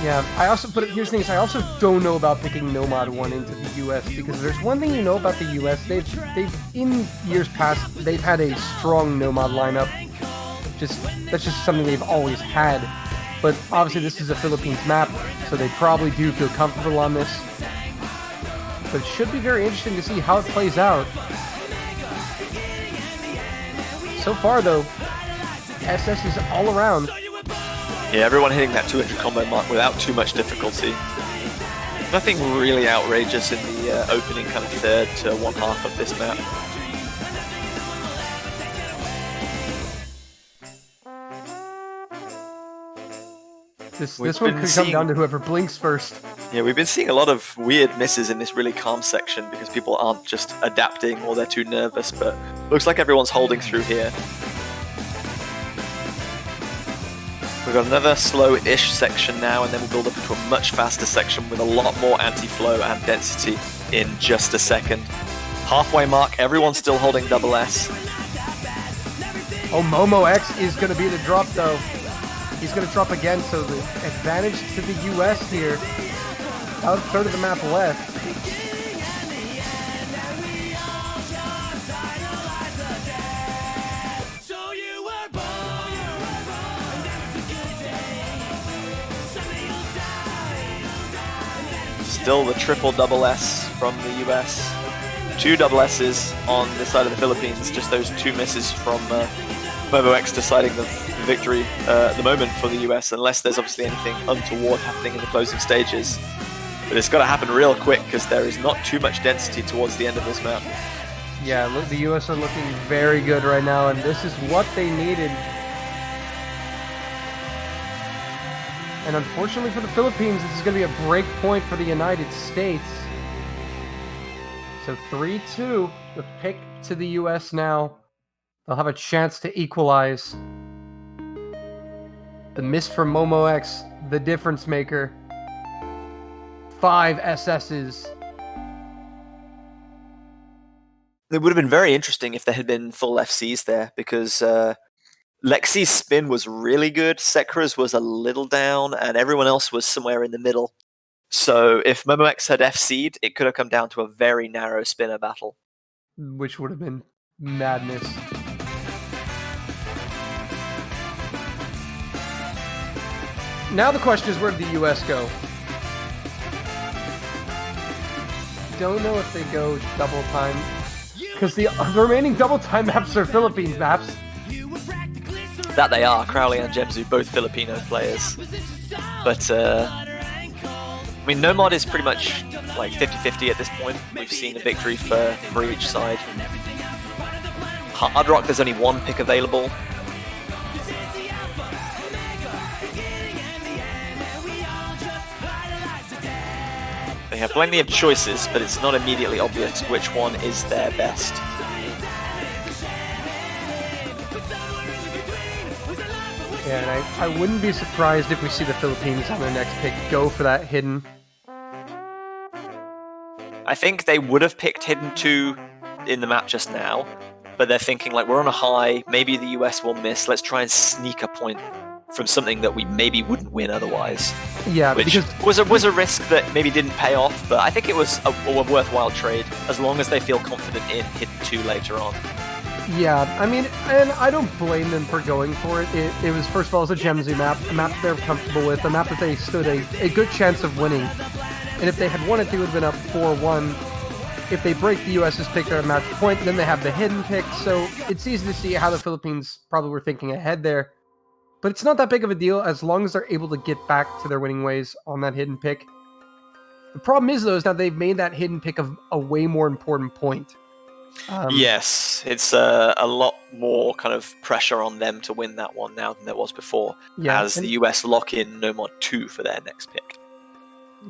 Yeah, I also here's the thing is I also don't know about picking Nomad 1 into the US, because there's one thing you know about the US, they've in years past they've had a strong Nomad lineup. That's just something they've always had. But obviously this is a Philippines map, so they probably do feel comfortable on this. But it should be very interesting to see how it plays out. So far though, SS is all around. Yeah, everyone hitting that 200 combo mark without too much difficulty. Nothing really outrageous in the opening kind of third to one half of this map. This one could come down to whoever blinks first. Yeah, we've been seeing a lot of weird misses in this really calm section because people aren't just adapting or they're too nervous, but looks like everyone's holding through here. We've got another slow-ish section now, and then we'll build up into a much faster section with a lot more anti-flow and density in just a second. Halfway mark, everyone's still holding double S. Oh, Momo X is going to be the drop though. He's going to drop again, so the advantage to the US here. About a third of the map left. Still the triple double S from the US. 2 double S's on this side of the Philippines, just those 2 misses from Momo X deciding the victory at the moment for the US, unless there's obviously anything untoward happening in the closing stages. But it's got to happen real quick because there is not too much density towards the end of this map. Yeah, look, the US are looking very good right now, and this is what they needed. And unfortunately for the Philippines, this is going to be a break point for the United States. So 3-2, the pick to the US now. They'll have a chance to equalize. The miss from Momo X, the difference maker. 5 SS's. It would have been very interesting if there had been full FCs there, because Lexi's spin was really good, Sekre's was a little down, and everyone else was somewhere in the middle. So if Momo X had FC'd, it could have come down to a very narrow spinner battle. which would have been madness. Now the question is, where did the US go? Don't know if they go double time, because the remaining double time maps are Philippines maps. That they are. Crowley and Gemzu, both Filipino players. But, I mean, Nomad is pretty much like 50-50 at this point. We've seen a victory for each side. Hard Rock, there's only one pick available. They have plenty of choices, but it's not immediately obvious which one is their best. Yeah, and I wouldn't be surprised if we see the Philippines on their next pick go for that hidden. I think they would have picked Hidden 2 in the map just now, but they're thinking like, we're on a high, maybe the US will miss, let's try and sneak a point from something that we maybe wouldn't win otherwise. Yeah, which because was a risk that maybe didn't pay off, but I think it was a worthwhile trade as long as they feel confident in Hidden 2 later on. yeah, I mean, and I don't blame them for going for it. It was, first of all, it's a Gemzu map, a map they're comfortable with, a map that they stood a good chance of winning. And if they had won it, they would have been up 4-1. If they break the US's pick, they're at match point, then they have the hidden pick. So it's easy to see how the Philippines probably were thinking ahead there. But it's not that big of a deal as long as they're able to get back to their winning ways on that hidden pick. The problem is, though, is that they've made that hidden pick a way more important point. Yes, it's a lot more kind of pressure on them to win that one now than there was before, as the US lock in Nomad 2 for their next pick.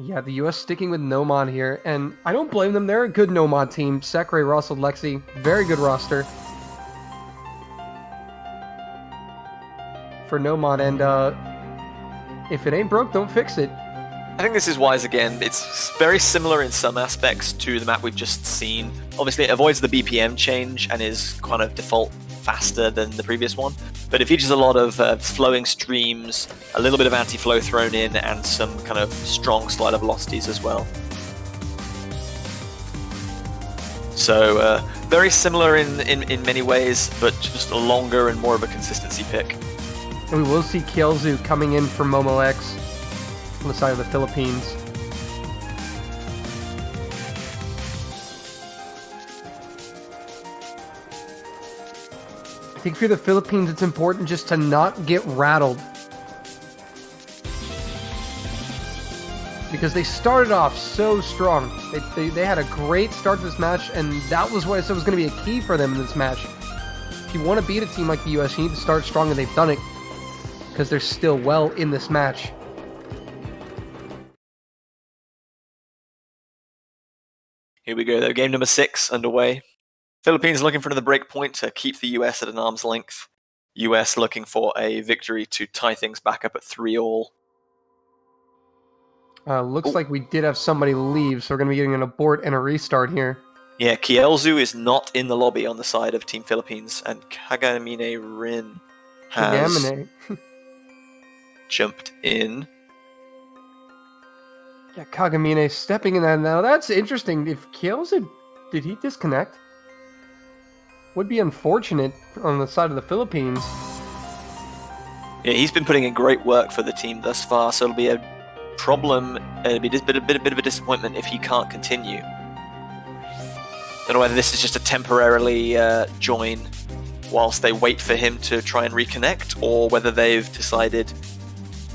Yeah, the US sticking with Nomad here, and I don't blame them. They're a good Nomad team. Sakurai, Russell, Lexi, very good roster for Nomad, and if it ain't broke, don't fix it. I think this is wise again. It's very similar in some aspects to the map we've just seen. Obviously, it avoids the BPM change and is kind of default faster than the previous one, but it features a lot of flowing streams, a little bit of anti-flow thrown in, and some kind of strong slider velocities as well. So very similar in many ways, but just a longer and more of a consistency pick. And we will see Kielzu coming in for Momo X on the side of the Philippines. I think for the Philippines, it's important just to not get rattled. Because they started off so strong. They had a great start to this match, and that was what I said was going to be a key for them in this match. If you want to beat a team like the US, you need to start strong, and they've done it. Because they're still well in this match. Here we go, though. Game number 6 underway. Philippines looking for another break point to keep the US at an arm's length. US looking for a victory to tie things back up at 3-3. Looks like we did have somebody leave, so we're going to be getting an abort and a restart here. Yeah, Kielzu is not in the lobby on the side of Team Philippines, and Kagamine Rin has jumped in. Yeah, Kagamine stepping in that now. That's interesting. If Kielzu, did he disconnect? Would be unfortunate on the side of the Philippines. Yeah, he's been putting in great work for the team thus far, so it'll be a problem, it'll be a bit of a disappointment if he can't continue. Don't know whether this is just a temporarily join whilst they wait for him to try and reconnect, or whether they've decided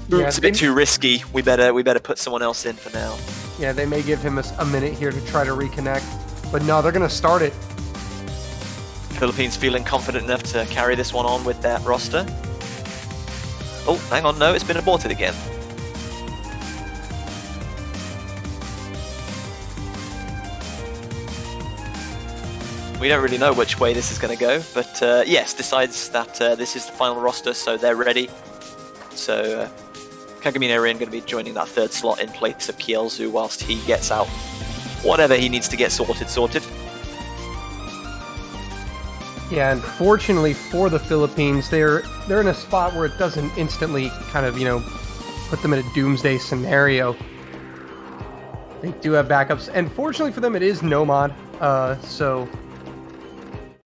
it's a bit too risky. We better put someone else in for now. Yeah, they may give him a minute here to try to reconnect, but no, they're going to start it. Philippines feeling confident enough to carry this one on with their roster. Oh, hang on, no, it's been aborted again. We don't really know which way this is going to go, but yes, decides that this is the final roster, so they're ready. So Kagamine Rin going to be joining that third slot in place of Kielzu whilst he gets out whatever he needs to get sorted. Yeah, and fortunately for the Philippines, they're in a spot where it doesn't instantly kind of, put them in a doomsday scenario. They do have backups, and fortunately for them, it is Nomad, so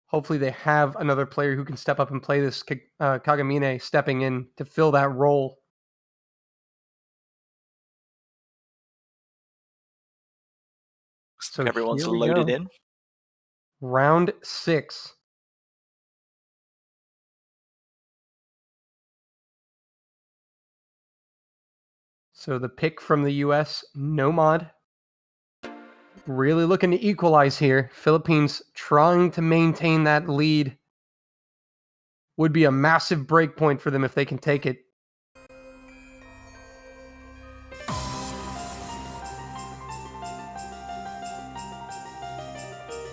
Hopefully they have another player who can step up and play this. Kagamine stepping in to fill that role. So Everyone's here we loaded go. in. Round 6. So the pick from the US, Nomad. Really looking to equalize here. Philippines trying to maintain that lead. Would be a massive break point for them if they can take it.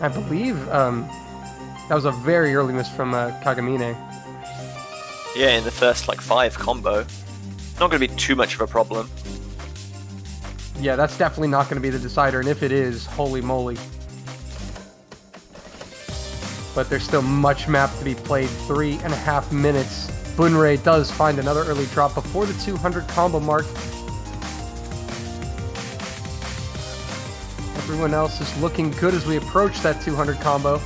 I believe that was a very early miss from Kagamine. Yeah, in the first like 5 combo. Not going to be too much of a problem. Yeah, that's definitely not going to be the decider, and if it is, holy moly. But there's still much map to be played. 3.5 minutes. Bunrei does find another early drop before the 200 combo mark. Everyone else is looking good as we approach that 200 combo.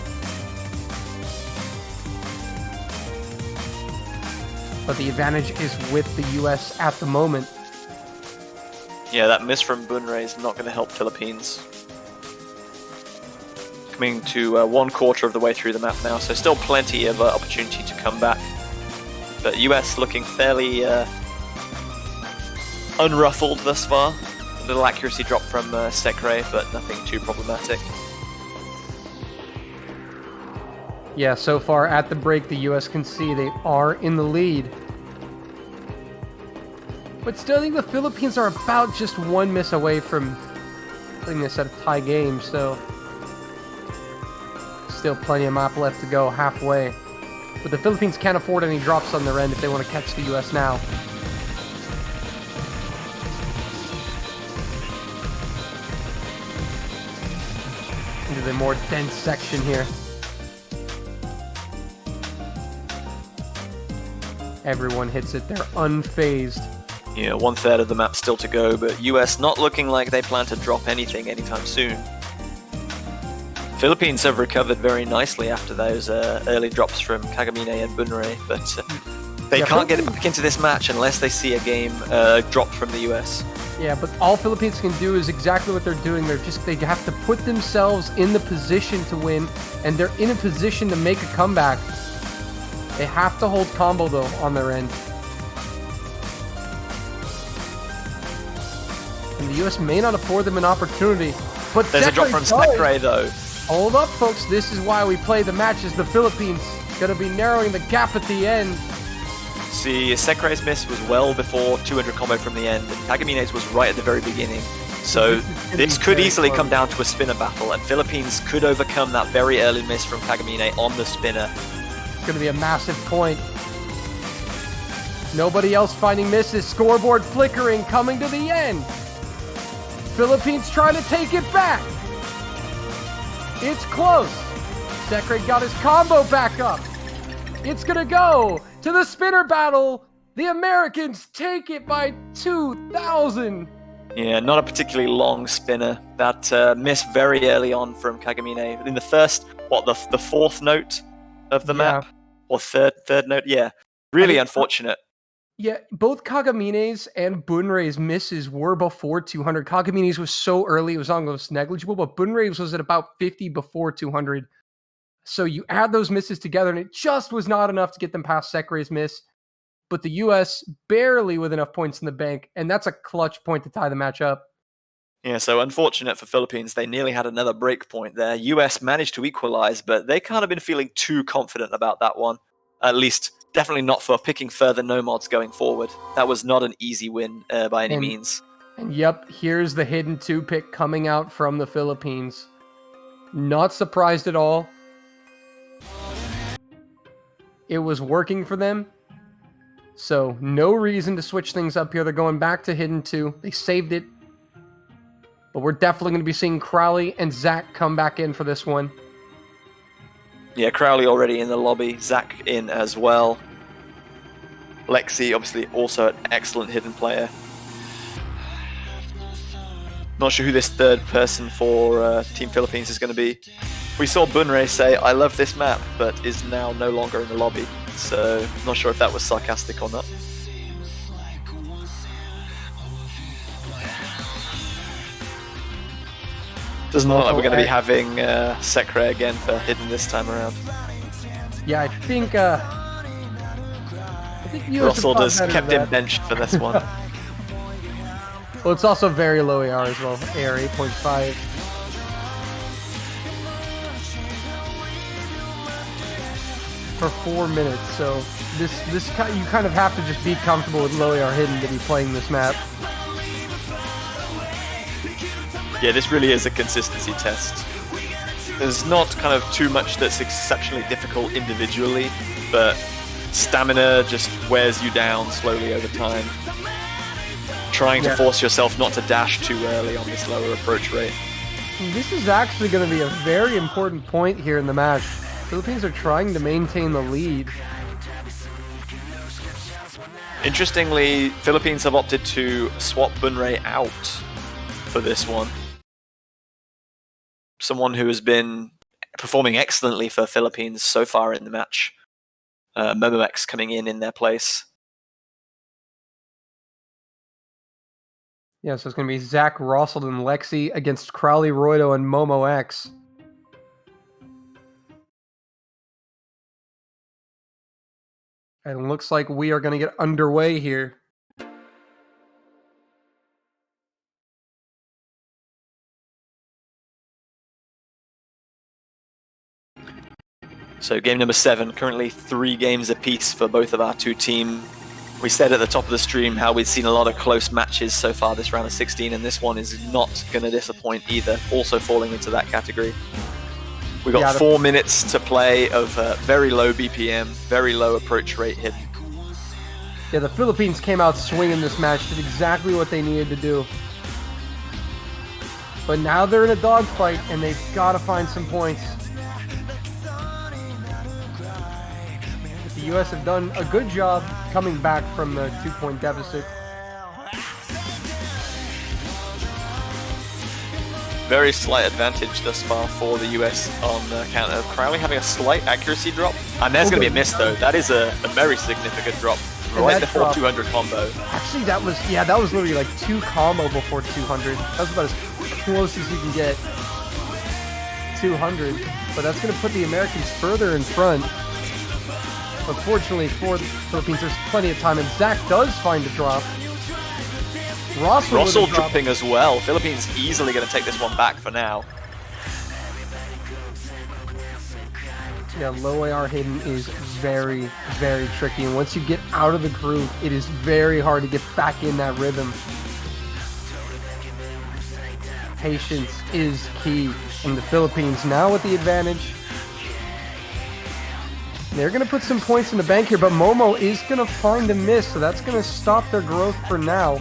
But the advantage is with the US at the moment. Yeah, that miss from Bunrei is not going to help Philippines. Coming to 1/4 of the way through the map now, so still plenty of opportunity to come back. But US looking fairly unruffled thus far. A little accuracy drop from Sekre, but nothing too problematic. Yeah, so far at the break, the US can see they are in the lead. But still, I think the Philippines are about just 1 miss away from putting this at a tie game, so still plenty of map left to go halfway. But the Philippines can't afford any drops on their end if they want to catch the US now. Into the more dense section here. Everyone hits it, they're unfazed. Yeah, 1/3 of the map still to go, but US not looking like they plan to drop anything anytime soon. Philippines have recovered very nicely after those early drops from Kagamine and Bunrei, but they can't get back into this match unless they see a game drop from the US. Yeah, but all Philippines can do is exactly what they're doing. They have to put themselves in the position to win, and they're in a position to make a comeback. They have to hold combo though on their end. And the US may not afford them an opportunity, but there's a drop from Sekre though. Hold up, folks. This is why we play the matches. The Philippines going to be narrowing the gap at the end. See, Sekre's miss was well before 200 combo from the end, and Kagamine's was right at the very beginning. So this could easily come down to a spinner battle, and Philippines could overcome that very early miss from Kagamine on the spinner. It's going to be a massive point. Nobody else finding misses. Scoreboard flickering, coming to the end. Philippines trying to take it back. It's close. Sekre got his combo back up. It's going to go to the spinner battle. The Americans take it by 2,000. Yeah, not a particularly long spinner. That miss very early on from Kagamine. In the first, the 4th note of the map? Or third note? Yeah, really unfortunate. Yeah, both Kagamine's and Bunrei's misses were before 200. Kagamine's was so early, it was almost negligible, but Bunrei's was at about 50 before 200. So you add those misses together, and it just was not enough to get them past Sekre's miss. But the US barely with enough points in the bank, and that's a clutch point to tie the match up. Yeah, so unfortunate for Philippines. They nearly had another break point there. US managed to equalize, but they can't have been feeling too confident about that one. At least, definitely not for picking further nomads going forward. That was not an easy win by any means. And yep, here's the hidden 2 pick coming out from the Philippines. Not surprised at all. It was working for them. So no reason to switch things up here. They're going back to hidden 2. They saved it. But we're definitely going to be seeing Crowley and Zach come back in for this one. Yeah, Crowley already in the lobby. Zach in as well. Lexi, obviously, also an excellent hidden player. Not sure who this third person for Team Philippines is going to be. We saw Bunrei say, "I love this map," but is now no longer in the lobby. So, not sure if that was sarcastic or not. Doesn't look like we're going to be having Sekre again for hidden this time around. Yeah, I think US Russell have has thought better kept of him that. benched for this one. Well, it's also very low AR as well. AR 8.5. For 4 minutes, so you kind of have to just be comfortable with low AR hidden to be playing this map. Yeah, this really is a consistency test. There's not kind of too much that's exceptionally difficult individually, but stamina just wears you down slowly over time. Trying to force yourself not to dash too early on this lower approach rate. This is actually going to be a very important point here in the match. Philippines are trying to maintain the lead. Interestingly, Philippines have opted to swap Bunrei out for this one. Someone who has been performing excellently for Philippines so far in the match. Momox coming in their place. Yeah, so it's going to be Zach Rosseld and Lexi against Crowley Roydo and Momo X. And it looks like we are going to get underway here. So game number 7, currently 3 games apiece for both of our two teams. We said at the top of the stream how we'd seen a lot of close matches so far this round of 16, and this one is not going to disappoint either, also falling into that category. We've got 4 minutes to play of very low BPM, very low approach rate hidden. Yeah, the Philippines came out swinging this match, did exactly what they needed to do. But now they're in a dogfight, and they've got to find some points. The US have done a good job coming back from the 2-point deficit. Very slight advantage thus far for the US on account of Crowley having a slight accuracy drop. And there's going to be a miss though. That is a very significant drop. Right before drop, 200 combo. Actually, that was literally like 2 combo before 200. That was about as close as you can get. 200. But that's going to put the Americans further in front. Unfortunately for the Philippines, there's plenty of time, and Zach does find a drop. Russell dropping as well. Philippines easily going to take this one back for now. Yeah, low AR hidden is very, very tricky, and once you get out of the groove, it is very hard to get back in that rhythm. Patience is key, and the Philippines now with the advantage. They're going to put some points in the bank here, but Momo is going to find a miss, so that's going to stop their growth for now.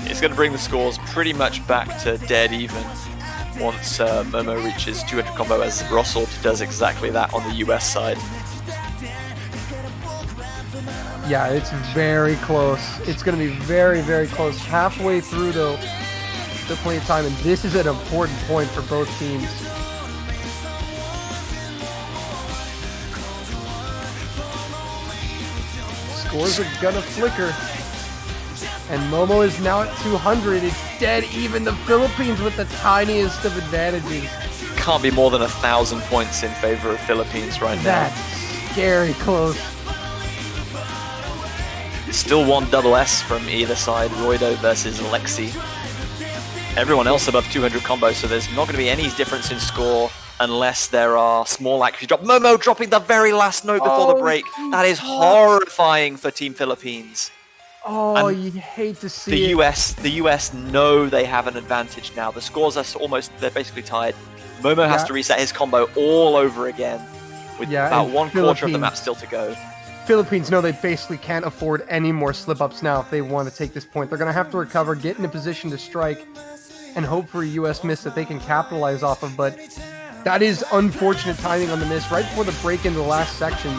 It's going to bring the scores pretty much back to dead even once Momo reaches 200 combo, as Russell does exactly that on the US side. Yeah, it's very close. It's going to be very, very close. Halfway through, though, still plenty of time, and this is an important point for both teams. Scores are gonna flicker. And Momo is now at 200. It's dead even. The Philippines with the tiniest of advantages. Can't be more than 1,000 points in favor of Philippines right now. That's scary close. Still one double S from either side, Roydo versus Lexi. Everyone else above 200 combo, so there's not going to be any difference in score unless there are small accuracy drop. Momo dropping the very last note before the break. That is horrifying for Team Philippines. Oh, you'd hate to see the US know they have an advantage now. The scores are they're basically tied. Momo has to reset his combo all over again with about 1/4 of the map still to go. Philippines know they basically can't afford any more slip-ups now if they want to take this point. They're going to have to recover, get in a position to strike, and hope for a US miss that they can capitalize off of, but that is unfortunate timing on the miss right before the break into the last section.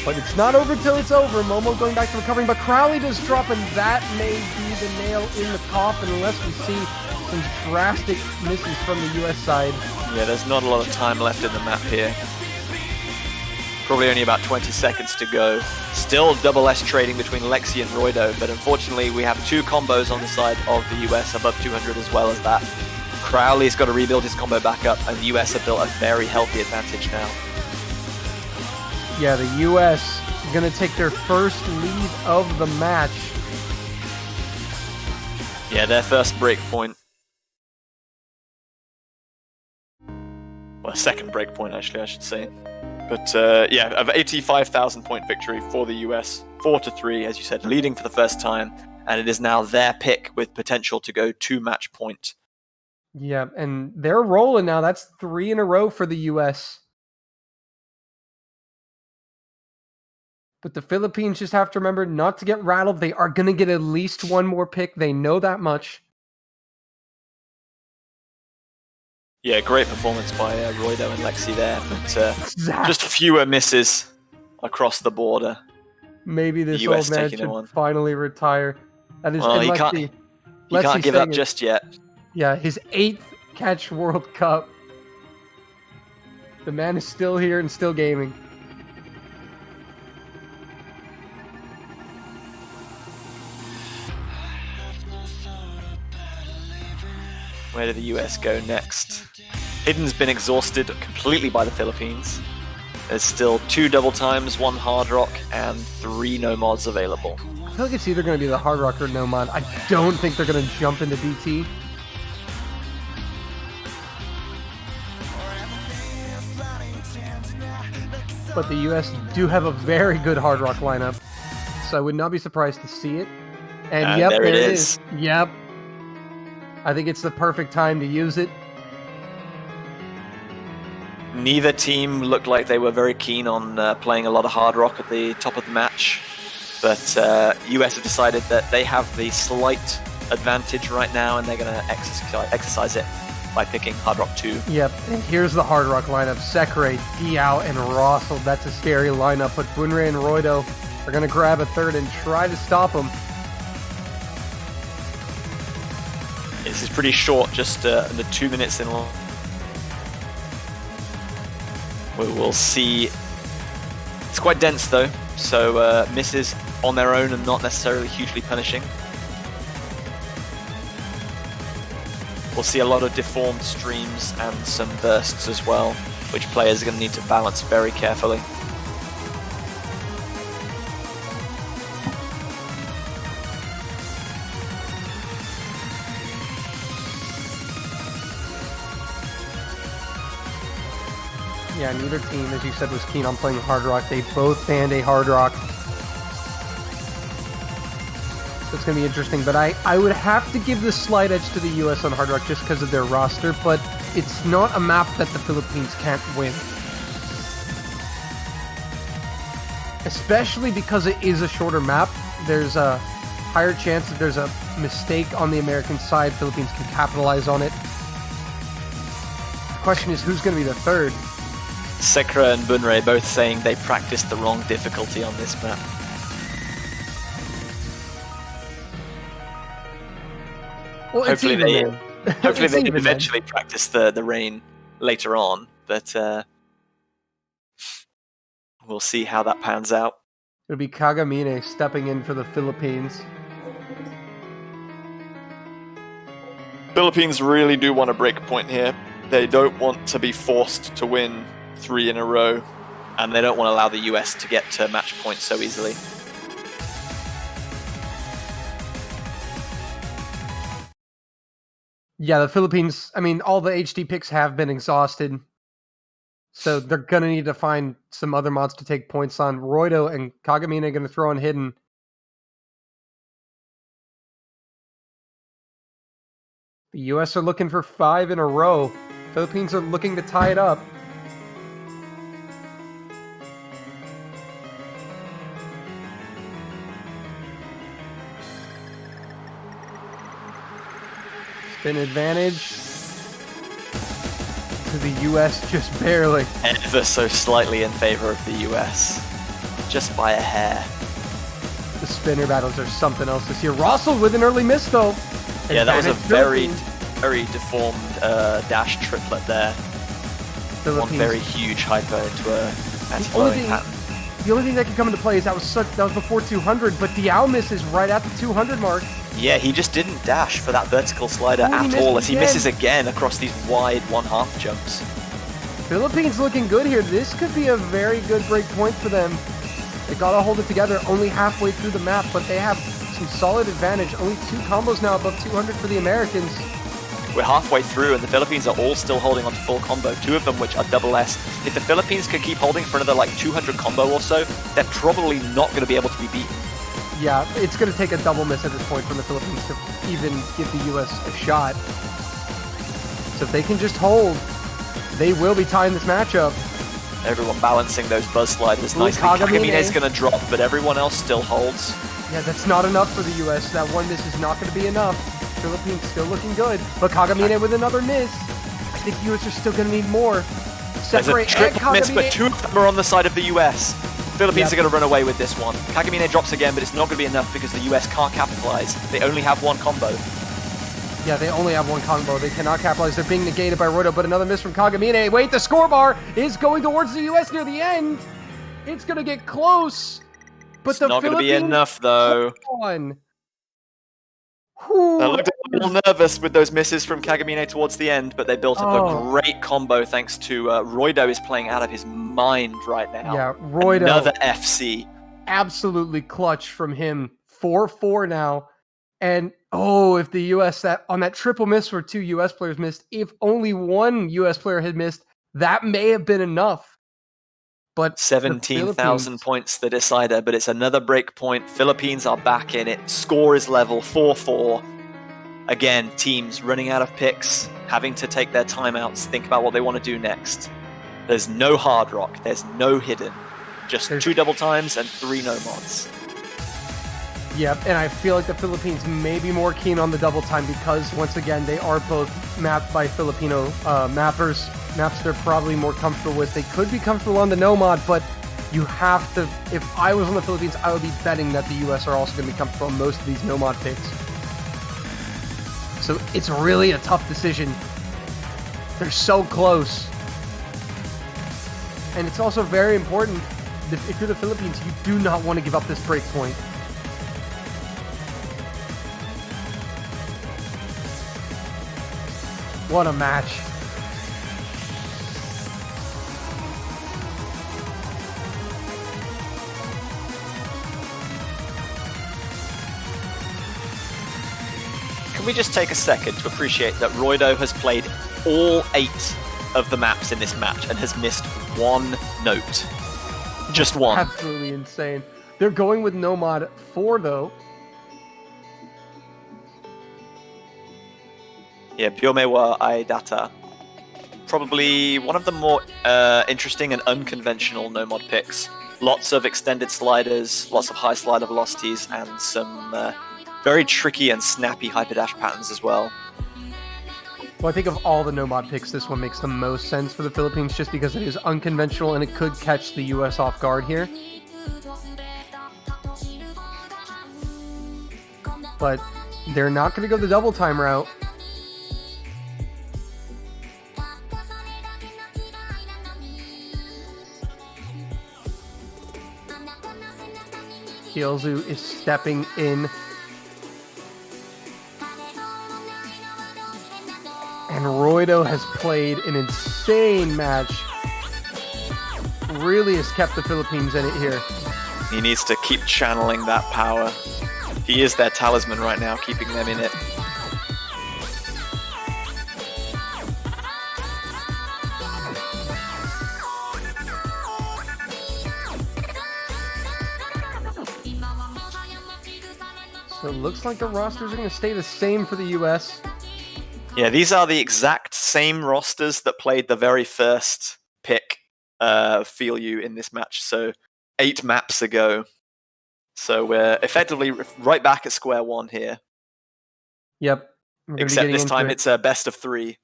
But it's not over till it's over. Momo going back to recovering, but Crowley does drop, and that may be the nail in the coffin unless we see some drastic misses from the US side. Yeah, there's not a lot of time left in the map here. Probably only about 20 seconds to go. Still double S trading between Lexi and Roido, but unfortunately we have 2 combos on the side of the US above 200 as well as that. Crowley's got to rebuild his combo back up, and the US have built a very healthy advantage now. Yeah, the US going to take their first lead of the match. Yeah, their first break point. Well, second break point, actually, I should say. But yeah, of 85,000 point victory for the US, 4-3, as you said, leading for the first time, and it is now their pick with potential to go 2 match point. Yeah, and they're rolling now. That's 3 in a row for the US. But the Philippines just have to remember not to get rattled. They are going to get at least 1 more pick. They know that much. Yeah, great performance by Roido and Lexi there, but Exactly. just fewer misses across the border. Maybe this The US old man taking them on. should finally retire. That is, Well, and he Lexi, can't give saying up it. just yet. Yeah, his 8th catch World Cup. The man is still here and still gaming. Where do the US go next? Hidden's been exhausted completely by the Philippines. There's still 2 double times, 1 hard rock, and 3 no mods available. I feel like it's either going to be the hard rock or no mod. I don't think they're going to jump into DT. But the US do have a very good hard rock lineup, so I would not be surprised to see it. And yep, there it is. Yep. I think it's the perfect time to use it. Neither team looked like they were very keen on playing a lot of hard rock at the top of the match, but US have decided that they have the slight advantage right now, and they're going to exercise it by picking hard rock 2. Yep, and here's the hard rock lineup. Sekre, Diao, and Rossel. That's a scary lineup, but Bunre and Roido are going to grab a third and try to stop him. This is pretty short, just under 2 minutes in. We will see. It's quite dense though, so misses on their own and not necessarily hugely punishing. We'll see a lot of deformed streams and some bursts as well, which players are going to need to balance very carefully. Yeah, neither team, as you said, was keen on playing hard rock. They both banned a hard rock. So it's going to be interesting, but I would have to give the slight edge to the US on hard rock just because of their roster, but it's not a map that the Philippines can't win. Especially because it is a shorter map. There's a higher chance that there's a mistake on the American side. Philippines can capitalize on it. The question is, who's going to be the third? Sekra and Bunre both saying they practiced the wrong difficulty on this map. Well, Hopefully they It's even, man. eventually practice the rain later on, but we'll see how that pans out. It'll be Kagamine stepping in for the Philippines. Philippines really do want to break a point here. They don't want to be forced to win 3 in a row, and they don't want to allow the US to get to match point so easily. Yeah, the Philippines, I mean, all the HD picks have been exhausted. So they're going to need to find some other mods to take points on. Roido and Kagamine are going to throw on Hidden. The US are looking for 5 in a row. Philippines are looking to tie it up. Spin advantage to the US, just barely. Ever so slightly in favor of the US, just by a hair. The spinner battles are something else this year. Russell with an early miss, though. Yeah, that was a Advantage very, Philippines. very deformed dash triplet there. One Philippines. very huge hyper into a only anti-flowing thing- pattern. The only thing that could come into play is that was before 200, but Diao misses right at the 200 mark. Yeah, he just didn't dash for that vertical slider Oh, he at missed all, as he again. misses again across these wide 1/2 jumps. Philippines looking good here. This could be a very good break point for them. They gotta hold it together only halfway through the map, but they have some solid advantage. Only 2 combos now above 200 for the Americans. We're halfway through, and the Philippines are all still holding on to full combo, 2 of them which are double S. If the Philippines can keep holding for another like 200 combo or so, they're probably not going to be able to be beaten. Yeah, it's gonna take a double miss at this point from the Philippines to even give the US a shot. So if they can just hold, they will be tying this matchup. Everyone balancing those buzz sliders Ooh, nicely. Kagamine. Kagamine's going to drop, but everyone else still holds. Yeah, that's not enough for the US. That one miss is not gonna be enough. Philippines still looking good, but Kagamine with another miss. I think the US are still gonna need more. There's a Separate and triple miss, but Kagamine. 2 of them are on the side of the US. Philippines Yep. are going to run away with this one. Kagamine drops again, but it's not going to be enough because the US can't capitalize. They only have 1 combo. Yeah, they only have 1 combo. They cannot capitalize. They're being negated by Roto, but another miss from Kagamine. Wait, the score bar is going towards the US near the end. It's gonna get close, but It's the not going to be Philippines enough, though. won. I Whew. looked a little nervous with those misses from Kagamine towards the end, but they built up Oh. a great combo thanks to Roido is playing out of his mind right now. Yeah, Roido. Another FC. Absolutely clutch from him. 4-4 now. And if the US on that triple miss where 2 US players missed, if only 1 US player had missed, that may have been enough. But the 17,000 Philippines- points the decider, but it's another break point. Philippines are back in it. Score is level 4-4. Again, teams running out of picks, having to take their timeouts, think about what they want to do next. There's no hard rock, there's no hidden. Just There's- 2 double times and 3 no mods. Yep, and I feel like the Philippines may be more keen on the double time because, once again, they are both mapped by Filipino mappers. Maps they're probably more comfortable with. They could be comfortable on the no mod, but you have to. If I was on the Philippines, I would be betting that the US are also going to be comfortable on most of these no mod picks. So it's really a tough decision. They're so close. And it's also very important that if you're the Philippines, you do not want to give up this break point. What a match. Can we just take a second to appreciate that Roido has played all 8 of the maps in this match and has missed 1 note? Just 1. Absolutely insane. They're going with no mod 4 though. Yeah, Pyomewa Aidata. Probably one of the more interesting and unconventional no mod picks. Lots of extended sliders, lots of high slider velocities, and some very tricky and snappy hyperdash patterns as well. Well, I think of all the no mod picks, this one makes the most sense for the Philippines just because it is unconventional and it could catch the US off guard here. But they're not going to go the double time route. Kyozu is stepping in. And Roido has played an insane match. Really has kept the Philippines in it here. He needs to keep channeling that power. He is their talisman right now, keeping them in it. So it looks like the rosters are going to stay the same for the US. Yeah, these are the exact same rosters that played the very first pick Feel You in this match, so 8 maps ago. So we're effectively right back at square one here. Yep. We're gonna be Except getting this into time it. it's a best of 3.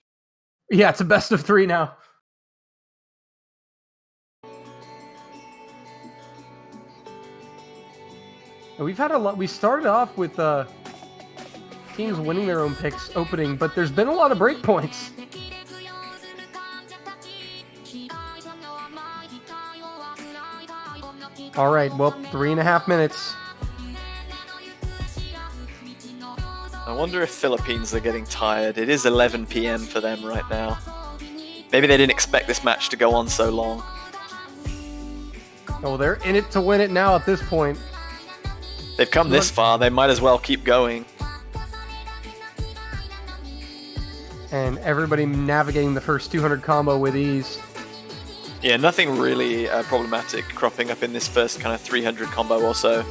Yeah, it's a best of 3 now. And we've had a lot. We started off with teams winning their own picks opening, but there's been a lot of break points. All right, well, 3.5 minutes. I wonder if Philippines are getting tired. It is 11 p.m. for them right now. Maybe they didn't expect this match to go on so long. Oh, they're in it to win it now at this point. They've come this far, they might as well keep going. And everybody navigating the first 200 combo with ease. Yeah, nothing really problematic cropping up in this first kind of 300 combo or so.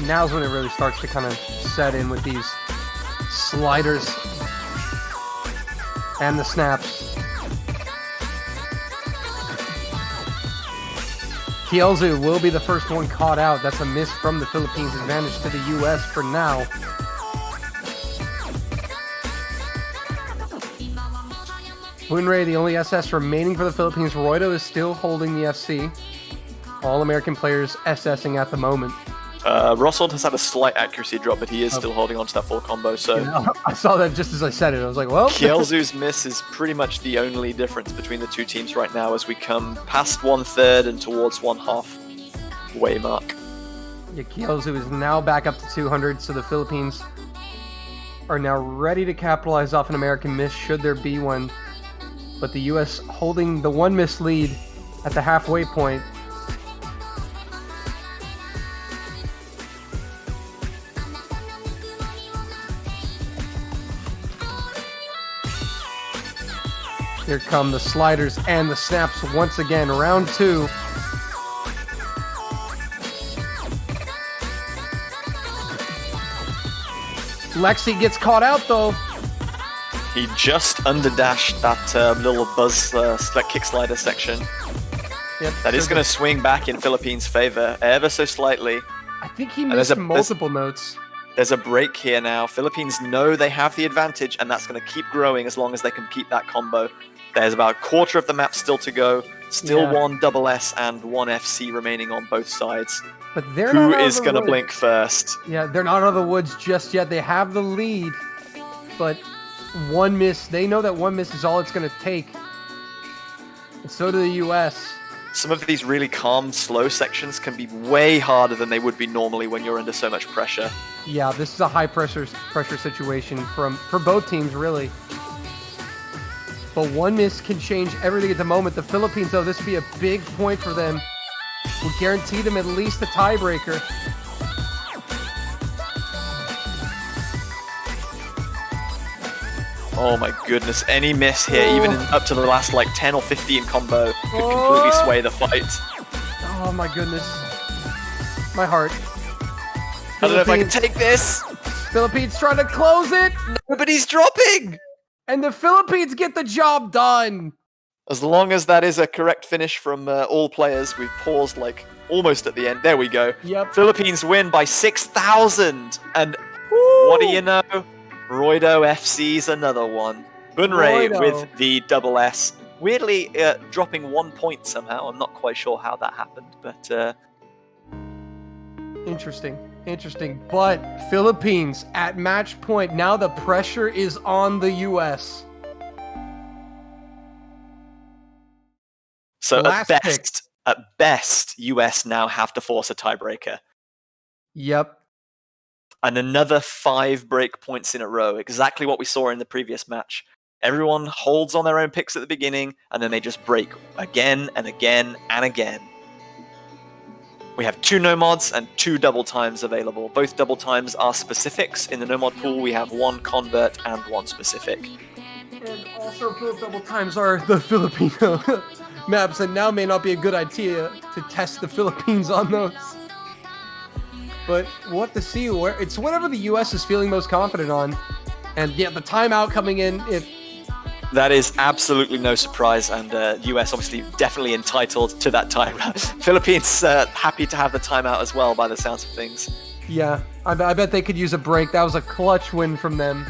Now's when it really starts to kind of set in with these sliders and the snaps. Kielzu will be the first one caught out. That's a miss from the Philippines, advantage to the US for now. Bunrei, the only SS remaining for the Philippines. Roido is still holding the FC. All American players SSing at the moment. Rossold has had a slight accuracy drop, but he is still holding on to that full combo, so... You know, I saw that just as I said it. I was like, well... Kielzu's miss is pretty much the only difference between the two teams right now as we come past 1/3 and towards 1/2 way mark. Yeah, Kielzu is now back up to 200, so the Philippines are now ready to capitalize off an American miss should there be one. But the US holding the 1 miss lead at the halfway point. Here come the sliders and the snaps once again. Round 2. Lexi gets caught out though. He just underdashed that little buzz kick slider section. Yep, That is going to swing back in Philippines' favor ever so slightly. I think he missed multiple notes. There's a break here now. Philippines know they have the advantage, and that's going to keep growing as long as they can keep that combo. There's about a quarter of the map still to go. Still one double S and one FC remaining on both sides. But they're Who not out of is the going to woods. blink first? Yeah, they're not out of the woods just yet. They have the lead, but 1 miss. They know that 1 miss is all it's going to take. And so do the US. Some of these really calm, slow sections can be way harder than they would be normally when you're under so much pressure. Yeah, this is a high pressure situation for both teams, really. But 1 miss can change everything at the moment. The Philippines, though, this would be a big point for them. Will guarantee them at least a tiebreaker. Oh my goodness, any miss here, even up to the last like 10 or 15 combo, could completely sway the fight. Oh my goodness. My heart. I don't know if I can take this. Philippines trying to close it. Nobody's dropping. And the Philippines get the job done. As long as that is a correct finish from all players, we've paused like almost at the end. There we go. Yep. Philippines win by 6,000. And what do you know? Roido FC's another one. Bunrei Roido. with the double S. Weirdly dropping 1 point somehow. I'm not quite sure how that happened, but... Interesting. But Philippines at match point. Now the pressure is on the US. So Last at best, US now have to force a tiebreaker. Yep. And another 5 break points in a row. Exactly what we saw in the previous match. Everyone holds on their own picks at the beginning, and then they just break again and again and again. We have 2 no mods and 2 double times available. Both double times are specifics. In the no mod pool, we have 1 convert and 1 specific. And also both double times are the Filipino maps, and now may not be a good idea to test the Philippines on those. But we'll have to see where it's whatever the US is feeling most confident on. And yeah, the timeout coming in, That is absolutely no surprise, and US obviously definitely entitled to that time. Philippines happy to have the timeout as well by the sounds of things. yeah, I bet they could use a break. That was a clutch win from them.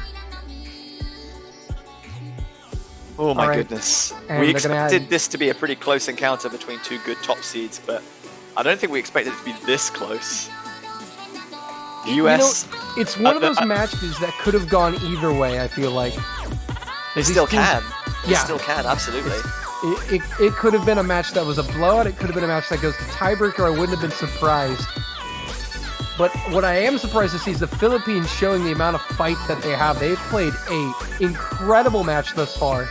Oh my All right. goodness. And We they're gonna expected add- this to be a pretty close encounter between two good top seeds, but I don't think we expected it to be this close. US, It's one of uh, those uh, matches that could have gone either way, I feel like. they these still teams- can. They Yeah. still can, absolutely. It could have been a match that was a blowout. It could have been a match that goes to tiebreaker. I wouldn't have been surprised. But what I am surprised to see is the Philippines showing the amount of fight that they have. They've played a incredible match thus far.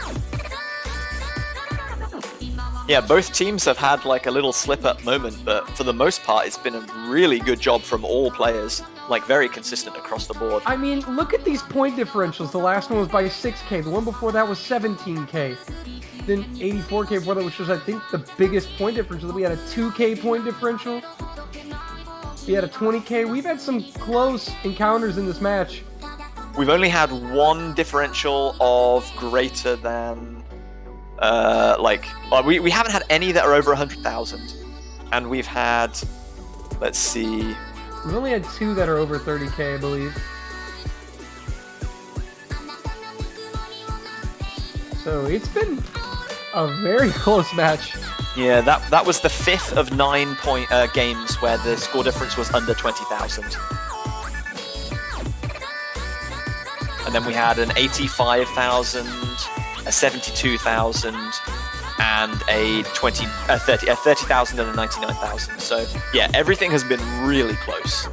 Yeah, both teams have had like a little slip-up moment, but for the most part, it's been a really good job from all players. Like, very consistent across the board. I mean, look at these point differentials. The last one was by 6K. The one before that was 17K. Then 84K before that, which was, I think, the biggest point differential. Then we had a 2K point differential. We had a 20K. We've had some close encounters in this match. We've only had one differential of greater than, we haven't had any that are over 100,000. And we've had, let's see, We've only had two that are over 30K, I believe. So it's been a very close match. yeah, that was the 5th of 9 games where the score difference was under 20,000. And then we had an 85,000, a 72,000, and a 30,000 and a 99,000. So yeah, everything has been really close.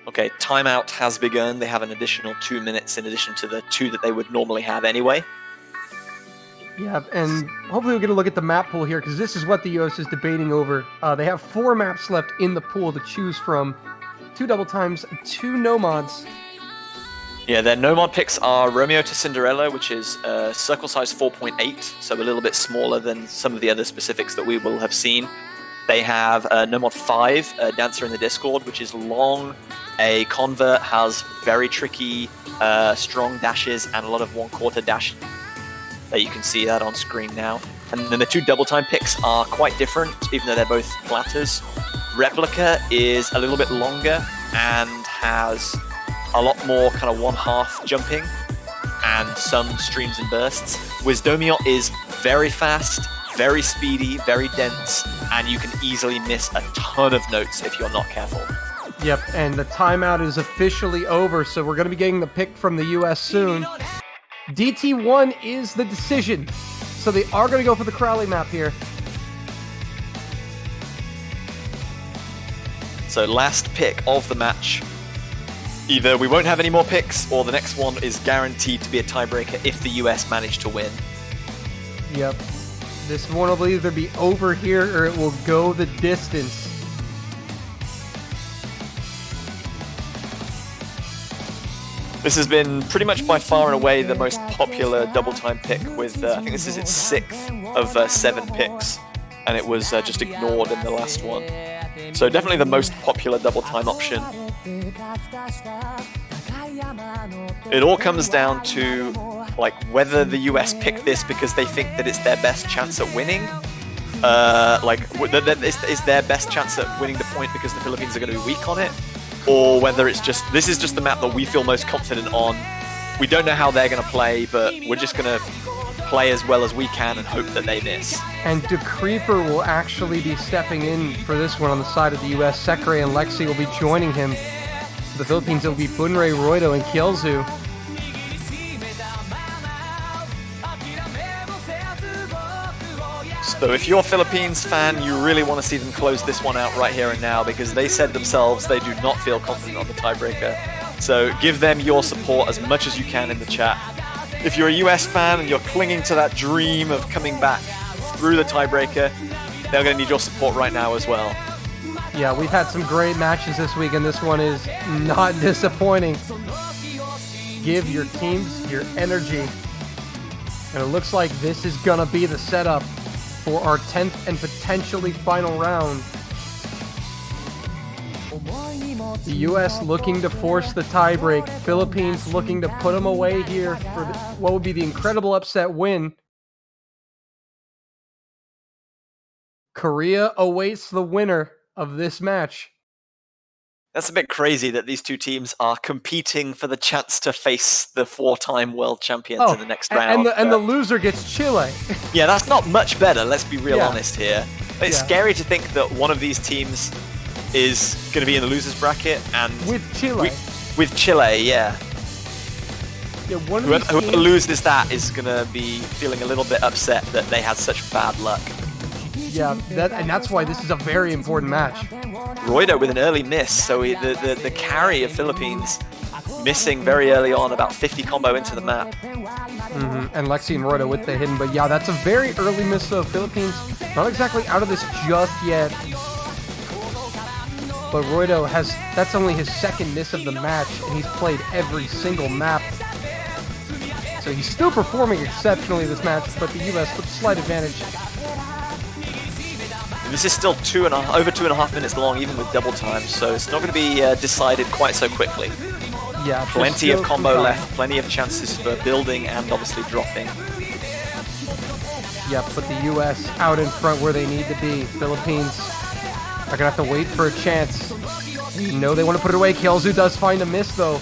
Okay, timeout has begun. They have an additional 2 minutes in addition to the 2 that they would normally have anyway. Yeah, and hopefully we'll get a look at the map pool here, because this is what the US is debating over. They have 4 maps left in the pool to choose from. 2 double times, 2 no mods. Yeah, their no mod picks are Romeo to Cinderella, which is circle size 4.8, so a little bit smaller than some of the other specifics that we will have seen. They have no mod 5, Dancer in the Discord, which is long. A convert has very tricky, strong dashes and a lot of 1/4 dash. You can see that on screen now. And then the 2 double time picks are quite different, even though they're both platters. Replica is a little bit longer and has a lot more kind of 1/2 jumping and some streams and bursts. Wisdomiot is very fast, very speedy, very dense, and you can easily miss a ton of notes if you're not careful. Yep, and the timeout is officially over, so we're going to be getting the pick from the US soon. DT1 is the decision, so they are going to go for the Crowley map here. So last pick of the match. Either we won't have any more picks, or the next one is guaranteed to be a tiebreaker if the US manage to win. Yep. This one will either be over here or it will go the distance. This has been pretty much by far and away the most popular double time pick with, I think this is its 6th of 7 picks, and it was just ignored in the last one. So definitely the most popular double time option. It all comes down to like whether the US pick this because they think that it's their best chance at winning. Is their best chance at winning the point because the Philippines are going to be weak on it, or whether it's just this is just the map that we feel most confident on. We don't know how they're going to play, but we're just going to play as well as we can and hope that they miss. And DeCreeper will actually be stepping in for this one on the side of the US. Sekre and Lexi will be joining him. For the Philippines, it will be Bunrei, Roido, and Kielzu. So if you're a Philippines fan, you really want to see them close this one out right here and now, because they said themselves they do not feel confident on the tiebreaker. So give them your support as much as you can in the chat. If you're a US fan and you're clinging to that dream of coming back through the tiebreaker, they're going to need your support right now as well. Yeah, we've had some great matches this week, and this one is not disappointing. Give your teams your energy. And it looks like this is going to be the setup for our 10th and potentially final round. The US looking to force the tiebreak. Philippines looking to put them away here for what would be the incredible upset win. Korea awaits the winner of this match. That's a bit crazy that these two teams are competing for the chance to face the 4-time world champions in the next round. And the loser gets Chile. Yeah, that's not much better, let's be real Yeah. honest here. It's Yeah. scary to think that one of these teams is going to be in the losers bracket and With Chile. with Chile, yeah. Yeah, one of Whoever these teams, loses that is going to be feeling a little bit upset that they had such bad luck. yeah, and that's why this is a very important match. Roido with an early miss, so the carry of Philippines missing very early on, about 50 combo into the map. And Lexi and Roido with the hidden, but yeah, that's a very early miss of Philippines. Not exactly out of this just yet. But Roido that's only his second miss of the match, and he's played every single map. So he's still performing exceptionally this match, but the US with slight advantage. This is still over 2.5 minutes long, even with double time, so it's not going to be decided quite so quickly. Yeah, there's Plenty of still combo some time. left, plenty of chances for building and obviously dropping. Yep, but the US out in front where they need to be. Philippines are gonna have to wait for a chance. You know they want to put it away. Kielzu does find a miss though.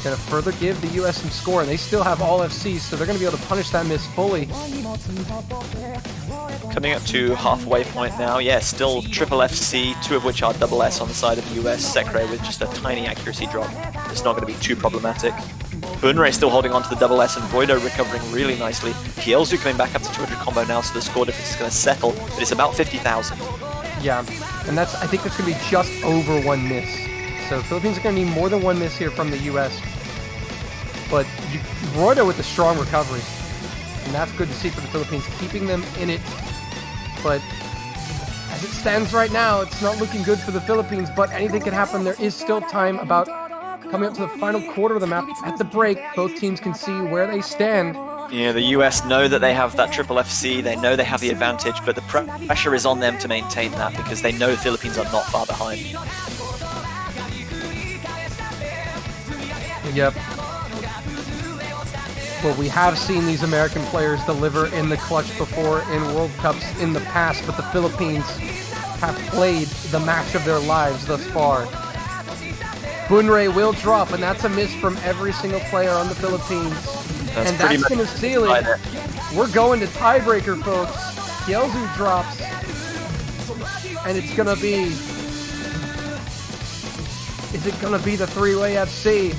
Gonna further give the US some score, and they still have all FCs, so they're gonna be able to punish that miss fully. Coming up to halfway point now, yeah, still triple FC, 2 of which are double S on the side of the US. Sekre with just a tiny accuracy drop. It's not going to be too problematic. Bunrei still holding on to the double S, and Voido recovering really nicely. Kielzu coming back up to 200 combo now, so the score difference is going to settle, but it's about 50,000. Yeah, and I think that's gonna be just over one miss. So Philippines are gonna need more than one miss here from the US. But Roido with a strong recovery, and that's good to see for the Philippines, keeping them in it. But as it stands right now, it's not looking good for the Philippines, but anything can happen. There is still time, about coming up to the final quarter of the map. At the break, both teams can see where they stand. Yeah, the US know that they have that triple FC, they know they have the advantage, but the pressure is on them to maintain that because they know the Philippines are not far behind. Yep. Well, we have seen these American players deliver in the clutch before in World Cups in the past, but the Philippines have played the match of their lives thus far. Bunrei will drop, and that's a miss from every single player on the Philippines. That's and pretty that's going to seal it. We're going to tiebreaker, folks. Kielzu drops, and it's going to be... Is it going to be the three-way FC?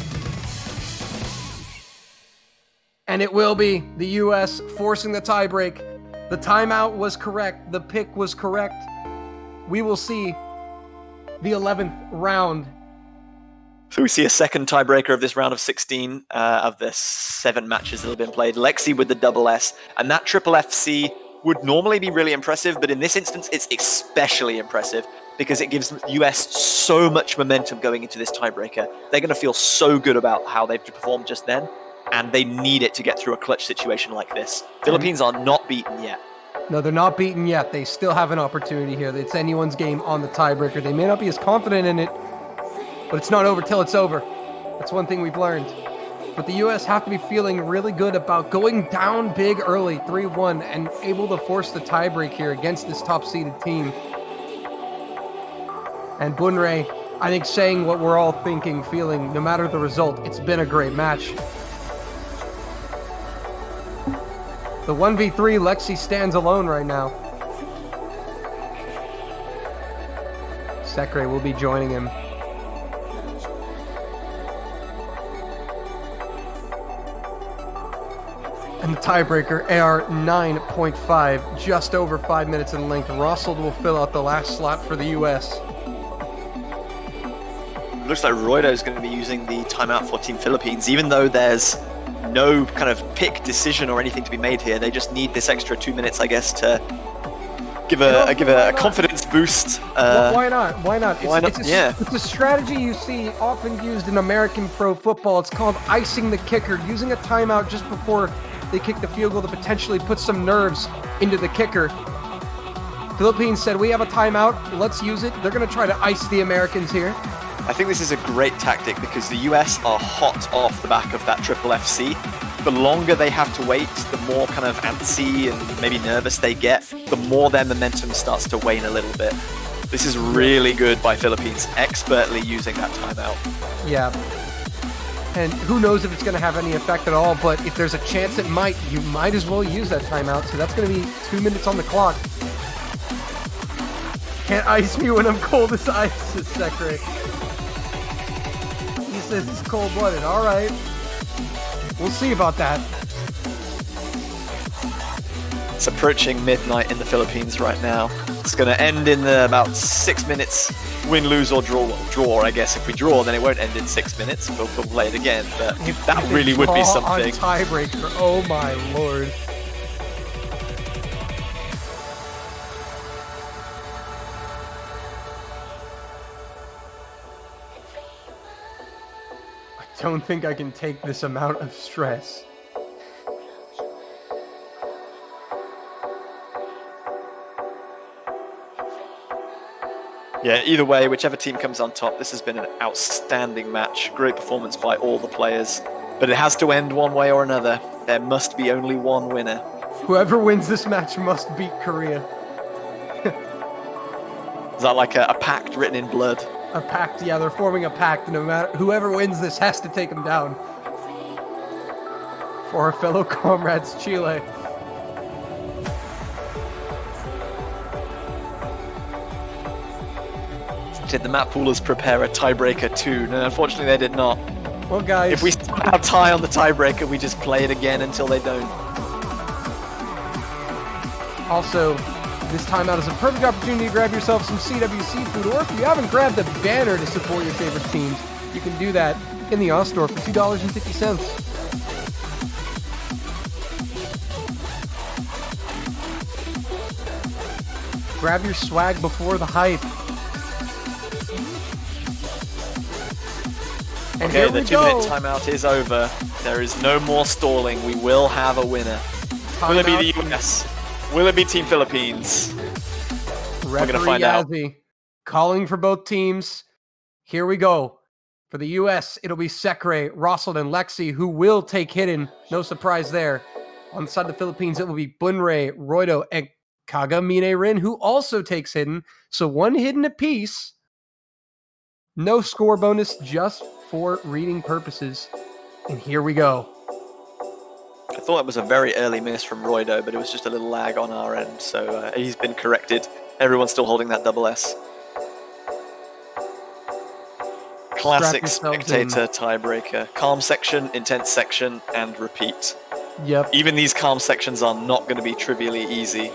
And it will be the US forcing the tiebreak. The timeout was correct. The pick was correct. We will see the 11th round. So we see a second tiebreaker of this round of 16 of the 7 matches that have been played. Lexi with the double S, and that triple FC would normally be really impressive, but in this instance, it's especially impressive because it gives US so much momentum going into this tiebreaker. They're going to feel so good about how they've performed just then, and they need it to get through a clutch situation like this. Philippines are not beaten yet. No, they're not beaten yet. They still have an opportunity here. It's anyone's game on the tiebreaker. They may not be as confident in it, but it's not over till it's over. That's one thing we've learned. But the US have to be feeling really good about going down big early, 3-1, and able to force the tiebreak here against this top-seeded team. And Bunrei, I think, saying what we're all thinking, feeling, no matter the result, it's been a great match. The 1v3, Lexi stands alone right now. Sekre will be joining him. And the tiebreaker, AR 9.5, just over 5 minutes in length. Rossold will fill out the last slot for the US. Looks like Roido is going to be using the timeout for Team Philippines, even though there's no kind of pick decision or anything to be made here. They just need this extra 2 minutes, I guess, to give a confidence boost. Why not? Why not? Why not? It's a strategy you see often used in American pro football. It's called icing the kicker, using a timeout just before they kick the field goal to potentially put some nerves into the kicker. Philippines said, we have a timeout, let's use it. They're going to try to ice the Americans here. I think this is a great tactic because the US are hot off the back of that triple FC. The longer they have to wait, the more kind of antsy and maybe nervous they get, the more their momentum starts to wane a little bit. This is really good by Philippines, expertly using that timeout. Yeah. And who knows if it's going to have any effect at all, but if there's a chance it might, you might as well use that timeout. So that's going to be 2 minutes on the clock. Can't ice me when I'm cold as ice, says Sekre. He says he's cold-blooded. All right. We'll see about that. It's approaching midnight in the Philippines right now. It's going to end in about 6 minutes. Win, lose, or draw. Well, draw, I guess. If we draw, then it won't end in 6 minutes. We'll play it again. But that If really they would be draw something. On tiebreaker. Oh my lord. I don't think I can take this amount of stress. Yeah, either way, whichever team comes on top, this has been an outstanding match. Great performance by all the players. But it has to end one way or another. There must be only one winner. Whoever wins this match must beat Korea. Is that like a pact written in blood? A pact, yeah, they're forming a pact. No matter whoever wins this has to take them down. For our fellow comrades, Chile. Did the map poolers prepare a tiebreaker too? No, unfortunately they did not. Well, guys, If we somehow tie on the tiebreaker, we just play it again until they don't. also, this timeout is a perfect opportunity to grab yourself some CWC food, or if you haven't grabbed a banner to support your favorite teams, you can do that in the Oz store for $2.50. Grab your swag before the hype. And Okay, here the we 2 minute go. timeout is over. There is no more stalling. We will have a winner. Will it be the Timeout. US? Will it be Team Philippines? Referee gonna find out. Yazzie calling for both teams. Here we go. For the US, it'll be Sekre, Rosseld, and Lexi, who will take Hidden. No surprise there. On the side of the Philippines, it will be Bunrei, Roido, and Kagamine Rin, who also takes Hidden. So one Hidden apiece. No score bonus, just for reading purposes. And here we go. I thought that was a very early miss from Roido, but it was just a little lag on our end, so he's been corrected. Everyone's still holding that double S. Classic yourselves spectator tiebreaker. Calm section, intense section, and repeat. Yep. Even these calm sections are not going to be trivially easy,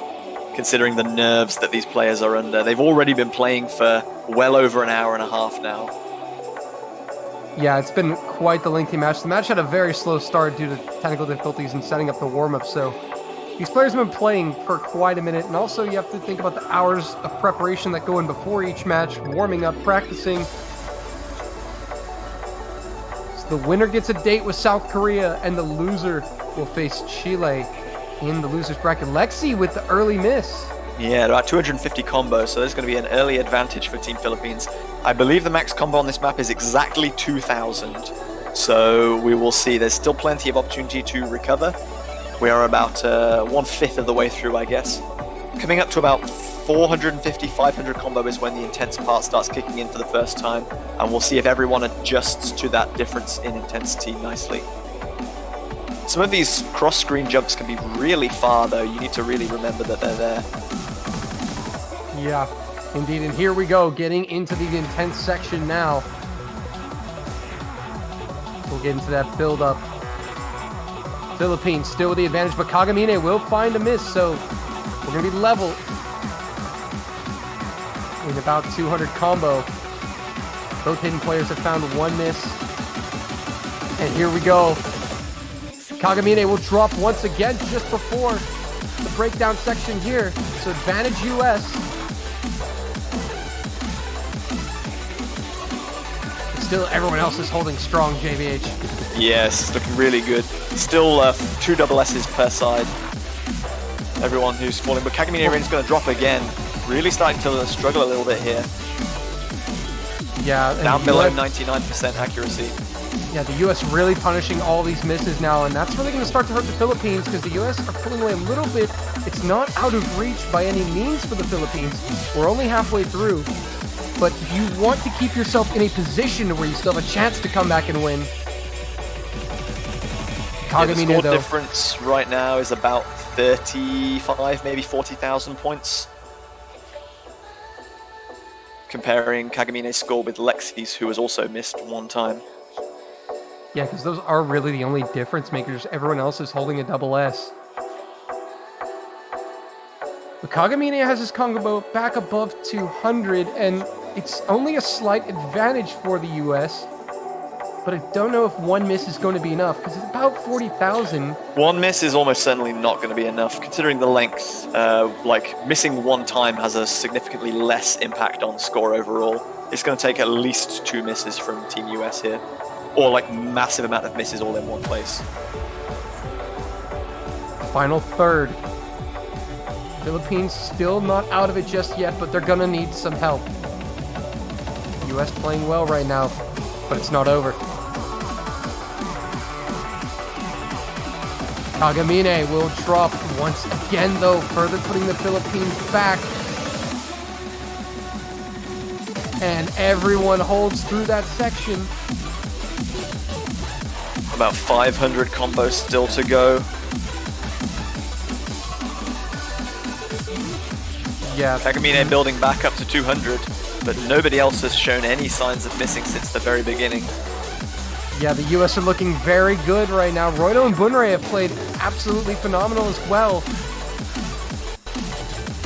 considering the nerves that these players are under. They've already been playing for well over an hour and a half now. Yeah, it's been quite the lengthy match. The match had a very slow start due to technical difficulties in setting up the warm-up, so these players have been playing for quite a minute, and also you have to think about the hours of preparation that go in before each match, warming up, practicing. So the winner gets a date with South Korea, and the loser will face Chile in the loser's bracket. Lexi with the early miss. Yeah, about 250 combos, so there's going to be an early advantage for Team Philippines. I believe the max combo on this map is exactly 2,000, so we will see. There's still plenty of opportunity to recover. We are about 1/5 of the way through, I guess. Coming up to about 450, 500 combo is when the intense part starts kicking in for the first time, and we'll see if everyone adjusts to that difference in intensity nicely. Some of these cross-screen jumps can be really far, though. You need to really remember that they're there. Yeah, indeed. And here we go, getting into the intense section now. We'll get into that build-up. Philippines still with the advantage, but Kagamine will find a miss, so we're going to be level in about 200 combo. Both hidden players have found one miss. And here we go. Kagamine will drop once again just before the breakdown section here. So advantage US. Still, everyone else is holding strong, JVH. Yes, it's looking really good. Still 2 double S's per side. Everyone who's falling, but Kagamine Rin's going to drop again. Really starting to struggle a little bit here. Yeah. Down below 99% accuracy. Yeah, the U.S. really punishing all these misses now, and that's really going to start to hurt the Philippines because the U.S. are pulling away a little bit. It's not out of reach by any means for the Philippines. We're only halfway through, but you want to keep yourself in a position where you still have a chance to come back and win. Yeah, the Kagamine, score though. difference right now is about 35, maybe 40,000 points. Comparing Kagamine's score with Lexi's, who has also missed one time. Yeah, because those are really the only difference makers. Everyone else is holding a double S. But Kagamine has his combo back above 200, and it's only a slight advantage for the US. But I don't know if one miss is going to be enough, because it's about 40,000. One miss is almost certainly not going to be enough, considering the length. Like, missing one time has a significantly less impact on score overall. It's going to take at least 2 misses from Team US here. Or, like, massive amount of misses all in one place. Final third. Philippines still not out of it just yet, but they're going to need some help. US playing well right now, but it's not over. Kagamine will drop once again, though, further putting the Philippines back. And everyone holds through that section. About 500 combos still to go. Yeah, Kagamine building back up to 200, but nobody else has shown any signs of missing since the very beginning. yeah, the US are looking very good right now. Roido and Bunrei have played absolutely phenomenal as well.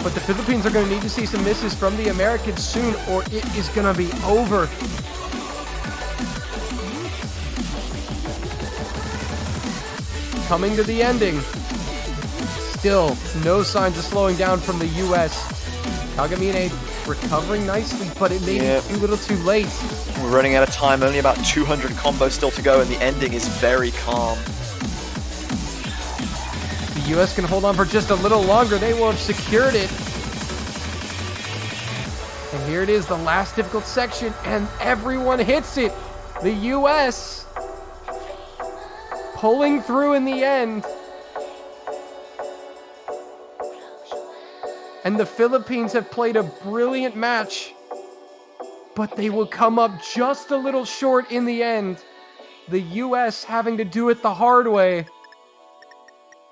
But the Philippines are going to need to see some misses from the Americans soon, or it is going to be over. Coming to the ending. Still, no signs of slowing down from the US. Kagamine recovering nicely, but it may be a little too late. We're running out of time, only about 200 combos still to go, and the ending is very calm. The US can hold on for just a little longer. They will have secured it. And here it is, the last difficult section, and everyone hits it. The US pulling through in the end. And the Philippines have played a brilliant match, but they will come up just a little short in the end. The US having to do it the hard way.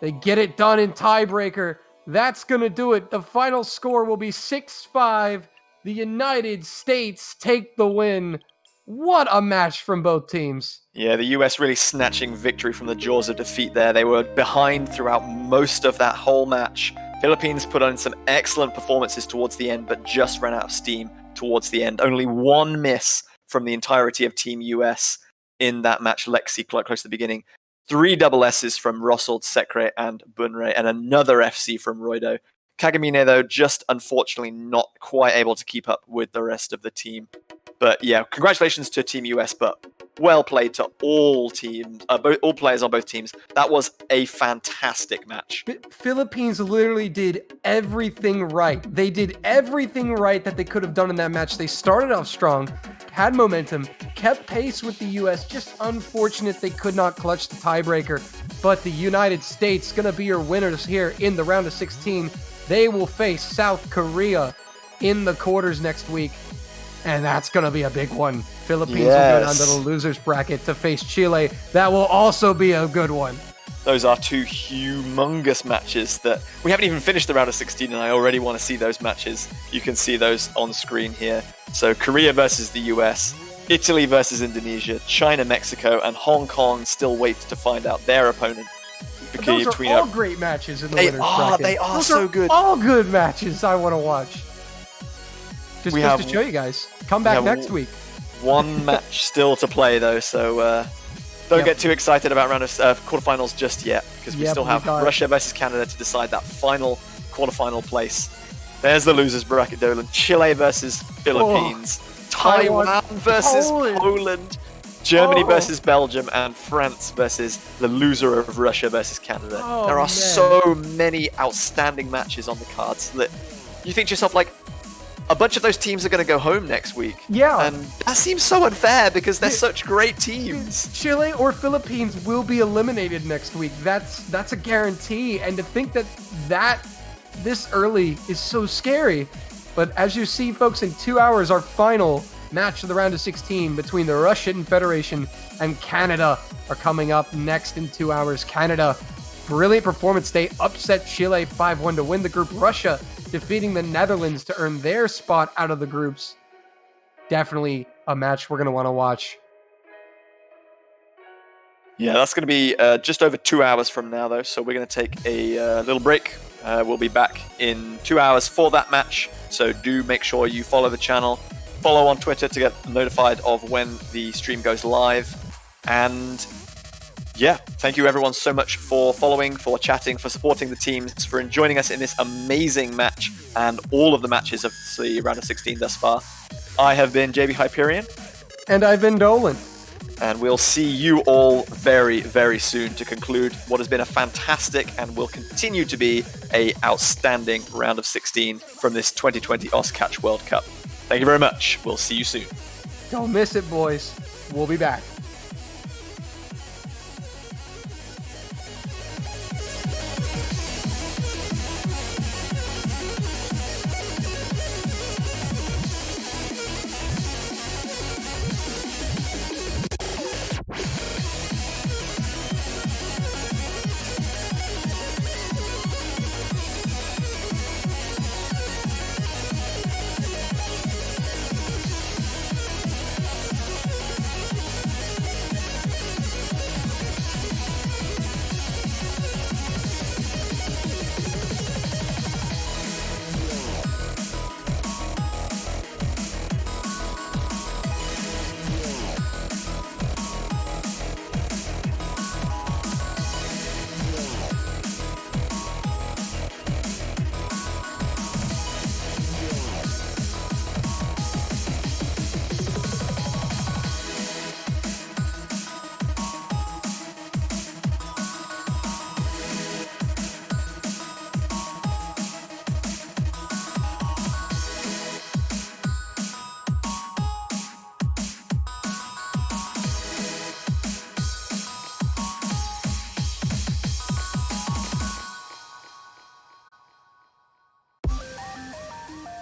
They get it done in tiebreaker. That's going to do it. The final score will be 6-5. The United States take the win. What a match from both teams. Yeah, the US really snatching victory from the jaws of defeat there. They were behind throughout most of that whole match. Philippines put on some excellent performances towards the end, but just ran out of steam towards the end. Only one miss from the entirety of Team US in that match. Lexi close to the beginning. 3 double S's from Rossold, Sekre, and Bunrei, and another FC from Roido. Kagamine, though, just unfortunately not quite able to keep up with the rest of the team. But yeah, congratulations to Team US, but well played to all teams, all players on both teams. That was a fantastic match. Philippines literally did everything right. They did everything right that they could have done in that match. They started off strong, had momentum, kept pace with the US. Just unfortunate they could not clutch the tiebreaker. But the United States gonna be your winners here in the round of 16. They will face South Korea in the quarters next week. And that's going to be a big one. Philippines will go down to the losers bracket to face Chile. That will also be a good one. Those are 2 humongous matches that we haven't even finished the round of 16, and I already want to see those matches. You can see those on screen here. So Korea versus the US, Italy versus Indonesia, China, Mexico, and Hong Kong still wait to find out their opponent. Those are all great matches in the winners bracket. They are those so are good. All good matches I want to watch. Just to show you guys. Come back next week. One match still to play, though, so don't get too excited about round of quarterfinals just yet, because we still have Russia versus Canada to decide that final quarterfinal place. There's the losers bracket, Dolan. Chile versus Philippines. Taiwan versus Poland. Germany versus Belgium, and France versus the loser of Russia versus Canada. There are so many outstanding matches on the cards that you think to yourself, like, a bunch of those teams are going to go home next week. Yeah. And that seems so unfair because they're such great teams. Chile or Philippines will be eliminated next week. That's a guarantee. And to think that this early is so scary. But as you see, folks, in 2 hours, our final match of the round of 16 between the Russian Federation and Canada are coming up next in 2 hours. Canada, brilliant performance. They upset Chile 5-1 to win the group. Russia defeating the Netherlands to earn their spot out of the groups. Definitely a match we're going to want to watch. Yeah, that's going to be just over 2 hours from now, though. So we're going to take a little break. We'll be back in 2 hours for that match. So do make sure you follow the channel. Follow on Twitter to get notified of when the stream goes live. And yeah, thank you everyone so much for following, for chatting, for supporting the teams, for joining us in this amazing match and all of the matches of the round of 16 thus far. I have been JB Hyperion. And I've been Dolan. And we'll see you all very, very soon to conclude what has been a fantastic and will continue to be a outstanding round of 16 from this 2020 Oscatch World Cup. Thank you very much. We'll see you soon. Don't miss it, boys. We'll be back.